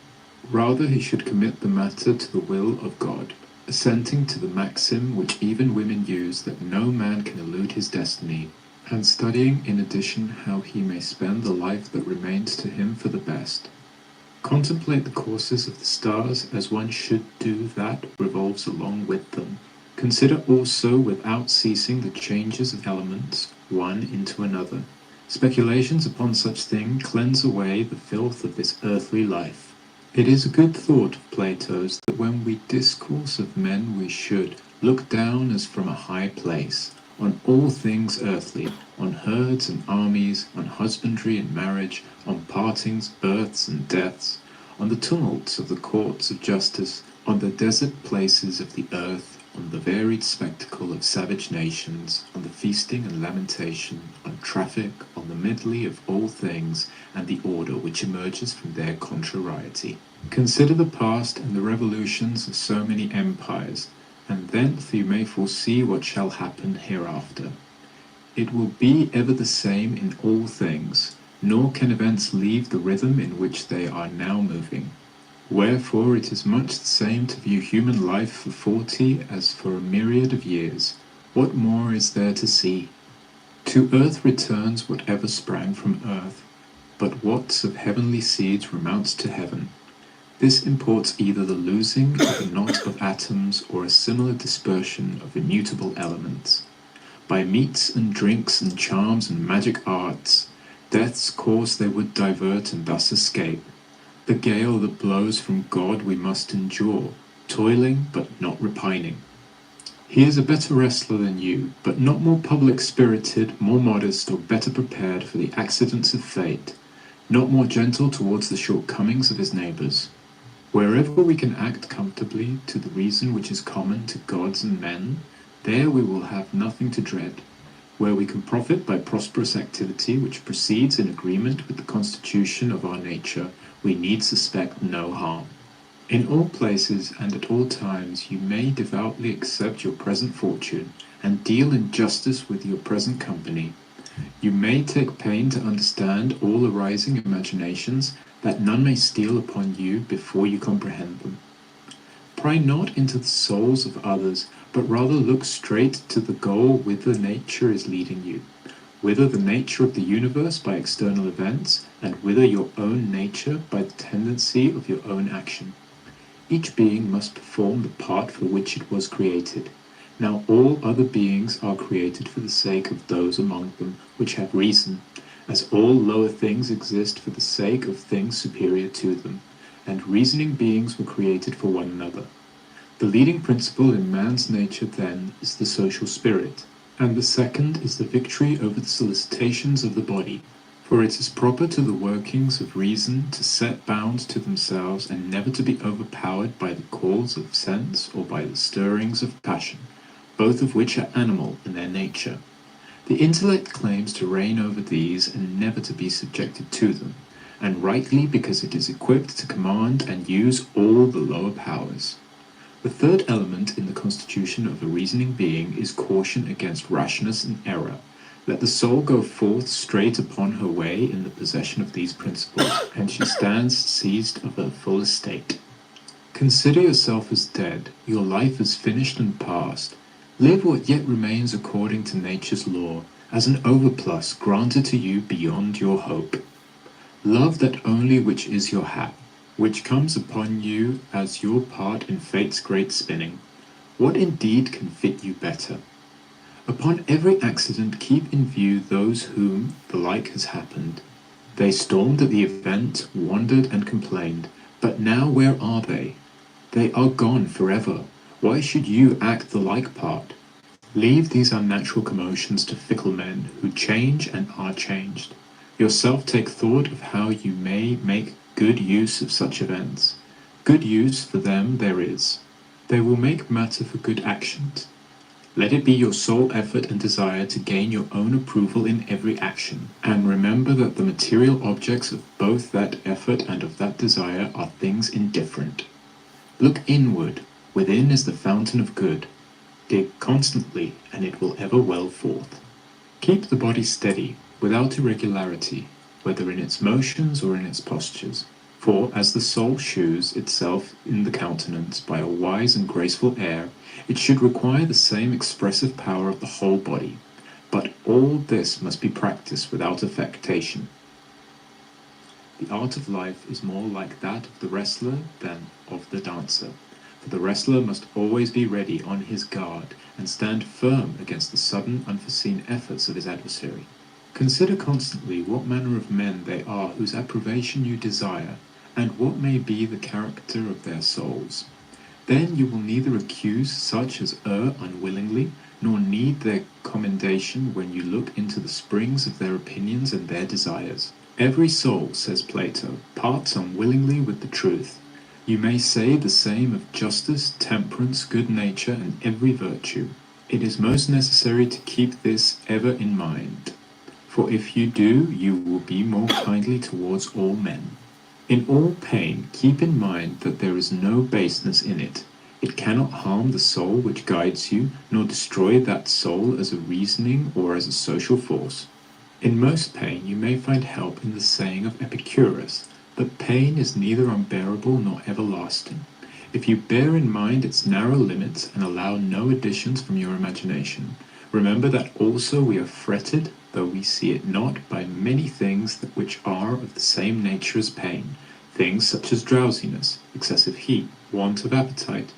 Rather he should commit the matter to the will of God, assenting to the maxim which even women use that no man can elude his destiny, and studying in addition how he may spend the life that remains to him for the best. Contemplate the courses of the stars as one should do that revolves along with them. Consider also without ceasing the changes of elements, one into another. Speculations upon such things cleanse away the filth of this earthly life. It is a good thought of Plato's that when we discourse of men we should look down as from a high place, on all things earthly, on herds and armies, on husbandry and marriage, on partings, births and deaths, on the tumults of the courts of justice, on the desert places of the earth, on the varied spectacle of savage nations, on the feasting and lamentation, on traffic, on the medley of all things, and the order which emerges from their contrariety. Consider the past and the revolutions of so many empires, and thence you may foresee what shall happen hereafter. It will be ever the same in all things, nor can events leave the rhythm in which they are now moving. Wherefore it is much the same to view human life for 40 as for a myriad of years. What more is there to see? To earth returns whatever sprang from earth, but what of heavenly seeds remounts to heaven. This imports either the losing of a knot of atoms or a similar dispersion of immutable elements. By meats and drinks and charms and magic arts, death's course they would divert and thus escape. The gale that blows from God we must endure, toiling but not repining. He is a better wrestler than you, but not more public-spirited, more modest, or better prepared for the accidents of fate, not more gentle towards the shortcomings of his neighbors. Wherever we can act comfortably to the reason which is common to gods and men, there we will have nothing to dread. Where we can profit by prosperous activity which proceeds in agreement with the constitution of our nature, we need suspect no harm. In all places and at all times you may devoutly accept your present fortune, and deal in justice with your present company. You may take pain to understand all arising imaginations, that none may steal upon you before you comprehend them. Pry not into the souls of others, but rather look straight to the goal whither nature is leading you, whither the nature of the universe by external events, and whither your own nature by the tendency of your own action. Each being must perform the part for which it was created. Now all other beings are created for the sake of those among them which have reason, as all lower things exist for the sake of things superior to them, and reasoning beings were created for one another. The leading principle in man's nature, then, is the social spirit, and the second is the victory over the solicitations of the body. For it is proper to the workings of reason to set bounds to themselves and never to be overpowered by the calls of sense or by the stirrings of passion, both of which are animal in their nature. The intellect claims to reign over these and never to be subjected to them, and rightly because it is equipped to command and use all the lower powers. The third element in the constitution of a reasoning being is caution against rashness and error. Let the soul go forth straight upon her way in the possession of these principles, and she stands seized of her full estate. Consider yourself as dead, your life is finished and past. Live what yet remains according to nature's law, as an overplus granted to you beyond your hope. Love that only which is your hap, which comes upon you as your part in fate's great spinning. What indeed can fit you better? Upon every accident keep in view those whom the like has happened. They stormed at the event, wondered and complained, but now where are they? They are gone forever. Why should you act the like part? Leave these unnatural commotions to fickle men, who change and are changed. Yourself take thought of how you may make good use of such events. Good use for them there is. They will make matter for good actions. Let it be your sole effort and desire to gain your own approval in every action, and remember that the material objects of both that effort and of that desire are things indifferent. Look inward. Within is the fountain of good. Dig constantly, and it will ever well forth. Keep the body steady, without irregularity, whether in its motions or in its postures. For as the soul shews itself in the countenance by a wise and graceful air, it should require the same expressive power of the whole body. But all this must be practised without affectation. The art of life is more like that of the wrestler than of the dancer, for the wrestler must always be ready on his guard and stand firm against the sudden unforeseen efforts of his adversary. Consider constantly what manner of men they are whose approbation you desire, and what may be the character of their souls. Then you will neither accuse such as err unwillingly, nor need their commendation when you look into the springs of their opinions and their desires. Every soul, says Plato, parts unwillingly with the truth. You may say the same of justice, temperance, good nature, and every virtue. It is most necessary to keep this ever in mind, for if you do, you will be more kindly towards all men. In all pain, keep in mind that there is no baseness in it. It cannot harm the soul which guides you, nor destroy that soul as a reasoning or as a social force. In most pain you may find help in the saying of Epicurus, that pain is neither unbearable nor everlasting, if you bear in mind its narrow limits and allow no additions from your imagination. Remember that also we are fretted, though we see it not, by many things which are of the same nature as pain, things such as drowsiness, excessive heat, want of appetite.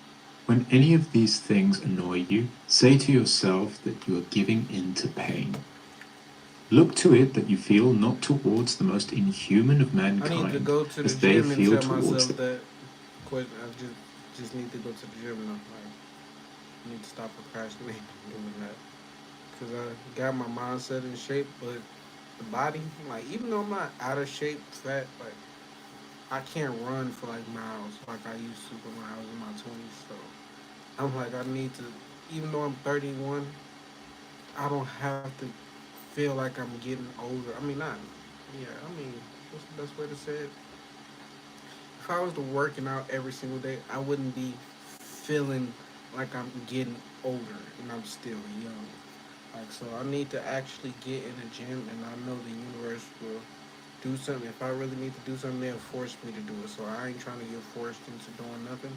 When any of these things annoy you, say to yourself that you are giving in to pain. Look to it that you feel not towards the most inhuman of I need to mankind, go to the as they gym and feel tell towards myself them. that. I just need to go to the gym and I need to stop procrastinating doing that. Cause I got my mindset in shape, but the body, like even though I'm not out of shape, fat, like I can't run for like miles like I used to when I was in my 20s. So I'm like I need to, even though I'm 31, I don't have to feel like I'm getting older. I mean, not, yeah. I mean, what's the best way to say it? If I was to working out every single day, I wouldn't be feeling like I'm getting older and I'm still young. Like so, I need to actually get in the gym, and I know the universe will do something. If I really need to do something, they'll force me to do it. So I ain't trying to get forced into doing nothing.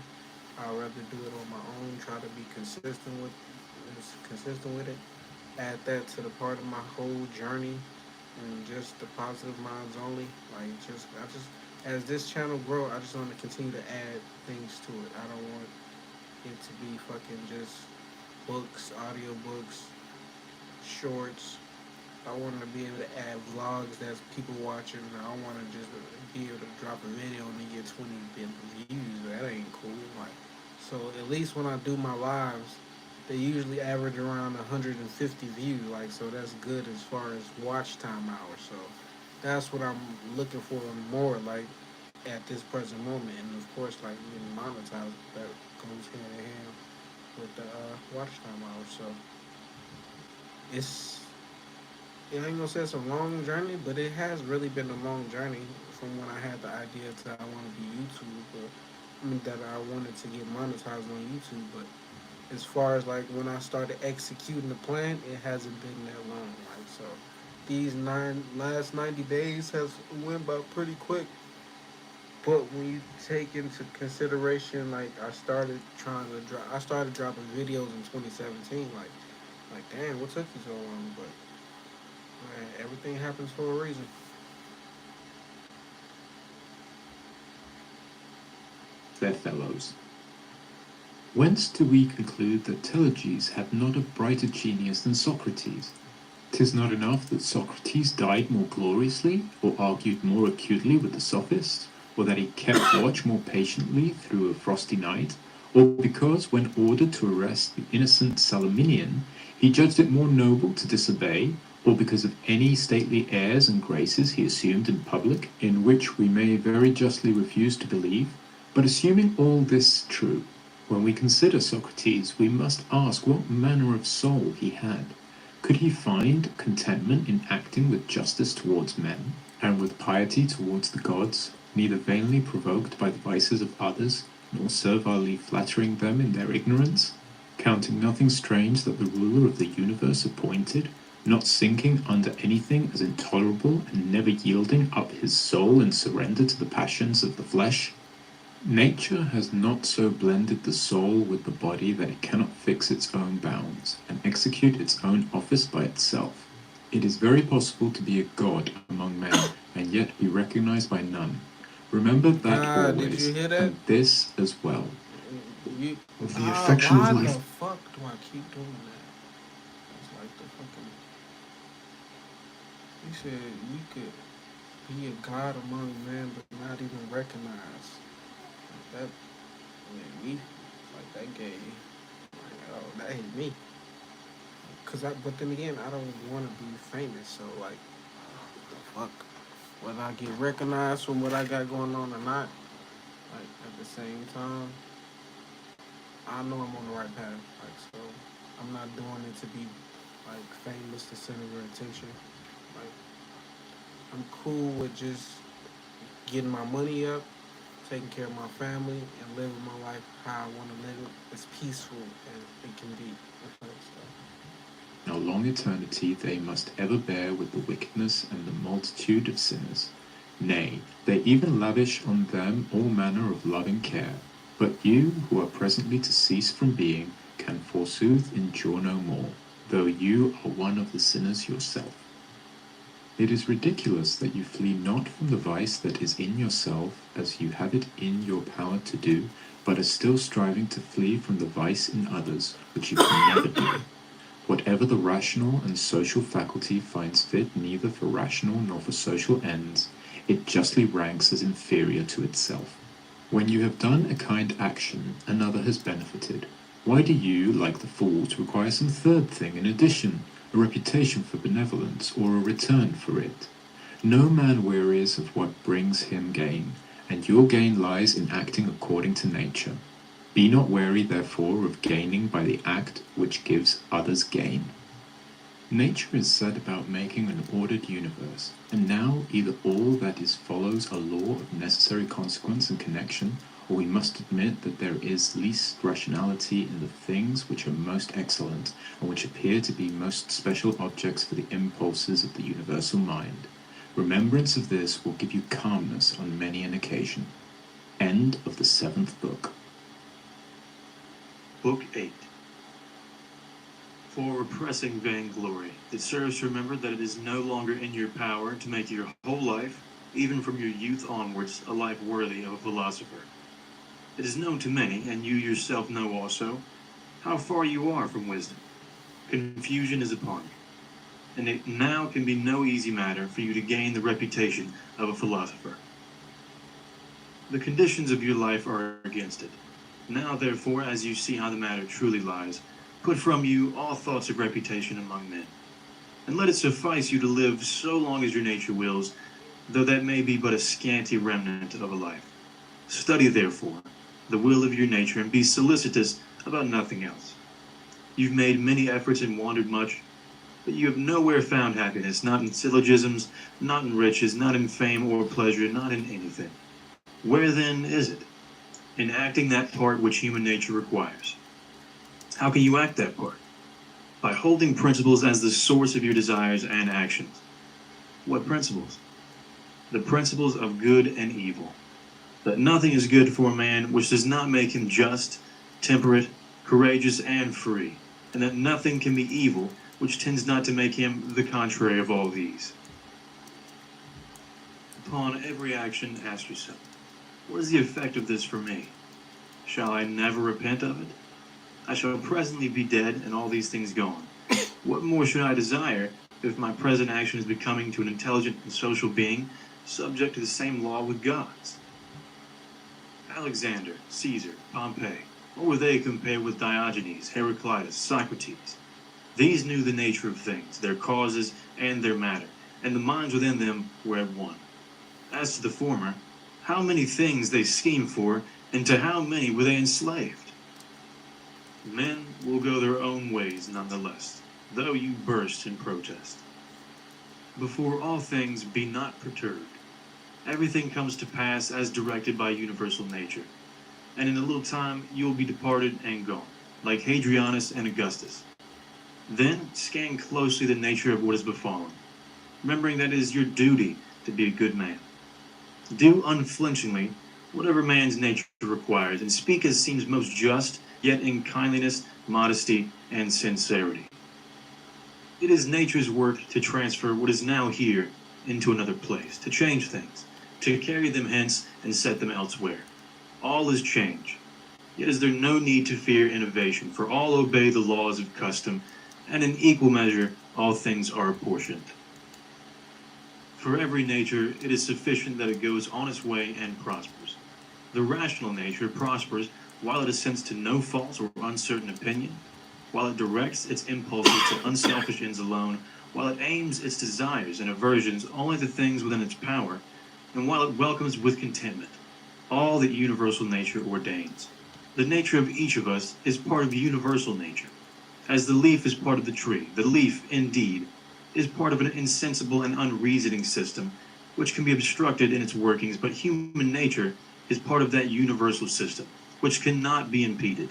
I'd rather do it on my own. Try to be consistent with it. Add that to the part of my whole journey, and just the positive minds only. Like as this channel grow, I just want to continue to add things to it. I don't want it to be fucking just books, audiobooks, shorts, I want to be able to add vlogs that's people watching. I want to just be able to drop a video and get 20 views. That ain't cool. Like, so at least when I do my lives, they usually average around 150 views. Like, so that's good as far as watch time hours. So that's what I'm looking for more. Like at this present moment, and of course, like getting monetized, that goes hand in hand with the watch time hours. So it's I ain't gonna say it's a long journey, but it has really been a long journey from when I had the idea to I want to be YouTube, but I mean that I wanted to get monetized on YouTube. But as far as like when I started executing the plan, it hasn't been that long. Like so, these last 90 days has went by pretty quick. But when you take into consideration, like I started dropping videos in 2017. Like damn, what took you so long? But man, everything happens for a reason. Their fellows. Whence do we conclude that Teleges had not a brighter genius than Socrates? 'Tis not enough that Socrates died more gloriously, or argued more acutely with the sophists, or that he kept watch more patiently through a frosty night, or because, when ordered to arrest the innocent Salaminian, he judged it more noble to disobey, or because of any stately airs and graces he assumed in public, in which we may very justly refuse to believe. But assuming all this true, when we consider Socrates, we must ask what manner of soul he had. Could he find contentment in acting with justice towards men, and with piety towards the gods, neither vainly provoked by the vices of others, nor servilely flattering them in their ignorance, counting nothing strange that the ruler of the universe appointed, not sinking under anything as intolerable, and never yielding up his soul in surrender to the passions of the flesh? Nature has not so blended the soul with the body that it cannot fix its own bounds, and execute its own office by itself. It is very possible to be a god among men, and yet be recognized by none. Remember that Did always, you hear that? and this as well. You, Of the affection why of the life. fuck do I keep doing that? It's like the fucking. You said you could be a god among men, but not even recognize. Like that made me like that gay. Like, oh, that hit me. But then again, I don't want to be famous. So like, what the fuck? Whether I get recognized from what I got going on or not, like at the same time, I know I'm on the right path. Like so, I'm not doing it to be like famous, the center of attention. Like I'm cool with just getting my money up, taking care of my family, and living my life how I want to live it as peaceful as it can be. Okay, so. In a long eternity they must ever bear with the wickedness and the multitude of sinners. Nay, they even lavish on them all manner of loving care. But you, who are presently to cease from being, can forsooth endure no more, though you are one of the sinners yourself. It is ridiculous that you flee not from the vice that is in yourself, as you have it in your power to do, but are still striving to flee from the vice in others, which you can never do. Whatever the rational and social faculty finds fit neither for rational nor for social ends, it justly ranks as inferior to itself. When you have done a kind action, another has benefited. Why do you, like the fools, require some third thing in addition, a reputation for benevolence, or a return for it? No man wearies of what brings him gain, and your gain lies in acting according to nature. Be not weary, therefore, of gaining by the act which gives others gain. Nature is said about making an ordered universe, and now either all that is follows a law of necessary consequence and connection, or we must admit that there is least rationality in the things which are most excellent, and which appear to be most special objects for the impulses of the universal mind. Remembrance of this will give you calmness on many an occasion. End of the 7th book. Book 8. For repressing vainglory, it serves to remember that it is no longer in your power to make your whole life, even from your youth onwards, a life worthy of a philosopher. It is known to many, and you yourself know also, how far you are from wisdom. Confusion is upon you. and it now can be no easy matter for you to gain the reputation of a philosopher. The conditions of your life are against it. Now, therefore, as you see how the matter truly lies, put from you all thoughts of reputation among men, and let it suffice you to live so long as your nature wills, though that may be but a scanty remnant of a life. Study, therefore, the will of your nature, and be solicitous about nothing else. You've made many efforts and wandered much, but you have nowhere found happiness, not in syllogisms, not in riches, not in fame or pleasure, not in anything. Where then is it? In acting that part which human nature requires. How can you act that part? By holding principles as the source of your desires and actions. What principles? The principles of good and evil. That nothing is good for a man which does not make him just, temperate, courageous, and free, and that nothing can be evil which tends not to make him the contrary of all these. Upon every action, ask yourself, what is the effect of this for me? Shall I never repent of it? I shall presently be dead and all these things gone. What more should I desire if my present action is becoming to an intelligent and social being subject to the same law with God's? Alexander, Caesar, Pompey, what were they compared with Diogenes, Heraclitus, Socrates? These knew the nature of things, their causes, and their matter, and the minds within them were at one. As to the former, how many things they schemed for, and to how many were they enslaved? Men will go their own ways nonetheless, though you burst in protest. Before all things, be not perturbed. Everything comes to pass as directed by universal nature, and in a little time you will be departed and gone, like Hadrianus and Augustus. Then scan closely the nature of what has befallen, remembering that it is your duty to be a good man. Do unflinchingly whatever man's nature requires, and speak as seems most just, yet in kindliness, modesty, and sincerity. It is nature's work to transfer what is now here into another place, to change things, to carry them hence and set them elsewhere. All is change. Yet is there no need to fear innovation, for all obey the laws of custom, and in equal measure all things are apportioned. For every nature it is sufficient that it goes on its way and prospers. The rational nature prospers while it assents to no false or uncertain opinion, while it directs its impulses to unselfish ends alone, while it aims its desires and aversions only to things within its power, and while it welcomes with contentment all that universal nature ordains. The nature of each of us is part of universal nature. As the leaf is part of the tree, the leaf, indeed, is part of an insensible and unreasoning system which can be obstructed in its workings, but human nature is part of that universal system which cannot be impeded,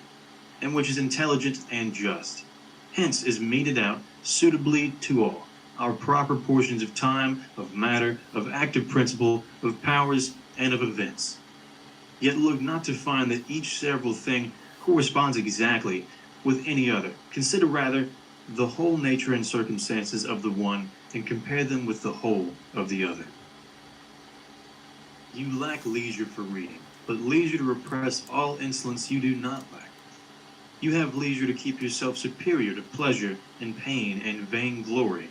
and which is intelligent and just. Hence is meted out suitably to all, our proper portions of time, of matter, of active principle, of powers, and of events. Yet look not to find that each several thing corresponds exactly with any other. Consider rather the whole nature and circumstances of the one, and compare them with the whole of the other. You lack leisure for reading, but leisure to repress all insolence you do not lack. You have leisure to keep yourself superior to pleasure and pain and vainglory,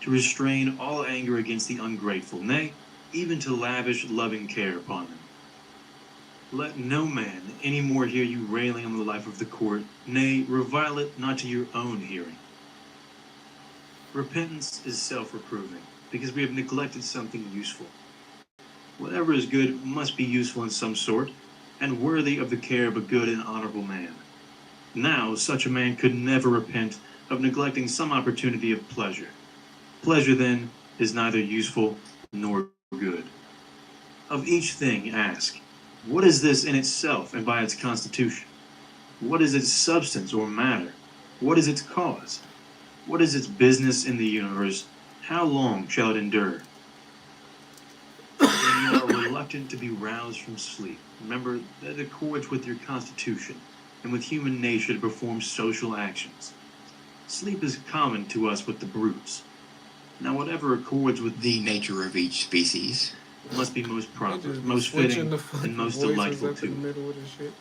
to restrain all anger against the ungrateful, nay, even to lavish loving care upon them. Let no man any more hear you railing on the life of the court, nay, revile it not to your own hearing. Repentance is self-reproving, because we have neglected something useful. Whatever is good must be useful in some sort, and worthy of the care of a good and honorable man. Now, such a man could never repent of neglecting some opportunity of pleasure. Pleasure, then, is neither useful nor good. Of each thing ask, what is this in itself and by its constitution? What is its substance or matter? What is its cause? What is its business in the universe? How long shall it endure? When you are reluctant to be roused from sleep, remember that it accords with your constitution and with human nature to perform social actions. Sleep is common to us with the brutes. Now, whatever accords with the nature of each species must be most proper, most fitting, and most delightful to it.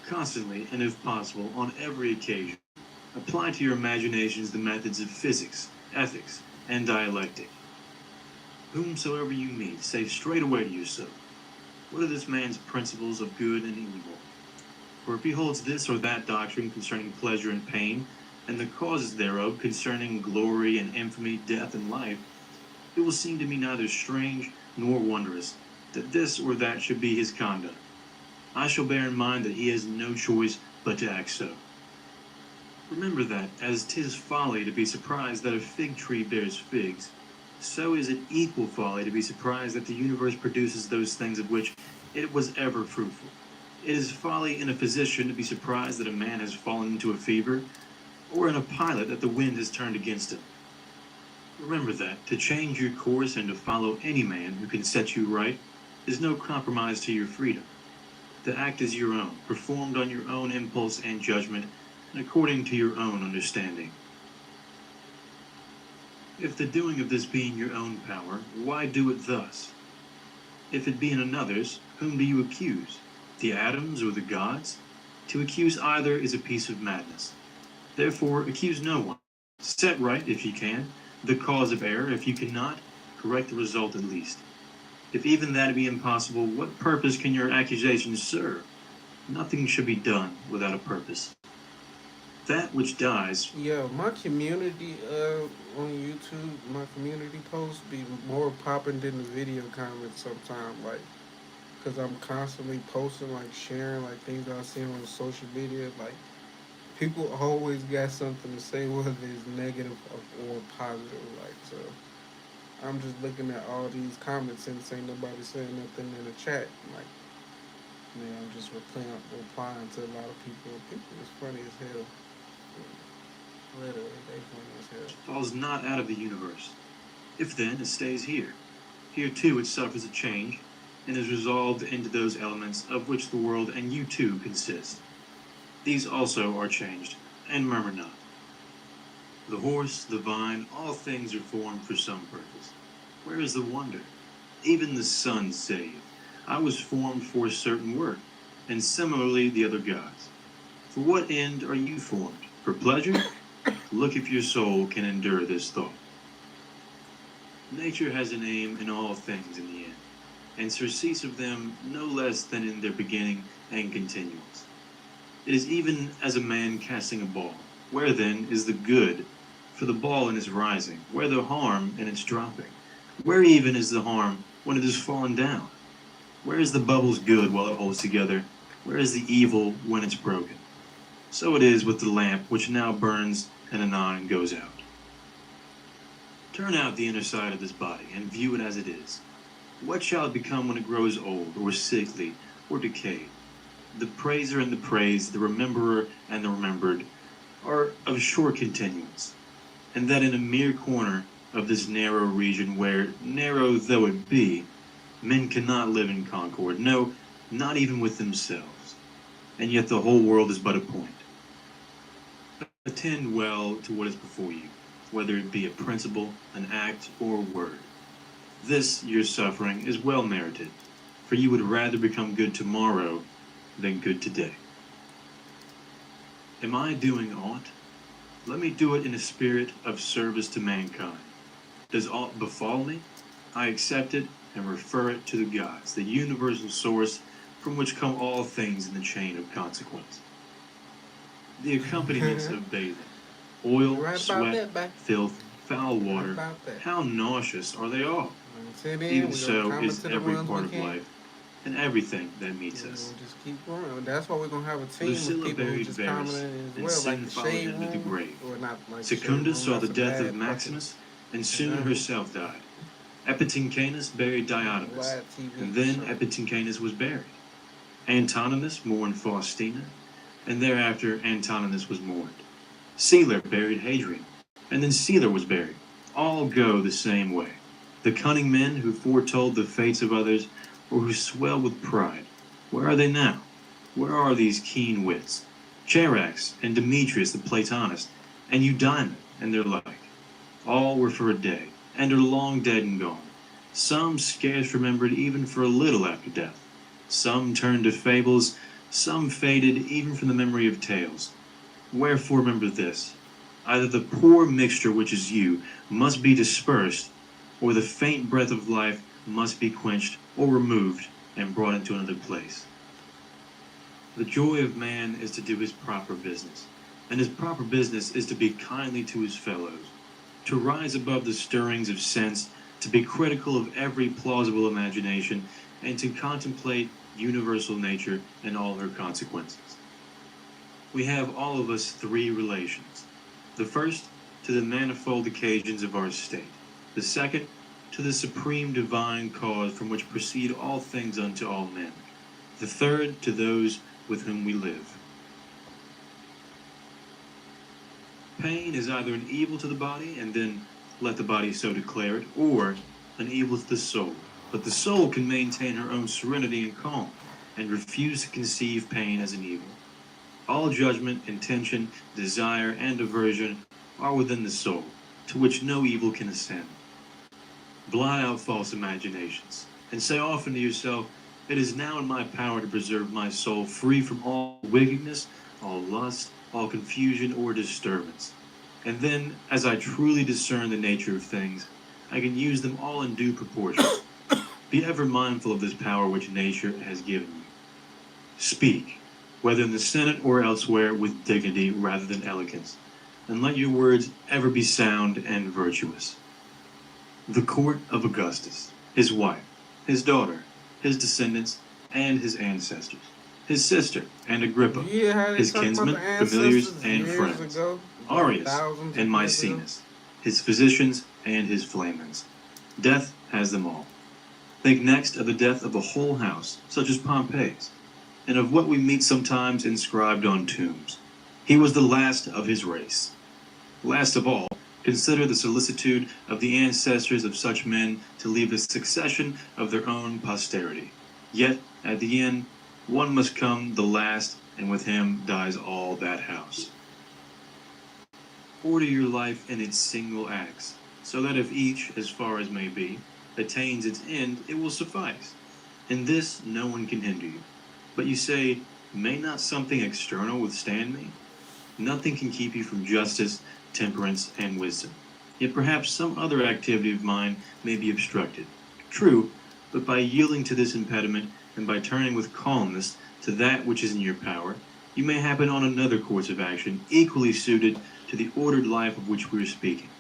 Constantly, and if possible, on every occasion, apply to your imaginations the methods of physics, ethics, and dialectic. Whomsoever you meet, say straightway to yourself, what are this man's principles of good and evil? For if he holds this or that doctrine concerning pleasure and pain, and the causes thereof concerning glory and infamy, death and life, it will seem to me neither strange nor wondrous that this or that should be his conduct. I shall bear in mind that he has no choice but to act so. Remember that, as 'tis folly to be surprised that a fig tree bears figs, so is it equal folly to be surprised that the universe produces those things of which it was ever fruitful. It is folly in a physician to be surprised that a man has fallen into a fever, or in a pilot that the wind has turned against him. Remember that to change your course and to follow any man who can set you right is no compromise to your freedom. The act is your own, performed on your own impulse and judgment, and according to your own understanding. If the doing of this be in your own power, why do it thus? If it be in another's, whom do you accuse? The atoms or the gods? To accuse either is a piece of madness. Therefore, accuse no one. Set right, if you can, the cause of error. If you cannot, correct the result at least. If even that be impossible, what purpose can your accusations serve? Nothing should be done without a purpose. That which dies. Yeah, my community on YouTube, my community posts be more popping than the video comments sometimes, like, because I'm constantly posting, like, sharing, like, things I see on social media. Like, people always got something to say, whether it's negative or positive. Like, so I'm just looking at all these comments and saying nobody saying nothing in the chat. Like, man, I'm just replying to a lot of people. People is funny as hell. Literally, they funny as hell. Falls not out of the universe. If then it stays here. Here too it suffers a change, and is resolved into those elements of which the world and you too consist. These also are changed, and murmur not. The horse, the vine, all things are formed for some purpose. Where is the wonder? Even the sun saith, I was formed for a certain work, and similarly the other gods. For what end are you formed? For pleasure? Look if your soul can endure this thought. Nature has an aim in all things in the end, and surcease of them no less than in their beginning and continuance. It is even as a man casting a ball. Where then is the good for the ball in its rising? Where the harm in its dropping? Where even is the harm when it is fallen down? Where is the bubble's good while it holds together? Where is the evil when it's broken? So it is with the lamp which now burns and anon goes out. Turn out the inner side of this body and view it as it is. What shall it become when it grows old, or sickly, or decayed? The praiser and the praised, the rememberer and the remembered, are of short continuance, and that in a mere corner of this narrow region where, narrow though it be, men cannot live in concord, no, not even with themselves, and yet the whole world is but a point. Attend well to what is before you, whether it be a principle, an act, or a word. This, your suffering, is well merited, for you would rather become good tomorrow than good today. Am I doing aught? Let me do it in a spirit of service to mankind. Does aught befall me? I accept it and refer it to the gods, the universal source from which come all things in the chain of consequence. The accompaniments of bathing, oil, Right sweat, filth, foul water, how nauseous are they all? Even so is every part of life, and everything that meets us. We'll just keep going. That's why we're gonna have a team Lucilla with people who buried just Varus, commenting as and well, sin like the followed shade him to the room, grave. or not like Secunda saw the that's a death bad of Maximus, and soon Yeah. herself died. Epitynchanus buried Diotimus, Vlad TV and then show. Epitynchanus was buried. Antoninus mourned Faustina, and thereafter Antoninus was mourned. Caesar buried Hadrian, and then Caesar was buried. All go the same way. The cunning men who foretold the fates of others, or who swell with pride, where are they now? Where are these keen wits? Charax and Demetrius the Platonist, and Eudaimon and their like. All were for a day, and are long dead and gone. Some scarce remembered even for a little after death. Some turned to fables, some faded even from the memory of tales. Wherefore remember this, Either the poor mixture which is you must be dispersed, or the faint breath of life must be quenched or removed and brought into another place. The joy of man is to do his proper business, and his proper business is to be kindly to his fellows, to rise above the stirrings of sense, to be critical of every plausible imagination, and to contemplate universal nature and all her consequences. We have all of us three relations. The first, to the manifold occasions of our state. The second, to the supreme divine cause from which proceed all things unto all men. The third, to those with whom we live. Pain is either an evil to the body, and then let the body so declare it, or an evil to the soul. But the soul can maintain her own serenity and calm, and refuse to conceive pain as an evil. All judgment, intention, desire, and aversion are within the soul, to which no evil can ascend. Blot out false imaginations, and say often to yourself, "It is now in my power to preserve my soul free from all wickedness, all lust, all confusion or disturbance. And then, as I truly discern the nature of things, I can use them all in due proportion. Be ever mindful of this power which nature has given you. Speak, whether in the Senate or elsewhere, with dignity rather than elegance, and let your words ever be sound and virtuous." The court of Augustus, his wife, his daughter, his descendants, and his ancestors, his sister, and Agrippa, Yeah, how they his talk about kinsmen, the ancestors familiars, and years friends, ago, Aurelius thousands and of years ago. Maecenas, his physicians, and his flamens. Death has them all. Think next of the death of a whole house, such as Pompey's, and of what we meet sometimes inscribed on tombs. He was the last of his race. Last of all, consider the solicitude of the ancestors of such men to leave a succession of their own posterity. Yet, at the end, one must come the last, and with him dies all that house. Order your life in its single acts, so that if each, as far as may be, attains its end, it will suffice. In this no one can hinder you. But you say, "May not something external withstand me?" Nothing can keep you from justice, temperance, and wisdom. Yet perhaps some other activity of mine may be obstructed. True, but by yielding to this impediment, and by turning with calmness to that which is in your power, you may happen on another course of action equally suited to the ordered life of which we are speaking.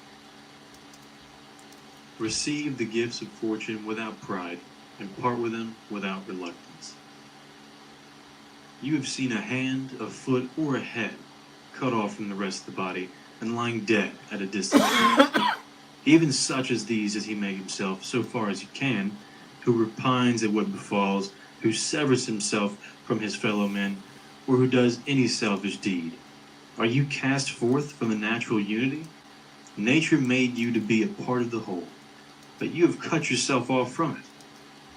Receive the gifts of fortune without pride, and part with them without reluctance. You have seen a hand, a foot, or a head cut off from the rest of the body and lying dead at a distance. Even such as these does he make himself, so far as he can, who repines at what befalls, who severs himself from his fellow men, or who does any selfish deed. Are you cast forth from the natural unity? Nature made you to be a part of the whole, but you have cut yourself off from it.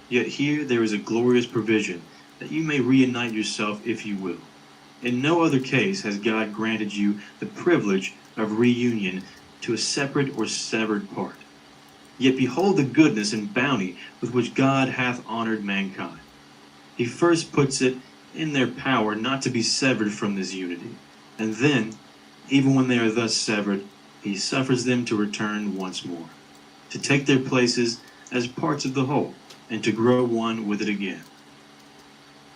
Yet here there is a glorious provision that you may reunite yourself if you will. In no other case has God granted you the privilege of reunion to a separate or severed part. Yet behold the goodness and bounty with which God hath honored mankind. He first puts it in their power not to be severed from this unity, and then, even when they are thus severed, he suffers them to return once more, to take their places as parts of the whole, and to grow one with it again.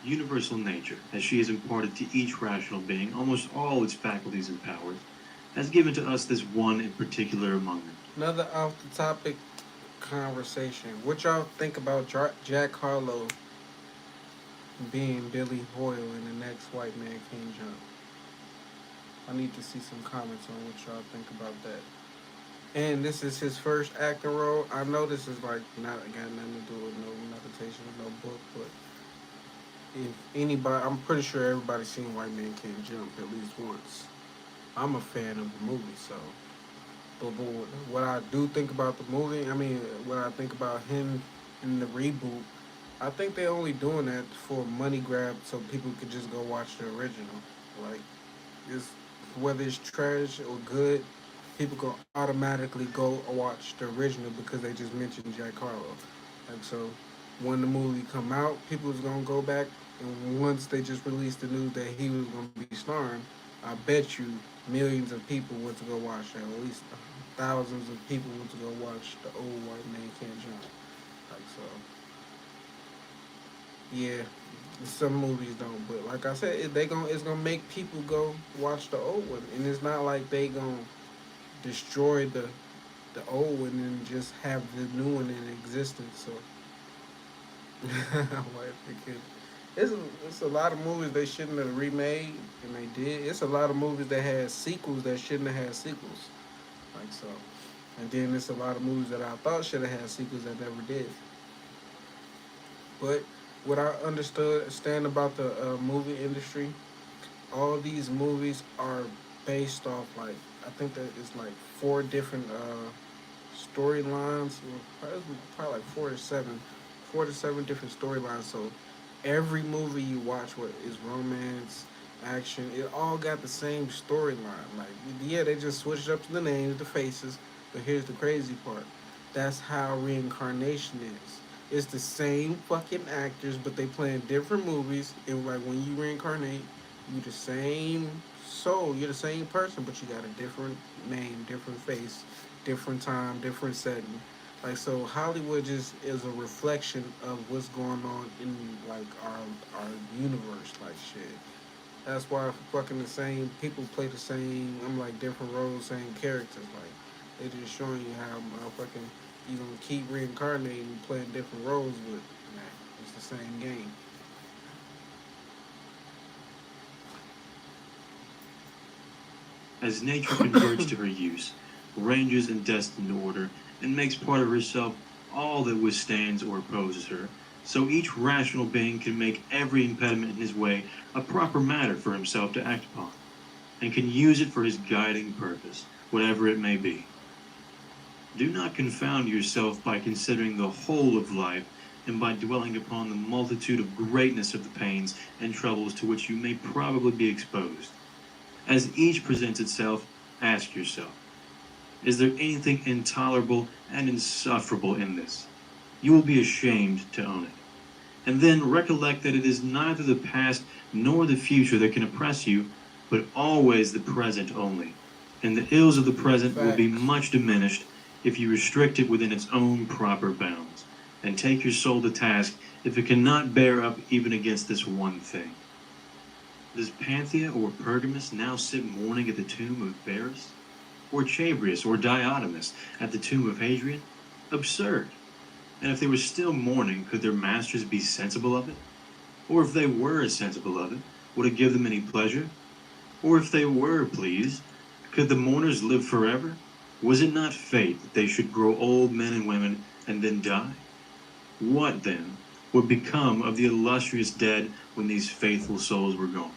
Universal nature, as she has imparted to each rational being almost all its faculties and powers, has given to us this one in particular among them. Another off the topic conversation. What y'all think about Jack Harlow being Billy Hoyle in the next White Man Can't Jump? I need to see some comments on what y'all think about that. And this is his first acting role. I know this is like not got nothing to do with no meditation or no book, but if anybody, I'm pretty sure everybody's seen White Man Can't Jump at least once. I'm a fan of the movie, so. But what I do think about the movie, I mean, what I think about him in the reboot, I think they're only doing that for money grab so people could just go watch the original. Like, it's, whether it's trash or good, people can automatically go watch the original because they just mentioned Jack Harlow. And so when the movie come out, people is gonna go back, and once they just released the news that he was gonna be starring, I bet you millions of people went to go watch that. At least thousands of people went to go watch The Old White Man Can't Jump. Like so, yeah. Some movies don't, but like I said, it's gonna make people go watch the old one, and it's not like they gonna destroy the old one and just have the new one in existence. So, like, it's it's a lot of movies they shouldn't have remade, and they did. It's a lot of movies that had sequels that shouldn't have had sequels. Like so, and then it's a lot of movies that I thought should have had sequels that never did. But what I understand about the movie industry, all these movies are based off like I think that it's like four different storylines, probably like four to seven different storylines. So every movie you watch, what is romance, action, it all got the same storyline. Like yeah, they just switched up to the names, the faces, but here's the crazy part. That's how reincarnation is. It's the same fucking actors, but they play in different movies. And like when you reincarnate, you the same soul. You're the same person, but you got a different name, different face, different time, different setting. Like so, Hollywood just is a reflection of what's going on in like our universe. Like shit. That's why fucking the same people play the same. I'm like different roles, same characters. Like they just showing you how fucking you gonna keep reincarnating, playing different roles, but nah, it's the same game. As nature converts to her use, ranges in destined order, and makes part of herself all that withstands or opposes her, so each rational being can make every impediment in his way a proper matter for himself to act upon, and can use it for his guiding purpose, whatever it may be. Do not confound yourself by considering the whole of life and by dwelling upon the multitude of greatness of the pains and troubles to which you may probably be exposed. As each presents itself, ask yourself, is there anything intolerable and insufferable in this? You will be ashamed to own it. And then recollect that it is neither the past nor the future that can oppress you, but always the present only. And the ills of the present will be Facts. much diminished if you restrict it within its own proper bounds, and take your soul to task if it cannot bear up even against this one thing. Does Panthea or Pergamus now sit mourning at the tomb of Varus? Or Chabrias or Diotimus at the tomb of Hadrian? Absurd! And if they were still mourning, could their masters be sensible of it? Or if they were sensible of it, would it give them any pleasure? Or if they were pleased, could the mourners live forever? Was it not fate that they should grow old men and women and then die? What, then, would become of the illustrious dead when these faithful souls were gone?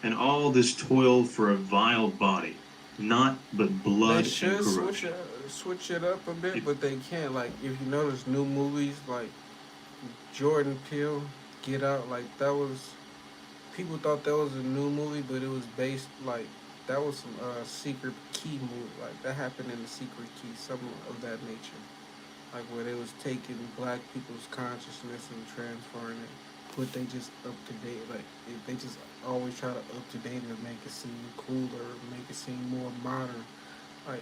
And all this toil for a vile body, naught but They blood and should corruption. switch it up a bit, It, but they can't. Like if you notice new movies like Jordan Peele, Get Out, like that was people thought that was a new movie, but it was based like that was some secret key movie. Like that happened in the secret key, something of that nature. Like where they was taking black people's consciousness and transferring it, but they just up to date. Like they just always try to up to date and make it seem cooler, make it seem more modern. Like,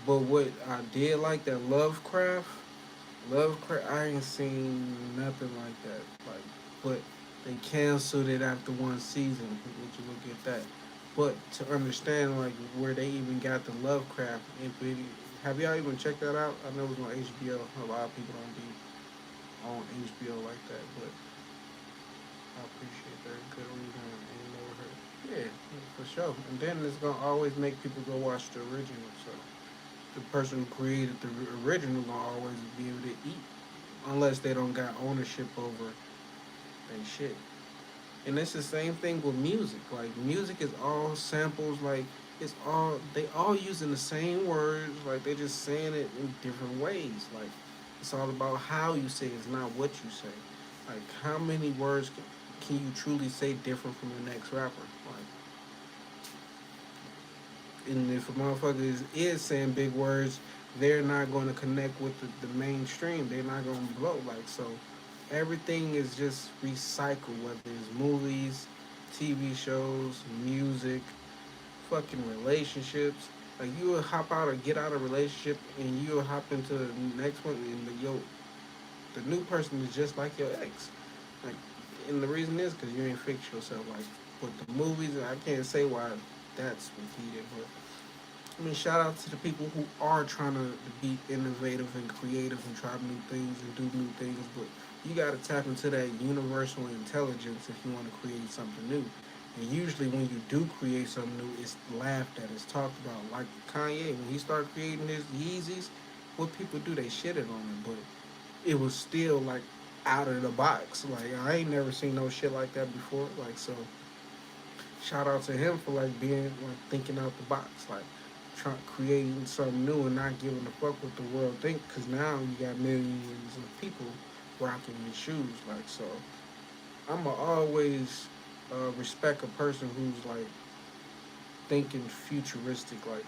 but what I did like that Lovecraft, I ain't seen nothing like that. Like, but they canceled it after one season. Would you look at that? But to understand like where they even got the Lovecraft, have y'all even checked that out? I know it was on HBO. A lot of people don't be on HBO like that, but I appreciate that. Good reason ain't never heard. Yeah, for sure. And then it's gonna always make people go watch the original. So the person who created the original gonna always be able to eat, unless they don't got ownership over they shit. And it's the same thing with music. Like music is all samples. Like it's all they all using the same words. Like they just saying it in different ways. Like it's all about how you say it, it's not what you say. Like how many words can you truly say different from the next rapper? Like and if a motherfucker is saying big words, they're not going to connect with the mainstream. They're not going to blow. Like so, everything is just recycled. Whether it's movies, TV shows, music, fucking relationships. Like you will hop out or get out of a relationship, and you will hop into the next one, and the new person is just like your ex. Like, and the reason is because you ain't fixed yourself. Like with the movies, I can't say why that's repeated, but I mean, shout out to the people who are trying to be innovative and creative and try new things and do new things. But you got to tap into that universal intelligence if you want to create something new. And usually, when you do create something new, it's laughed at, it's talked about. Like Kanye, when he started creating his Yeezys, what people do, they shitted on him, but it was still like out of the box. Like I ain't never seen no shit like that before. Like so, shout out to him for like being like thinking out the box, like trying creating something new and not giving a fuck what the world think. Because now you got millions of people rocking his shoes. Like so, I'ma always respect a person who's like thinking futuristic, like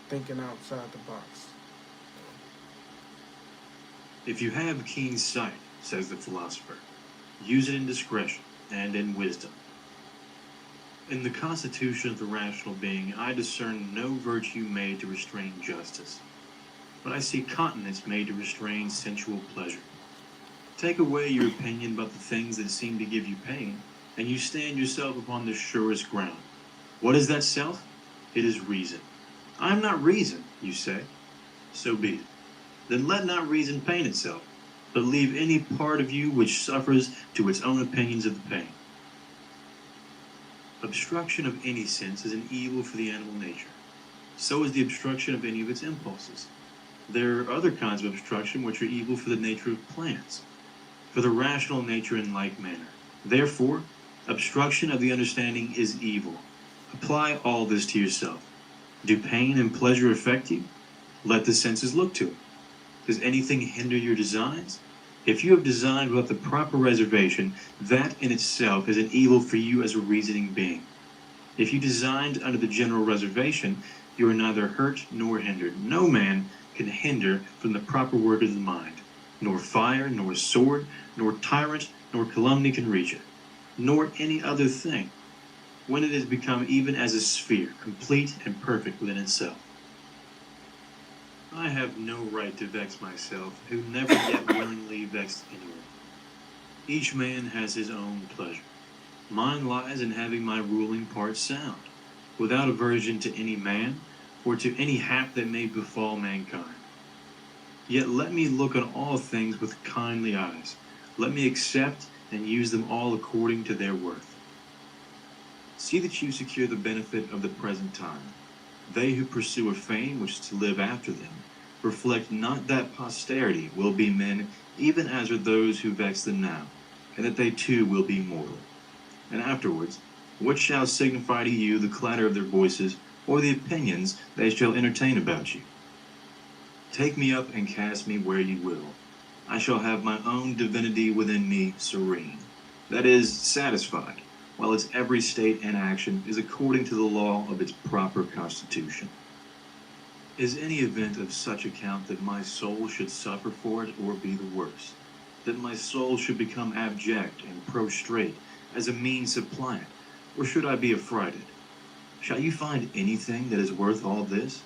thinking outside the box. If you have keen sight, says the philosopher, use it in discretion and in wisdom. In the constitution of the rational being, I discern no virtue made to restrain justice, but I see continence made to restrain sensual pleasure. Take away your opinion about the things that seem to give you pain, and you stand yourself upon the surest ground. What is that self? It is reason. I am not reason, you say. So be it. Then let not reason pain itself, but leave any part of you which suffers to its own opinions of the pain. Obstruction of any sense is an evil for the animal nature. So is the obstruction of any of its impulses. There are other kinds of obstruction which are evil for the nature of plants, for the rational nature in like manner. Therefore, obstruction of the understanding is evil. Apply all this to yourself. Do pain and pleasure affect you? Let the senses look to it. Does anything hinder your designs? If you have designed without the proper reservation, that in itself is an evil for you as a reasoning being. If you designed under the general reservation, you are neither hurt nor hindered. No man can hinder from the proper work of the mind. Nor fire, nor sword, nor tyrant, nor calumny can reach it, nor any other thing, when it has become even as a sphere, complete and perfect within itself. I have no right to vex myself, who never yet willingly vexed anyone. Each man has his own pleasure. Mine lies in having my ruling part sound, without aversion to any man, or to any hap that may befall mankind. Yet let me look on all things with kindly eyes. Let me accept and use them all according to their worth. See that you secure the benefit of the present time. They who pursue a fame which is to live after them, reflect not that posterity will be men even as are those who vex them now, and that they too will be mortal. And afterwards, what shall signify to you the clatter of their voices, or the opinions they shall entertain about you? Take me up and cast me where you will. I shall have my own divinity within me serene, that is, satisfied, while its every state and action is according to the law of its proper constitution. Is any event of such account that my soul should suffer for it or be the worse? That my soul should become abject and prostrate as a mean suppliant, or should I be affrighted? Shall you find anything that is worth all this?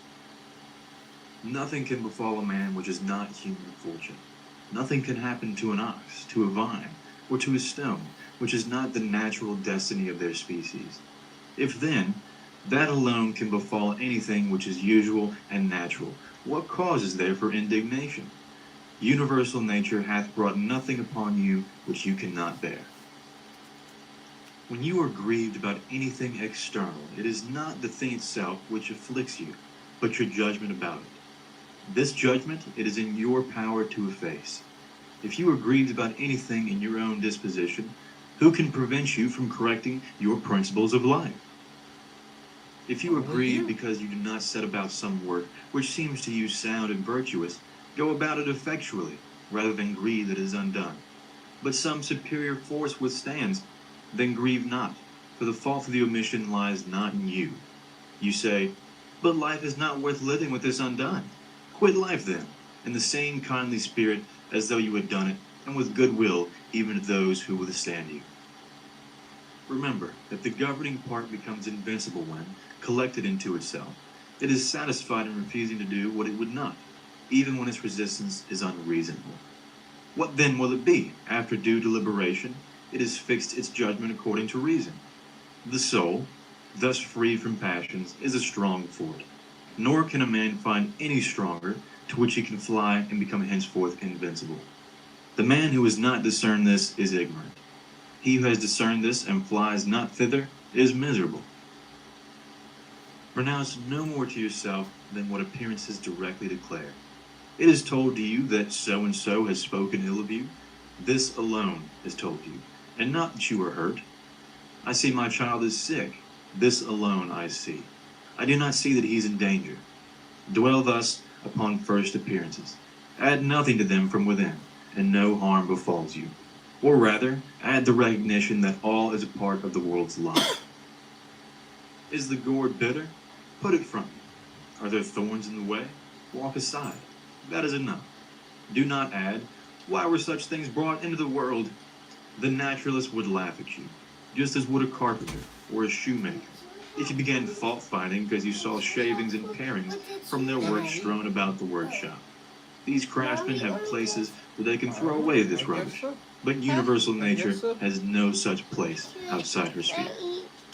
Nothing can befall a man which is not human fortune. Nothing can happen to an ox, to a vine, or to a stone, which is not the natural destiny of their species. If then, that alone can befall anything which is usual and natural, what cause is there for indignation? Universal nature hath brought nothing upon you which you cannot bear. When you are grieved about anything external, it is not the thing itself which afflicts you, but your judgment about it. This judgment it is in your power to efface. If you are grieved about anything in your own disposition, who can prevent you from correcting your principles of life? If you are grieved because you do not set about some work which seems to you sound and virtuous, go about it effectually, rather than grieve that it is undone. But some superior force withstands, then grieve not, for the fault of the omission lies not in you. You say, but life is not worth living with this undone. Quit life then, in the same kindly spirit as though you had done it, and with good will even to those who withstand you. Remember that the governing part becomes invincible when, collected into itself, it is satisfied in refusing to do what it would not, even when its resistance is unreasonable. What then will it be? After due deliberation, it has fixed its judgment according to reason. The soul, thus free from passions, is a strong fort, nor can a man find any stronger to which he can fly and become henceforth invincible. The man who has not discerned this is ignorant. He who has discerned this and flies not thither is miserable. Pronounce no more to yourself than what appearances directly declare. It is told to you that so-and-so has spoken ill of you. This alone is told you, and not that you are hurt. I see my child is sick. This alone I see. I do not see that he is in danger. Dwell thus upon first appearances. Add nothing to them from within, and no harm befalls you. Or rather, add the recognition that all is a part of the world's life. Is the gourd bitter? Put it from you. Are there thorns in the way? Walk aside. That is enough. Do not add, why were such things brought into the world? The naturalist would laugh at you, just as would a carpenter or a shoemaker, if you began fault-finding because you saw shavings and parings from their work strewn about the workshop. These craftsmen have places where they can throw away this rubbish, but universal nature has no such place outside her sphere.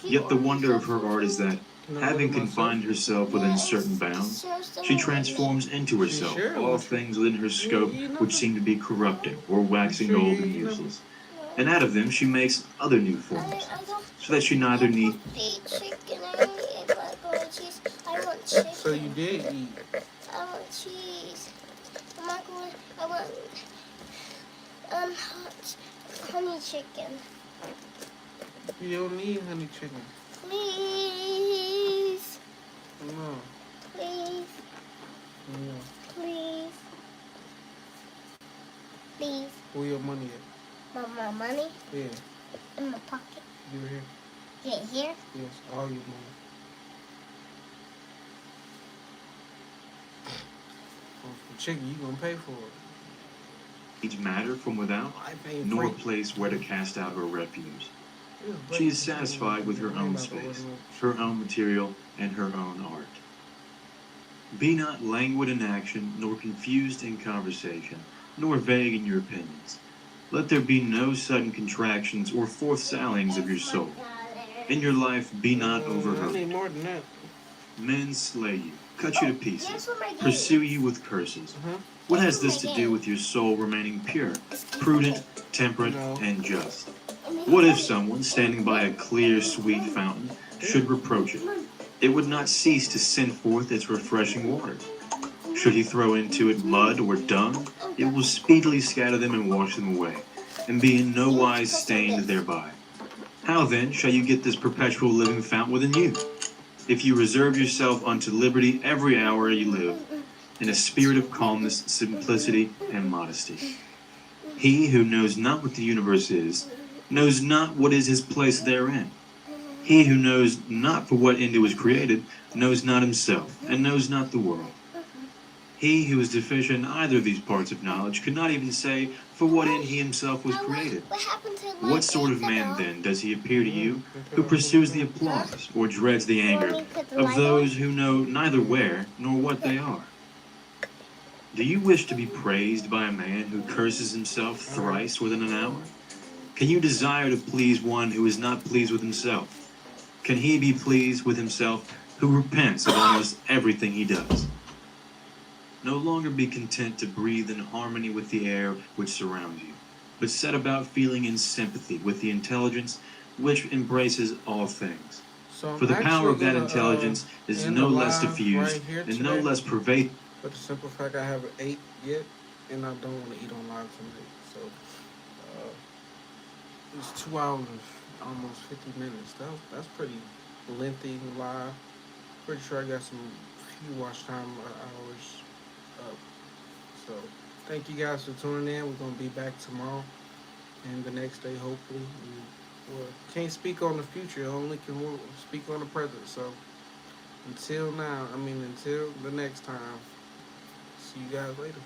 Yet the wonder of her art is that, having confined herself within certain bounds, she transforms into herself all things within her scope which seem to be corrupting or waxing old and useless. And out of them she makes other new forms, so that she neither need... So you did eat. I want cheese. I want hot honey chicken. You don't need honey chicken. Please. No. Please. No. Please. Please. Where your money at? My money Yeah. in my pocket. You were here? Yeah, here. Yes, all your money. Chicken, you gonna pay for it. needs matter from without, I pay nor a for it. place where to cast out her refuse. She is satisfied with her own space, her own material, and her own art. Be not languid in action, nor confused in conversation, nor vague in your opinions. Let there be no sudden contractions or forth sallyings of your soul. In your life, be not I overheard. need more than that. Men slay you, cut you to pieces, Guess what my game pursue is? you with curses. Uh-huh. What has this to do with your soul remaining pure, prudent, temperate, No. and just? What if someone, standing by a clear, sweet fountain, should reproach it? It would not cease to send forth its refreshing water. Should he throw into it mud or dung, it will speedily scatter them and wash them away, and be in no wise stained thereby. How then shall you get this perpetual living fountain within you? If you reserve yourself unto liberty every hour you live, in a spirit of calmness, simplicity, and modesty. He who knows not what the universe is, knows not what is his place therein. He who knows not for what end it was created, knows not himself, and knows not the world. He who is deficient in either of these parts of knowledge could not even say for what end he himself was created. What happened to What sort of man, then, does he appear to you, who pursues the applause, or dreads the anger, of those who know neither where nor what they are? Do you wish to be praised by a man who curses himself thrice within an hour? Can you desire to please one who is not pleased with himself? Can he be pleased with himself who repents of almost everything he does? No longer be content to breathe in harmony with the air which surrounds you, but set about feeling in sympathy with the intelligence which embraces all things. So For the I'm power actually of that gonna, intelligence is end no the less live diffused right here and no today. less pervasive. For the simple fact I haven't ate yet, and I don't want to eat on live tonight. So it's 2 hours and almost 50 minutes. That's pretty lengthy live. Pretty sure I got some few watch time hours up. So thank you guys for tuning in. We're gonna be back tomorrow and the next day, hopefully. Well, can't speak on the future. Only can speak on the present. So until the next time. See you guys later.